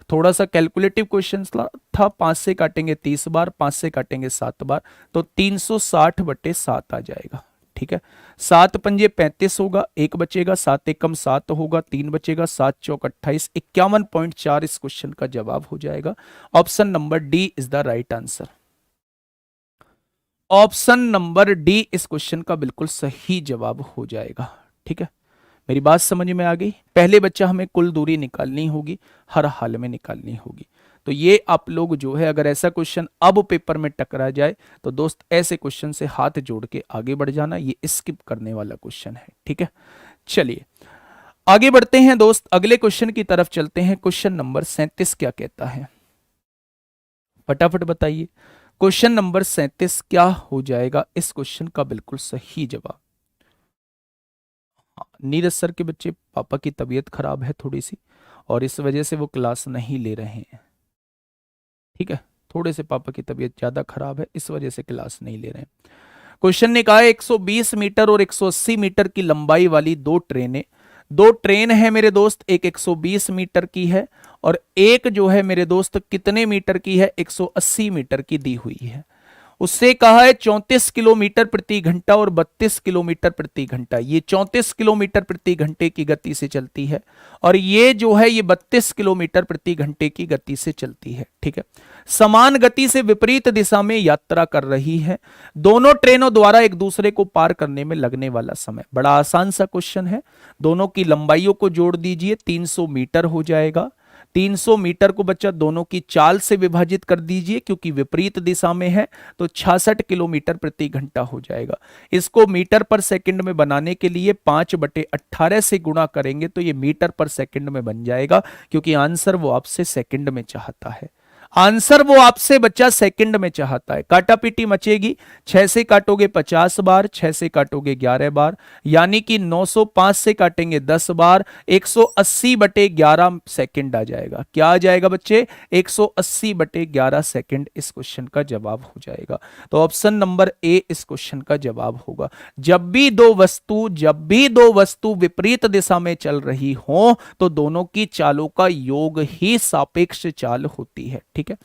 थोड़ा सा कैलकुलेटिव क्वेश्चन था, 5 से काटेंगे 30 बार, 5 से काटेंगे 7 बार, तो 360/7 आ जाएगा, ठीक है। 7 पंजे 35 होगा, एक बचेगा, 7 एकम 7 होगा, 3 बचेगा, 7 चौक 28, 51.4 इस क्वेश्चन का जवाब हो जाएगा। Option number D is the right answer. Option number D इस क्वेश्चन का बिल्कुल सही जवाब हो जाएगा, ठीक है। मेरी बात समझ में आ गई? पहले बच्चा हमें कुल दूरी निकालनी होगी, हर हाल में निकालनी होगी। तो ये आप लोग जो है, अगर ऐसा क्वेश्चन अब पेपर में टकरा जाए तो दोस्त ऐसे क्वेश्चन से हाथ जोड़ के आगे बढ़ जाना, ये स्किप करने वाला क्वेश्चन है, ठीक है। चलिए आगे बढ़ते हैं दोस्त, अगले क्वेश्चन की तरफ चलते हैं। क्वेश्चन नंबर 37 क्या कहता है, फटाफट बताइए। क्वेश्चन नंबर 37 क्या हो जाएगा इस क्वेश्चन का बिल्कुल सही जवाब। नीरज सर के बच्चे पापा की तबीयत खराब है थोड़ी सी, और इस वजह से वो क्लास नहीं ले रहे हैं। ठीक है, थोड़े से पापा की तबीयत ज्यादा खराब है, इस वजह से क्लास नहीं ले रहे हैं। क्वेश्चन ने कहा है 120 मीटर और 180 मीटर की लंबाई वाली दो ट्रेन है मेरे दोस्त, एक 120 मीटर की है और एक जो है मेरे दोस्त कितने मीटर की है, 180 मीटर की दी हुई है। उससे कहा है 34 किलोमीटर प्रति घंटा और 32 किलोमीटर प्रति घंटा। ये 34 किलोमीटर प्रति घंटे की गति से चलती है और ये जो है ये 32 किलोमीटर प्रति घंटे की गति से चलती है। ठीक है, समान गति से विपरीत दिशा में यात्रा कर रही है। दोनों ट्रेनों द्वारा एक दूसरे को पार करने में लगने वाला समय, बड़ा आसान सा क्वेश्चन है। दोनों की लंबाइयों को जोड़ दीजिए, 300 मीटर हो जाएगा। 300 मीटर को बच्चा दोनों की चाल से विभाजित कर दीजिए, क्योंकि विपरीत दिशा में है, तो 66 किलोमीटर प्रति घंटा हो जाएगा। इसको मीटर पर सेकंड में बनाने के लिए 5/18 से गुणा करेंगे तो ये मीटर पर सेकंड में बन जाएगा, क्योंकि आंसर वो आपसे सेकंड में चाहता है। आंसर वो आपसे बच्चा सेकंड में चाहता है। काटा पीटी मचेगी, 6 से काटोगे 50 बार, 6 से काटोगे 11 बार, यानी कि 905 से काटेंगे 10 बार, 180/11 सेकंड आ जाएगा। क्या आ जाएगा बच्चे, 180/11 सेकंड इस क्वेश्चन का जवाब हो जाएगा। तो ऑप्शन नंबर ए इस क्वेश्चन का जवाब होगा। जब भी दो वस्तु विपरीत दिशा में चल रही हो तो दोनों की चालों का योग ही सापेक्ष चाल होती है। ठीक है,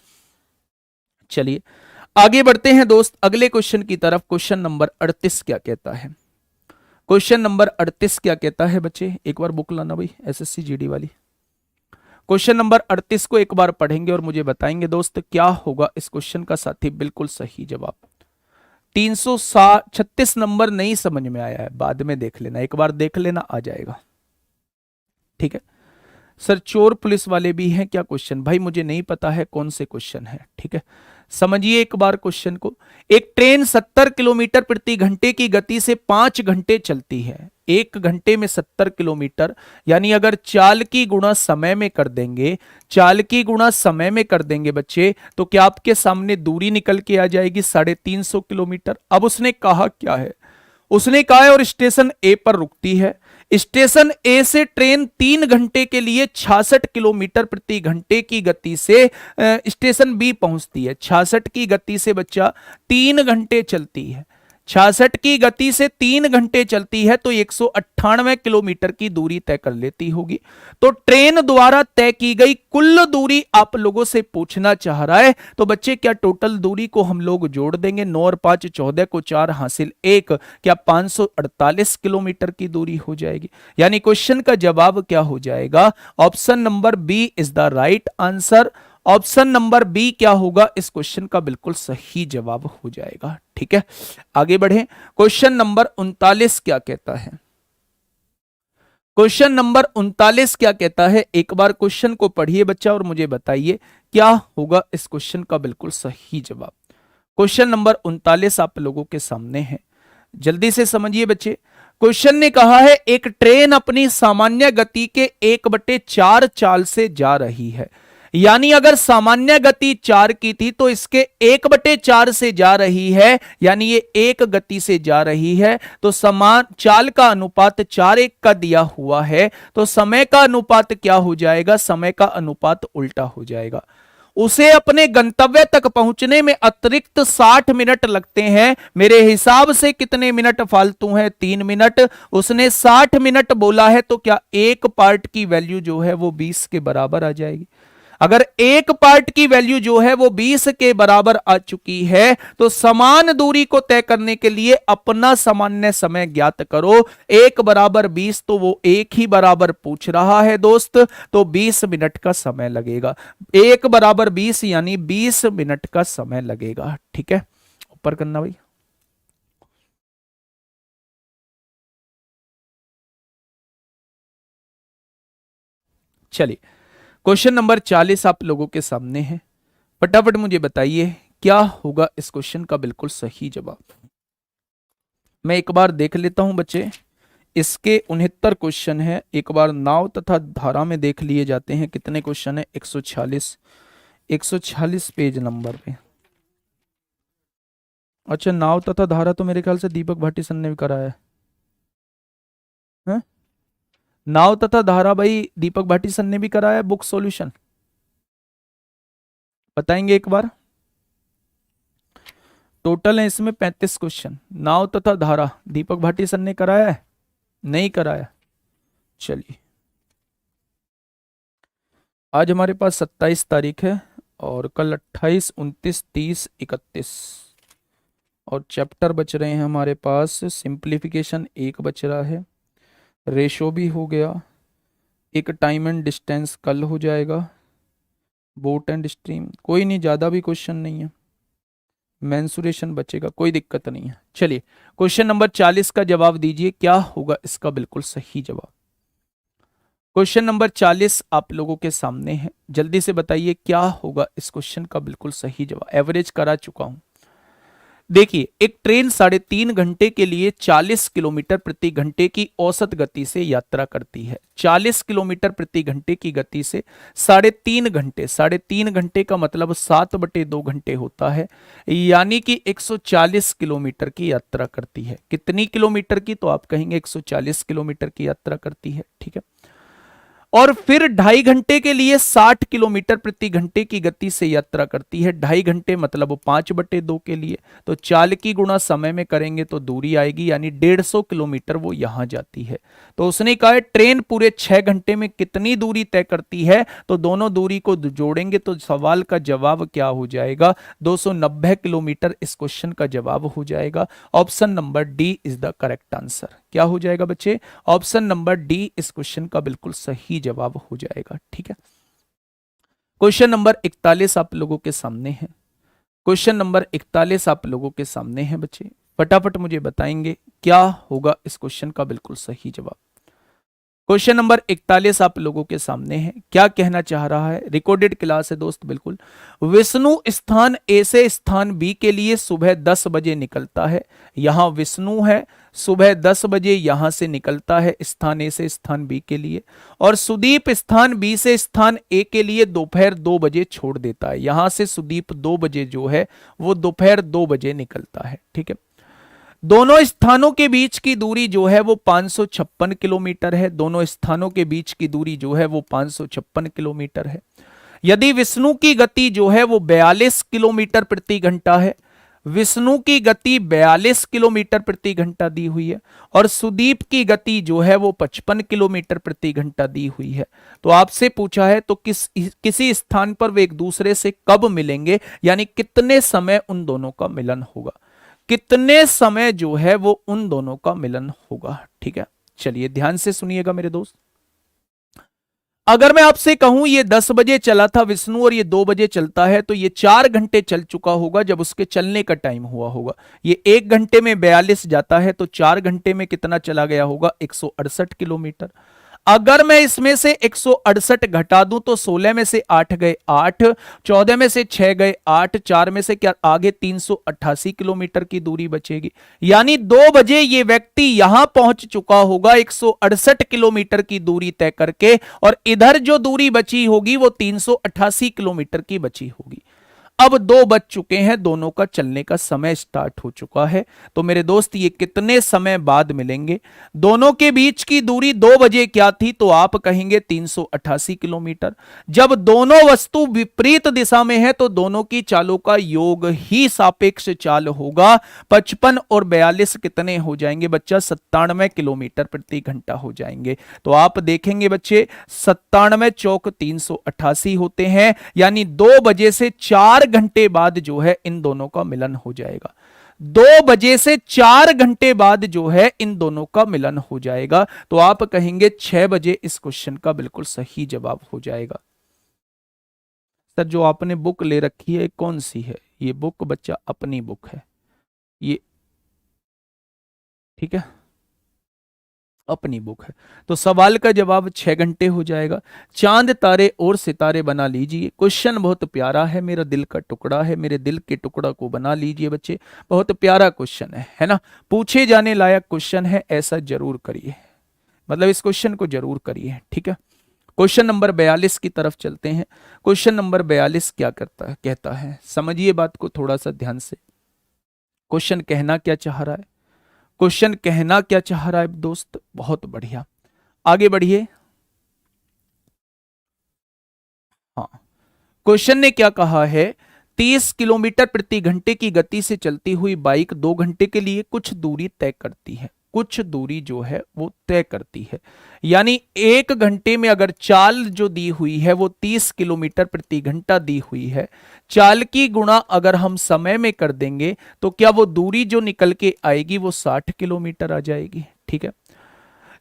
चलिए आगे बढ़ते हैं दोस्त अगले क्वेश्चन की तरफ। क्वेश्चन नंबर 38 क्या कहता है, क्वेश्चन नंबर 38 क्या कहता है बच्चे, एक बार बुक लाना भाई, एसएससी जीडी वाली। क्वेश्चन नंबर 38 को एक बार पढ़ेंगे और मुझे बताएंगे दोस्त क्या होगा इस क्वेश्चन का साथी बिल्कुल सही जवाब। 336 नंबर नहीं समझ में आया है, बाद में देख लेना, एक बार देख लेना आ जाएगा। ठीक है सर, चोर पुलिस वाले भी हैं क्या क्वेश्चन, भाई मुझे नहीं पता है कौन से क्वेश्चन है। ठीक है, समझिए एक बार क्वेश्चन को। एक ट्रेन 70 किलोमीटर प्रति घंटे की गति से 5 घंटे चलती है। 1 घंटे में 70 किलोमीटर, यानी अगर चाल की गुणा समय में कर देंगे, चाल की गुणा समय में कर देंगे बच्चे, तो क्या आपके सामने दूरी निकल के आ जाएगी 350 किलोमीटर। अब उसने कहा क्या है, उसने कहा है और स्टेशन ए पर रुकती है। स्टेशन ए से ट्रेन 3 घंटे के लिए 66 किलोमीटर प्रति घंटे की गति से स्टेशन बी पहुंचती है। 66 की गति से बच्चा 3 घंटे चलती है, 66 की गति से 3 घंटे चलती है तो 198 किलोमीटर की दूरी तय कर लेती होगी। तो ट्रेन द्वारा तय की गई कुल दूरी आप लोगों से पूछना चाह रहा है। तो बच्चे क्या टोटल दूरी को हम लोग जोड़ देंगे, 9 और 5 14 को 4 हासिल 1, क्या 548 किलोमीटर की दूरी हो जाएगी। यानी क्वेश्चन का जवाब क्या हो जाएगा, option number B is the right answer. Option number B क्या होगा इस क्वेश्चन का बिल्कुल सही जवाब हो जाएगा। ठीक है, आगे बढ़े। क्वेश्चन नंबर 39 क्या कहता है, क्वेश्चन नंबर 39 क्या कहता है, एक बार क्वेश्चन को पढ़िए बच्चा और मुझे बताइए क्या होगा इस क्वेश्चन का बिल्कुल सही जवाब। क्वेश्चन नंबर 39 आप लोगों के सामने है, जल्दी से समझिए बच्चे। क्वेश्चन ने कहा है एक ट्रेन अपनी सामान्य गति के 1/4 चाल से जा रही है। यानी अगर सामान्य गति 4 की थी तो इसके 1/4 से जा रही है, यानी ये 1 गति से जा रही है। तो समान चाल का अनुपात 4:1 का दिया हुआ है, तो समय का अनुपात क्या हो जाएगा, समय का अनुपात उल्टा हो जाएगा। उसे अपने गंतव्य तक पहुंचने में अतिरिक्त 60 मिनट लगते हैं। मेरे हिसाब से कितने मिनट फालतू हैं, 3 मिनट। उसने 60 मिनट बोला है, तो क्या एक पार्ट की वैल्यू जो है वो 20 के बराबर आ जाएगी। अगर एक पार्ट की वैल्यू जो है वो 20 के बराबर आ चुकी है, तो समान दूरी को तय करने के लिए अपना सामान्य समय ज्ञात करो। 1 बराबर 20, तो वो 1 ही बराबर पूछ रहा है दोस्त, तो 20 मिनट का समय लगेगा। 1 बराबर 20 यानी 20 मिनट का समय लगेगा। ठीक है, ऊपर करना भाई। चलिए क्वेश्चन नंबर 40 आप लोगों के सामने है, फटाफट मुझे बताइए क्या होगा इस क्वेश्चन का बिल्कुल सही जवाब। मैं एक बार देख लेता हूं बच्चे, इसके 69 क्वेश्चन है। एक बार नाव तथा धारा में देख लिए जाते हैं कितने क्वेश्चन है। 146, 146 पेज नंबर पे। अच्छा, नाव तथा धारा तो मेरे ख्याल से दीपक भाटी सर ने भी कराया है। नाव तथा धारा भाई दीपक भाटी सर ने भी कराया बुक सॉल्यूशन, बताएंगे एक बार। टोटल है इसमें 35 क्वेश्चन। नाव तथा धारा दीपक भाटी सर ने कराया है, नहीं कराया। चलिए, आज हमारे पास 27 तारीख है और कल 28, 29, 30, 31 और चैप्टर बच रहे हैं हमारे पास। सिंप्लीफिकेशन एक बच रहा है, रेशो भी हो गया, एक टाइम एंड डिस्टेंस कल हो जाएगा, बोट एंड स्ट्रीम कोई नहीं, ज़्यादा भी क्वेश्चन नहीं है, मेंसुरेशन बचेगा, कोई दिक्कत नहीं है। चलिए, क्वेश्चन नंबर 40 का जवाब दीजिए, क्या होगा इसका बिल्कुल सही जवाब। क्वेश्चन नंबर 40 आप लोगों के सामने है, जल्दी से बताइए क्या होगा इस क्वेश्चन का बिल्कुल सही जवाब। एवरेज करा चुका हूं। देखिए, एक ट्रेन 3.5 घंटे के लिए 40 किलोमीटर प्रति घंटे की औसत गति से यात्रा करती है। 40 किलोमीटर प्रति घंटे की गति से 3.5 घंटे, 3.5 घंटे का मतलब 7/2 घंटे होता है, यानी कि 140 किलोमीटर की यात्रा करती है। कितनी किलोमीटर की, तो आप कहेंगे 140 किलोमीटर की यात्रा करती है, ठीक है। और फिर 2.5 घंटे के लिए 60 किलोमीटर प्रति घंटे की गति से यात्रा करती है। 2.5 घंटे मतलब 5/2 के लिए, तो चाल की गुणा समय में करेंगे तो दूरी आएगी, यानी 150 किलोमीटर वो यहां जाती है। तो उसने कहा है ट्रेन पूरे 6 घंटे में कितनी दूरी तय करती है, तो दोनों दूरी को जोड़ेंगे तो सवाल का जवाब क्या हो जाएगा, 290 किलोमीटर इस क्वेश्चन का जवाब हो जाएगा। Option number D is the correct answer. क्या हो जाएगा बच्चे, ऑप्शन नंबर डी इस क्वेश्चन का बिल्कुल सही जवाब हो जाएगा, ठीक है। क्वेश्चन नंबर 41 आप लोगों के सामने है। क्वेश्चन नंबर 41 आप लोगों के सामने है बच्चे, फटाफट मुझे बताएंगे क्या होगा इस क्वेश्चन का बिल्कुल सही जवाब। क्वेश्चन नंबर 41 आप लोगों के सामने है, क्या कहना चाह रहा है। रिकॉर्डेड क्लास है दोस्त, बिल्कुल। विष्णु स्थान ए से स्थान बी के लिए सुबह 10 बजे निकलता है। यहां विष्णु है, सुबह 10 बजे यहां से निकलता है स्थान ए से स्थान बी के लिए, और सुदीप स्थान बी से स्थान ए के लिए दोपहर 2 बजे छोड़ देता है। यहां से सुदीप 2 बजे जो है वो दोपहर 2 बजे निकलता है, ठीक है। दोनों स्थानों के बीच की दूरी जो है वो 556 किलोमीटर है। दोनों स्थानों के बीच की दूरी जो है वो 556 किलोमीटर है। यदि विष्णु की गति जो है वो 42 किलोमीटर प्रति घंटा है, विष्णु की गति 42 किलोमीटर प्रति घंटा दी हुई है, और सुदीप की गति जो है वो 55 किलोमीटर प्रति घंटा दी हुई है, तो आपसे पूछा है तो किसी स्थान पर वे एक दूसरे से कब मिलेंगे, यानी कितने समय उन दोनों का मिलन होगा, कितने समय जो है वो उन दोनों का मिलन होगा, ठीक है। चलिए ध्यान से सुनिएगा मेरे दोस्त। अगर मैं आपसे कहूं ये 10 बजे चला था विष्णु और ये 2 बजे चलता है, तो ये 4 घंटे चल चुका होगा जब उसके चलने का टाइम हुआ होगा। ये 1 घंटे में 42 जाता है, तो 4 घंटे में कितना चला गया होगा, 168 किलोमीटर। अगर मैं इसमें से 168 घटा दूं तो 16 में से 8 गए 8, 14 में से 6 गए 8, 4 में से क्या आगे 388 किलोमीटर की दूरी बचेगी, यानी 2 बजे ये व्यक्ति यहां पहुंच चुका होगा 168 किलोमीटर की दूरी तय करके, और इधर जो दूरी बची होगी वो 388 किलोमीटर की बची होगी। अब 2 बज चुके हैं, दोनों का चलने का समय स्टार्ट हो चुका है। तो मेरे दोस्त ये कितने समय बाद मिलेंगे, दोनों के बीच की दूरी 2 बजे क्या थी, तो आप कहेंगे 388 किलोमीटर। जब दोनों वस्तु विपरीत दिशा में है तो दोनों की चालों का योग ही सापेक्ष चाल होगा। 55 और 42 कितने हो जाएंगे बच्चा, 97 किलोमीटर प्रति घंटा हो जाएंगे। तो आप देखेंगे बच्चे 97 चौक 388 होते हैं, यानी 2 बजे से 4 घंटे बाद जो है इन दोनों का मिलन हो जाएगा। 2 बजे से 4 घंटे बाद जो है इन दोनों का मिलन हो जाएगा। तो आप कहेंगे 6 बजे इस क्वेश्चन का बिल्कुल सही जवाब हो जाएगा। सर जो आपने बुक ले रखी है कौन सी है, ये बुक बच्चा अपनी बुक है ये, ठीक है। अपनी बुक है। तो सवाल का जवाब 6 घंटे हो जाएगा। चांद तारे और सितारे बना लीजिए। क्वेश्चन बहुत प्यारा है, मेरा दिल का टुकड़ा है, मेरे दिल के टुकड़ा को बना लीजिए बच्चे। बहुत प्यारा क्वेश्चन है ना। पूछे जाने लायक क्वेश्चन है, ऐसा जरूर करिए, मतलब इस क्वेश्चन को जरूर करिए, ठीक है। क्वेश्चन नंबर 42 की तरफ चलते हैं। क्वेश्चन नंबर 42 क्या करता है, कहता है, समझिए बात को थोड़ा सा ध्यान से। क्वेश्चन कहना क्या चाह रहा है, क्वेश्चन कहना क्या चाह रहा है दोस्त, बहुत बढ़िया, आगे बढ़िए। हाँ, क्वेश्चन ने क्या कहा है, 30 किलोमीटर प्रति घंटे की गति से चलती हुई बाइक 2 घंटे के लिए कुछ दूरी तय करती है। कुछ दूरी जो है वो तय करती है, यानी 1 घंटे में अगर चाल जो दी हुई है वो 30 किलोमीटर प्रति घंटा दी हुई है, चाल की गुणा अगर हम समय में कर देंगे तो क्या वो दूरी जो निकल के आएगी वो 60 किलोमीटर आ जाएगी, ठीक है।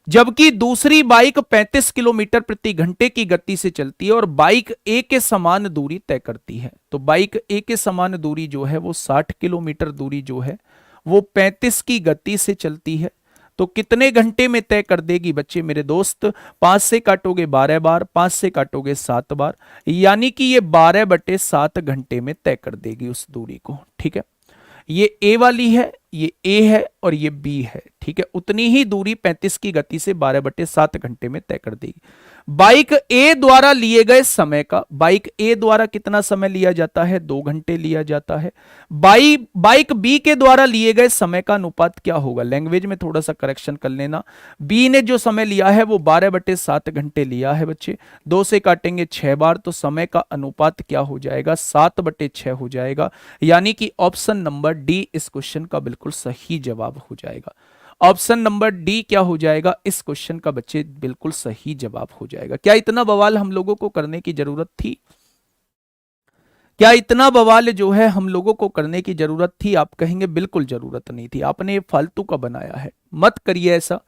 जबकि दूसरी बाइक 35 किलोमीटर प्रति घंटे की गति से चलती है और बाइक ए के समान दूरी तय करती है। तो बाइक ए के समान दूरी जो है वो 60 किलोमीटर दूरी जो है वो 35 की गति से चलती है। तो कितने घंटे में तय कर देगी बच्चे मेरे दोस्त, 5 से काटोगे 12 बार, 5 से काटोगे 7 बार, यानी कि ये 12/7 घंटे में तय कर देगी उस दूरी को, ठीक है। ये ए वाली है, ये ए है और ये बी है, ठीक है। उतनी ही दूरी 35 की गति से 12/7 घंटे में तय कर देगी। बाइक ए द्वारा लिए गए समय का, बाइक ए द्वारा कितना समय लिया जाता है, 2 घंटे लिया जाता है। बाइक बी के द्वारा लिए गए समय का अनुपात क्या होगा, लैंग्वेज में थोड़ा सा करेक्शन कर लेना। बी ने जो समय लिया है वो 12/7 घंटे लिया है बच्चे, 2 से काटेंगे 6 बार, तो समय का अनुपात क्या हो जाएगा, 7/6 हो जाएगा। यानी कि ऑप्शन नंबर डी इस क्वेश्चन का बिल्कुल सही जवाब हो जाएगा। ऑप्शन नंबर डी क्या हो जाएगा इस क्वेश्चन का बच्चे, बिल्कुल सही जवाब हो जाएगा। क्या इतना बवाल हम लोगों को करने की जरूरत थी, क्या इतना बवाल जो है हम लोगों को करने की जरूरत थी? आप कहेंगे बिल्कुल जरूरत नहीं थी, आपने ये फालतू का बनाया है, मत करिए ऐसा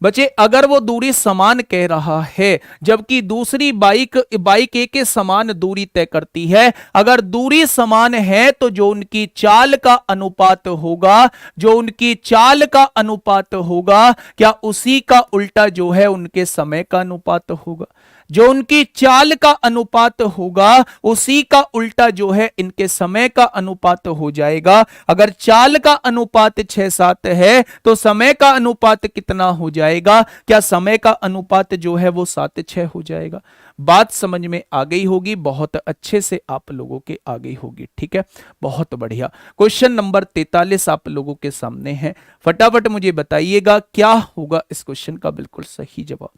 बच्चे। अगर वो दूरी समान कह रहा है जबकि दूसरी बाइक ए के समान दूरी तय करती है, अगर दूरी समान है तो जो उनकी चाल का अनुपात होगा, जो उनकी चाल का अनुपात होगा, क्या उसी का उल्टा जो है उनके समय का अनुपात होगा? जो उनकी चाल का अनुपात होगा उसी का उल्टा जो है इनके समय का अनुपात हो जाएगा। अगर चाल का अनुपात 6-7 है तो समय का अनुपात कितना हो जाएगा, क्या समय का अनुपात जो है वो 7-6 हो जाएगा? बात समझ में आ गई होगी, बहुत अच्छे से आप लोगों के आ गई होगी, ठीक है, बहुत बढ़िया। क्वेश्चन नंबर 43 आप लोगों के सामने है, फटाफट मुझे बताइएगा क्या होगा इस क्वेश्चन का बिल्कुल सही जवाब।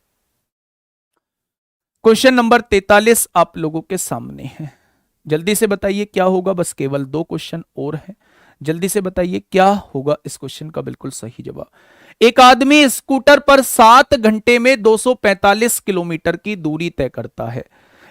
क्वेश्चन नंबर 43 आप लोगों के सामने है, जल्दी से बताइए क्या होगा, बस केवल 2 क्वेश्चन और हैं, जल्दी से बताइए क्या होगा इस क्वेश्चन का बिल्कुल सही जवाब। एक आदमी स्कूटर पर 7 घंटे में 245 किलोमीटर की दूरी तय करता है।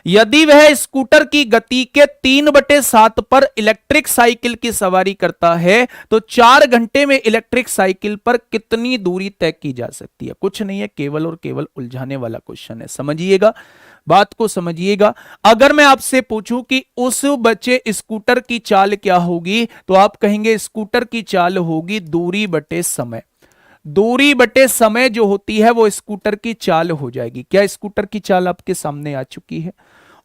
यदि वह स्कूटर की गति के 3/7 पर इलेक्ट्रिक साइकिल की सवारी करता है तो 4 घंटे में इलेक्ट्रिक साइकिल पर कितनी दूरी तय की जा सकती है? कुछ नहीं है, केवल और केवल उलझाने वाला क्वेश्चन है, समझिएगा बात को, समझिएगा। अगर मैं आपसे पूछूं कि उस बच्चे स्कूटर की चाल क्या होगी, तो आप कहेंगे स्कूटर की चाल होगी दूरी बटे समय। दूरी बटे समय जो होती है वो स्कूटर की चाल हो जाएगी। क्या स्कूटर की चाल आपके सामने आ चुकी है?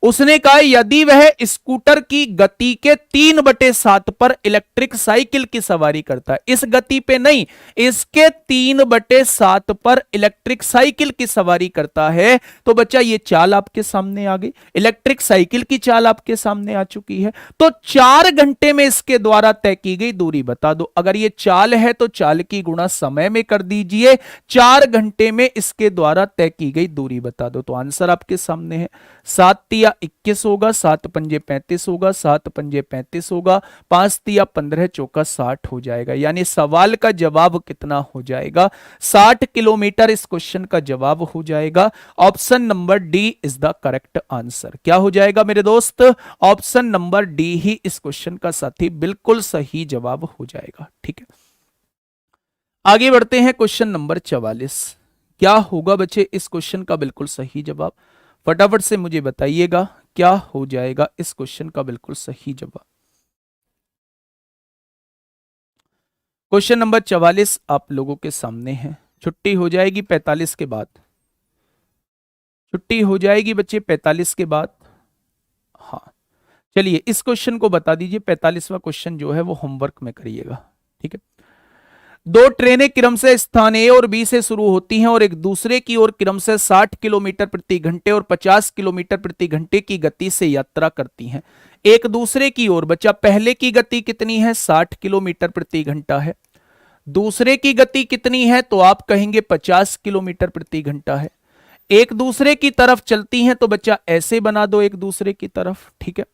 उसने कहा यदि वह स्कूटर की गति के 3/7 पर इलेक्ट्रिक साइकिल की सवारी करता है, इस गति पे नहीं, इसके 3/7 पर इलेक्ट्रिक साइकिल की सवारी करता है, तो बच्चा ये चाल आपके सामने आ गई, इलेक्ट्रिक साइकिल की चाल आपके सामने आ चुकी है। तो 4 घंटे में इसके द्वारा तय की गई दूरी बता दो। अगर ये चाल है तो चाल की गुणा समय में कर दीजिए, 4 घंटे में इसके द्वारा तय की गई दूरी बता दो। तो आंसर आपके सामने है, 7 तिया 21 होगा, 7 पंजे 35 होगा, 7 पंजे 35 होगा, 5 तिया 15 चौका 60 हो जाएगा। यानी सवाल का जवाब कितना हो जाएगा, 60 किलोमीटर इस क्वेश्चन का जवाब हो जाएगा। Option number D is the correct answer. क्या हो जाएगा मेरे दोस्त, ऑप्शन नंबर डी ही इस क्वेश्चन का साथी बिल्कुल सही जवाब हो जाएगा, ठीक है। आगे बढ़ते हैं, क्वेश्चन नंबर 44 क्या होगा बच्चे इस क्वेश्चन का बिल्कुल सही जवाब, फटाफट से मुझे बताइएगा क्या हो जाएगा इस क्वेश्चन का बिल्कुल सही जवाब। क्वेश्चन नंबर 44 आप लोगों के सामने है, छुट्टी हो जाएगी 45 के बाद, छुट्टी हो जाएगी बच्चे 45 के बाद। हाँ, चलिए इस क्वेश्चन को बता दीजिए, 45वां क्वेश्चन जो है वो होमवर्क में करिएगा, ठीक है। दो ट्रेनें क्रमशः स्थान ए और बी से शुरू होती हैं और एक दूसरे की ओर क्रमशः 60 किलोमीटर प्रति घंटे और 50 किलोमीटर प्रति घंटे की गति से यात्रा करती हैं। एक दूसरे की ओर, बच्चा पहले की गति कितनी है, 60 किलोमीटर प्रति घंटा है। दूसरे की गति कितनी है, तो आप कहेंगे 50 किलोमीटर प्रति घंटा है। एक दूसरे की तरफ चलती हैं तो बच्चा ऐसे बना दो एक दूसरे की तरफ, ठीक है।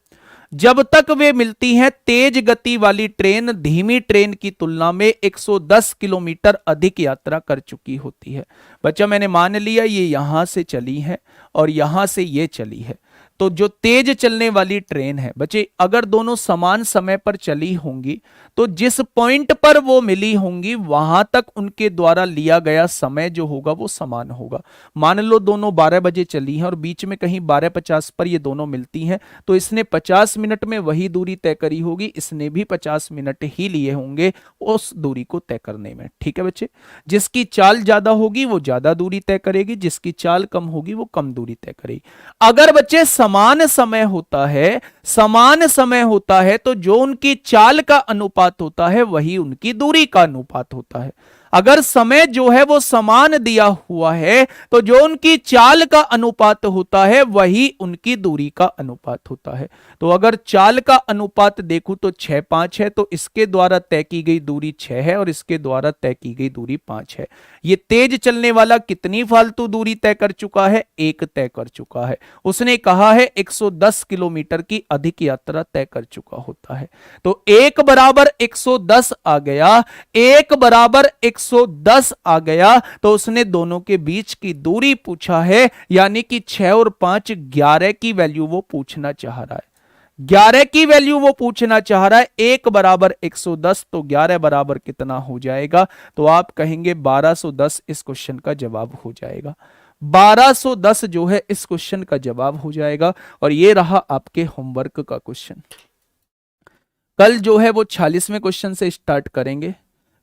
जब तक वे मिलती हैं, तेज गति वाली ट्रेन धीमी ट्रेन की तुलना में 110 किलोमीटर अधिक यात्रा कर चुकी होती है। बच्चा मैंने मान लिया ये यहां से चली है और यहां से ये चली है, तो जो तेज चलने वाली ट्रेन है बच्चे, अगर दोनों समान समय पर चली होंगी तो जिस पॉइंट पर वो मिली होंगी वहां तक उनके द्वारा लिया गया समय जो होगा वो समान होगा। मान लो दोनों 12 बजे चली हैं और बीच में कहीं 12:50 पर ये दोनों मिलती हैं, तो इसने 50 मिनट में वही दूरी तय करी होगी, इसने भी 50 मिनट ही लिए होंगे उस दूरी को तय करने में, ठीक है बच्चे। जिसकी चाल ज्यादा होगी वो ज्यादा दूरी तय करेगी, जिसकी चाल कम होगी वो कम दूरी तय करेगी। अगर बच्चे समान समय होता है, समान समय होता है तो जो उनकी चाल का अनुपात होता है वही उनकी दूरी का अनुपात होता है। अगर समय जो है वो समान दिया हुआ है तो जो उनकी चाल का अनुपात होता है वही उनकी दूरी का अनुपात होता है। तो अगर चाल का अनुपात देखूं तो 6:5 है, तो इसके द्वारा तय की गई दूरी 6 है और इसके द्वारा तय की गई दूरी 5 है। ये तेज चलने वाला कितनी फालतू दूरी तय कर चुका है, 1 तय कर चुका है। उसने कहा है 110 किलोमीटर की अधिक यात्रा तय कर चुका होता है, तो 1 बराबर 110 आ गया, 1 बराबर 110 आ गया, तो उसने दोनों के बीच की दूरी पूछा है, यानी कि 6 और 5 11 की वैल्यू वो पूछना चाह रहा है। 11 की वैल्यू वो पूछना चाह रहा है। 1 बराबर 110, तो 11 बराबर कितना हो जाएगा, तो आप कहेंगे 1210 इस क्वेश्चन का जवाब हो जाएगा। 1210 जो है इस क्वेश्चन का जवाब हो जाएगा। और ये रहा आपके होमवर्क का क्वेश्चन। कल जो है वो 46वें क्वेश्चन से स्टार्ट करेंगे,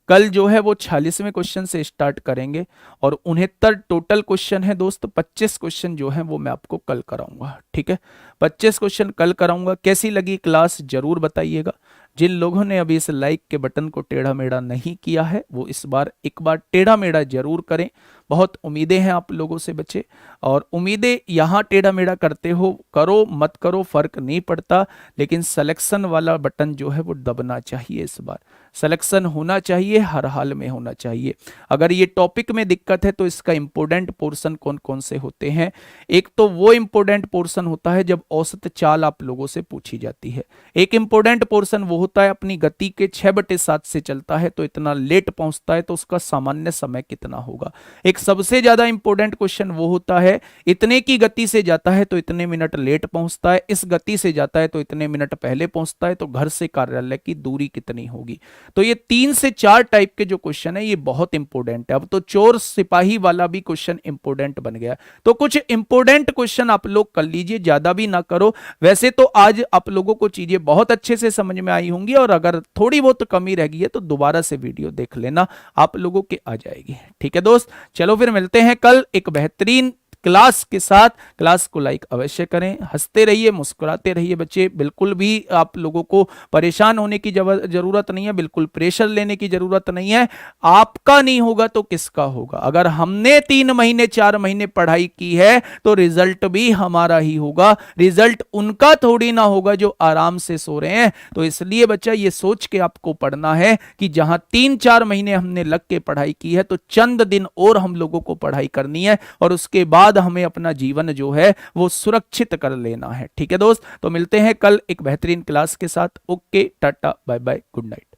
कल जो है वो 46वें क्वेश्चन से स्टार्ट करेंगे और 69 टोटल क्वेश्चन है दोस्त। 25 क्वेश्चन जो है वो मैं आपको कल कराऊंगा, ठीक है। 25 क्वेश्चन कल कराऊंगा। कैसी लगी क्लास जरूर बताइएगा। जिन लोगों ने अभी इस लाइक के बटन को टेढ़ा मेढ़ा नहीं किया है वो इस बार एक बार टेढ़ा मेढ़ा जरूर करें। बहुत उम्मीदें हैं आप लोगों से बच्चे, और उम्मीदें यहाँ टेढ़ा मेढ़ा करते हो, करो मत करो फर्क नहीं पड़ता, लेकिन सिलेक्शन वाला बटन जो है वो दबना चाहिए। इस बार सिलेक्शन होना चाहिए, हर हाल में होना चाहिए। अगर ये टॉपिक में दिक्कत है तो इसका इंपोर्टेंट पोर्शन कौन कौन से होते हैं। एक तो वो इंपोर्टेंट पोर्शन होता है जब औसत चाल आप लोगों से पूछी जाती है। एक इंपोर्टेंट पोर्शन वो होता है अपनी गति के 6/7 से चलता है तो इतना लेट पहुंचता है तो उसका सामान्य समय कितना होगा। एक सबसे ज्यादा इंपोर्टेंट क्वेश्चन वो होता है इतने की गति से जाता है तो इतने मिनट लेट पहुंचता है, इस गति से जाता है तो इतने मिनट पहले पहुंचता है, तो घर से कार्यालय की दूरी कितनी होगी। तो ये 3 से 4 टाइप के जो क्वेश्चन है ये बहुत इंपोर्टेंट है। अब तो चोर सिपाही वाला भी क्वेश्चन इंपोर्टेंट बन गया। तो कुछ इंपोर्टेंट क्वेश्चन आप लोग कर लीजिए, ज्यादा भी ना करो। वैसे तो आज आप लोगों को चीजें बहुत अच्छे से समझ में आई होंगी, और अगर थोड़ी बहुत कमी रह गई है तो दोबारा से वीडियो देख लेना, आप लोगों के आ जाएगी। ठीक है दोस्त, चलो फिर मिलते हैं कल एक बेहतरीन क्लास के साथ। क्लास को लाइक अवश्य करें, हंसते रहिए, मुस्कुराते रहिए बच्चे। बिल्कुल भी आप लोगों को परेशान होने की जरूरत नहीं है, बिल्कुल प्रेशर लेने की जरूरत नहीं है। आपका नहीं होगा तो किसका होगा। अगर हमने 3 महीने 4 महीने पढ़ाई की है तो रिजल्ट भी हमारा ही होगा, रिजल्ट उनका थोड़ी ना होगा जो आराम से सो रहे हैं। तो इसलिए बच्चा ये सोच के आपको पढ़ना है कि जहां 3-4 महीने हमने लग के पढ़ाई की है तो चंद दिन और हम लोगों को पढ़ाई करनी है, और उसके बाद हमें अपना जीवन जो है वो सुरक्षित कर लेना है। ठीक है दोस्त, तो मिलते हैं कल एक बेहतरीन क्लास के साथ। Okay, tata, bye bye, good night.